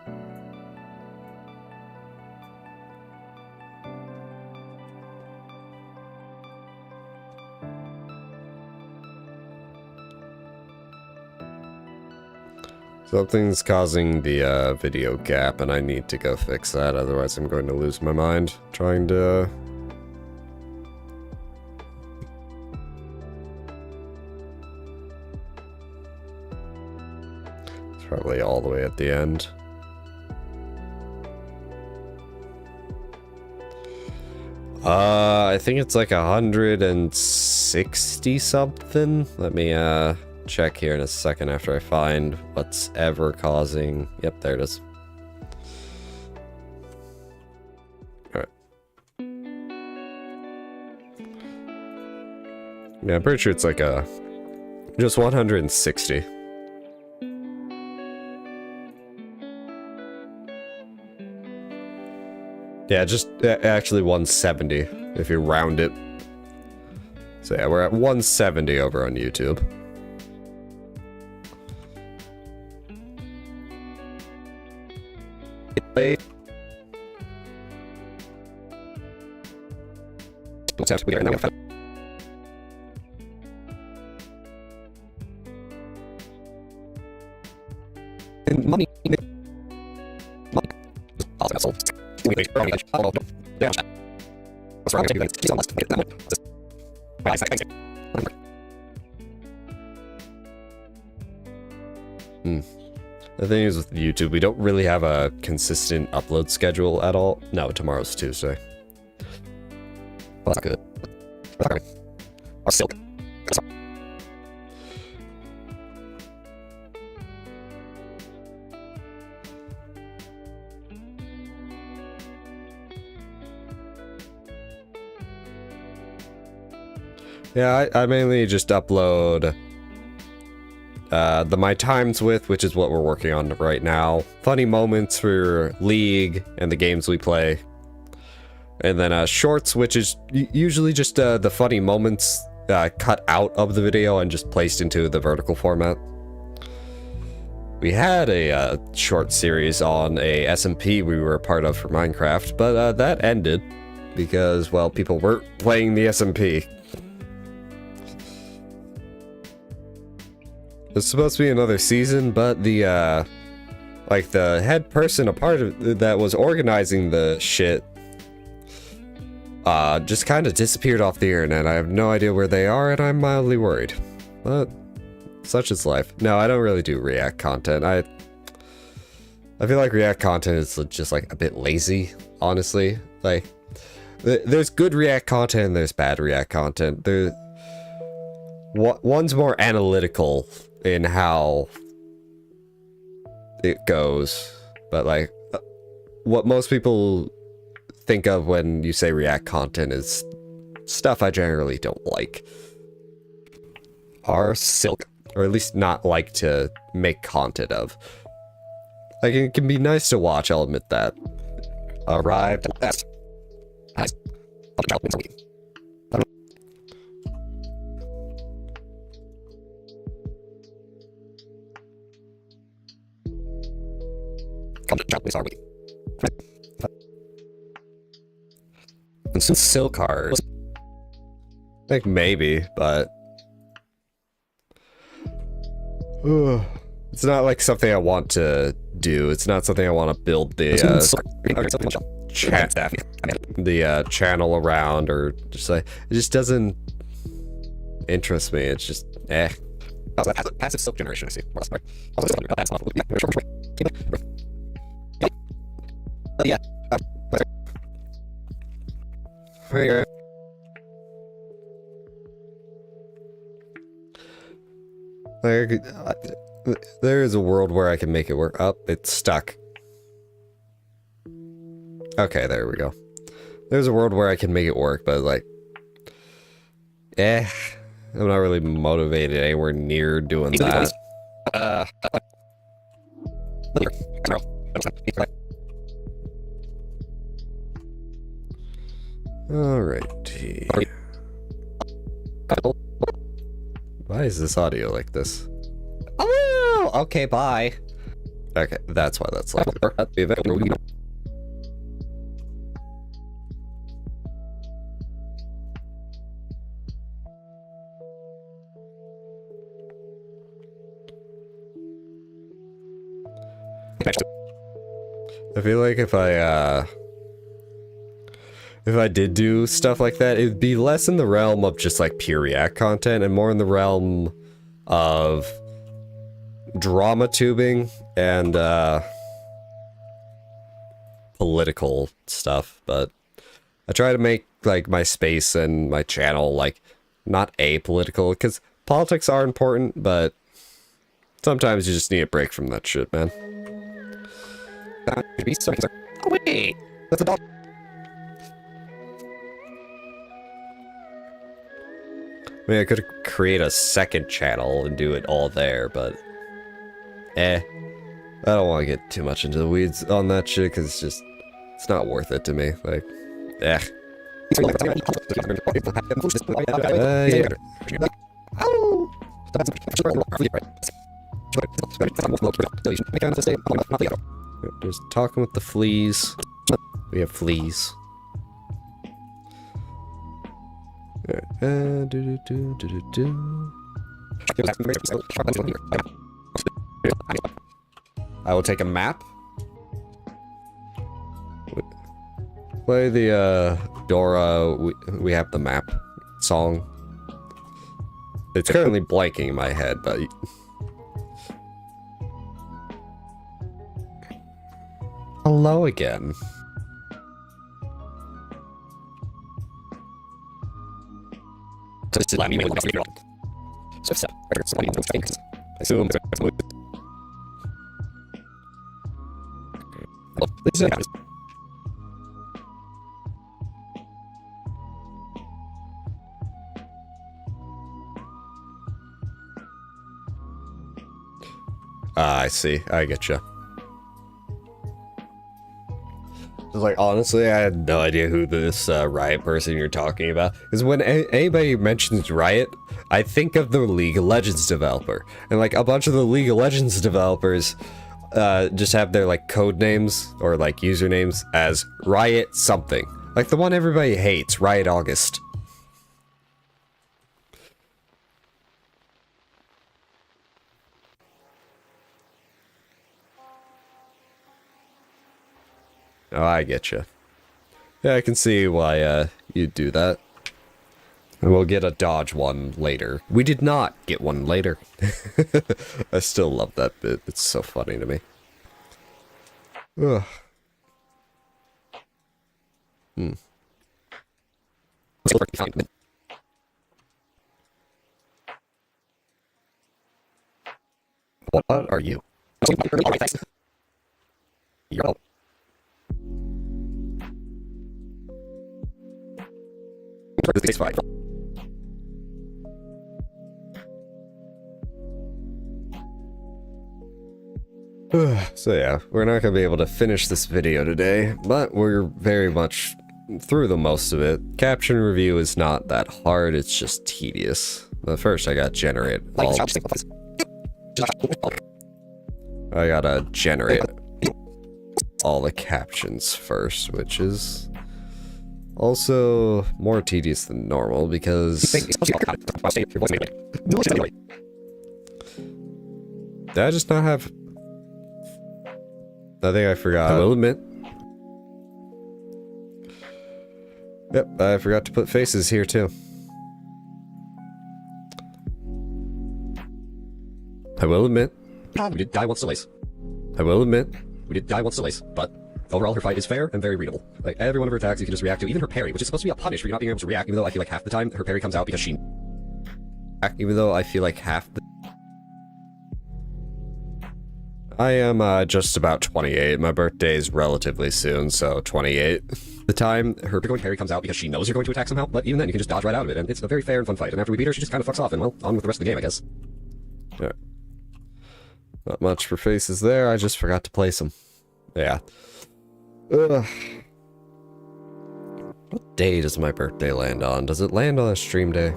Speaker 1: Something's causing the video gap, and I need to go fix that, otherwise I'm going to lose my mind trying to... It's probably all the way at the end. I think it's like 160 something. Let me check here in a second after I find what's ever causing. Yep, there it is. Alright. Yeah, I'm pretty sure it's like just 160. Yeah, just actually 170 if you round it. So yeah, we're at 170 over on YouTube. Money. The thing is with YouTube, we don't really have a consistent upload schedule at all. No, tomorrow's Tuesday. Well, that's good. Or silk. Yeah, I mainly just upload the My Times With, which is what we're working on right now. Funny moments for League and the games we play. And then Shorts, which is usually just the funny moments cut out of the video and just placed into the vertical format. We had a short series on a SMP we were a part of for Minecraft, but that ended because, well, people weren't playing the SMP. There's supposed to be another season, but the, like, the head person, a part of that was organizing the shit, just kind of disappeared off the internet. I have no idea where they are, and I'm mildly worried. But such is life. No, I don't really do React content. I feel like React content is just, like, a bit lazy, honestly. Like, there's good React content and there's bad React content. One's more analytical in how it goes, but like what most people think of when you say React content is stuff I generally don't like. Or silk, or at least not like to make content of. Like, it can be nice to watch, I'll admit that. Arrived at best. And since silk cars, like maybe, but it's not like something I want to do. It's not something I want to build the channel around, or just like, it just doesn't interest me. It's just passive silk generation. I see. Yeah. There is a world where I can make it work. Oh, it's stuck. Okay, there we go. There's a world where I can make it work, but like, I'm not really motivated anywhere near doing that. Alrighty. Why is this audio like this? Oh, okay, bye. Okay, that's why that's like that. I feel like if I did do stuff like that, it would be less in the realm of just like pure React content and more in the realm of drama tubing and political stuff. But I try to make like my space and my channel like not apolitical, because politics are important, but sometimes you just need a break from that shit, man. Oh wait, that's a dog. I mean, I could create a second channel and do it all there, but... I don't want to get too much into the weeds on that shit, because it's just... It's not worth it to me. Like, yeah. Just talking with the fleas. We have fleas. I will take a map. Play the Dora we have the map song. It's currently blanking in my head, but hello again. I see. I get you. Like, honestly, I had no idea who this Riot person you're talking about. Because when anybody mentions Riot, I think of the League of Legends developer. And, like, a bunch of the League of Legends developers just have their, like, code names or, like, usernames as Riot something. Like the one everybody hates, Riot August. Oh, I get you. Yeah, I can see why you'd do that. And we'll get a dodge one later. We did not get one later. I still love that bit. It's so funny to me. Ugh. What are you? You're so yeah, we're not gonna be able to finish this video today, but we're very much through the most of it. Caption review is not that hard, it's just tedious. But first I gotta generate I gotta generate all the captions first, which is also more tedious than normal because did I just not have... I think I forgot. I will admit. Yep, I forgot to put faces here too. I will admit. We did die once twice. I will admit. We did die once twice, but overall her fight is fair and very readable. Like, every one of her attacks you can just react to, even her parry, which is supposed to be a punish for you not being able to react, even though I feel like half the time her parry comes out because she... Even though I feel like half the... I am just about 28. My birthday is relatively soon, so 28. The time her going parry comes out because she knows you're going to attack somehow, but even then you can just dodge right out of it, and it's a very fair and fun fight. And after we beat her, she just kind of fucks off, and well, on with the rest of the game, I guess. Yeah. Not much for faces there, I just forgot to place them. Yeah. Ugh. What day does my birthday land on? Does it land on a stream day?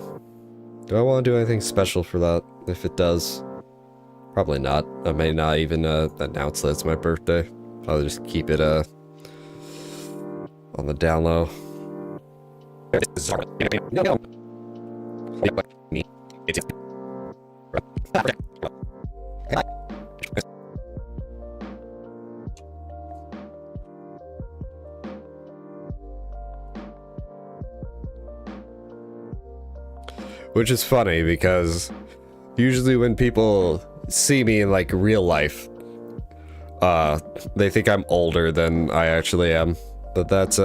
Speaker 1: Do I want to do anything special for that? If it does... Probably not. I may not even announce that it's my birthday. I'll just keep it on the down low. Which is funny because usually when people see me in like real life, they think I'm older than I actually am, but that's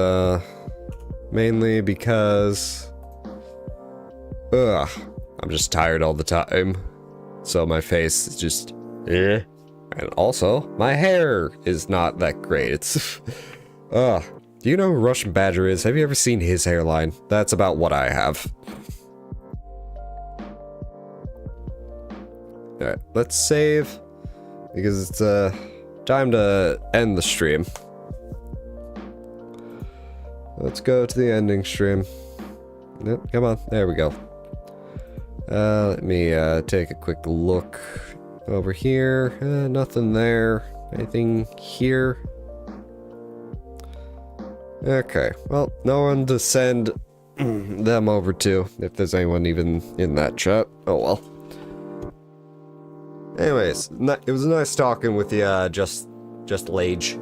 Speaker 1: mainly because I'm just tired all the time, so my face is just and also my hair is not that great. It's do you know who Russian Badger is? Have you ever seen his hairline? That's about what I have. Alright, let's save. Because it's time to end the stream. Let's go to the ending stream. Yep, come on, there we go. Let me take a quick look over here. Nothing there. Anything here? Okay, well, no one to send them over to, if there's anyone even in that chat. Oh well. Anyways, it was nice talking with you, just Lage.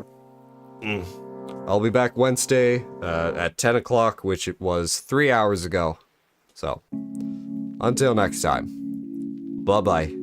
Speaker 1: I'll be back Wednesday at 10 o'clock, which it was 3 hours ago. So, until next time. Bye-bye.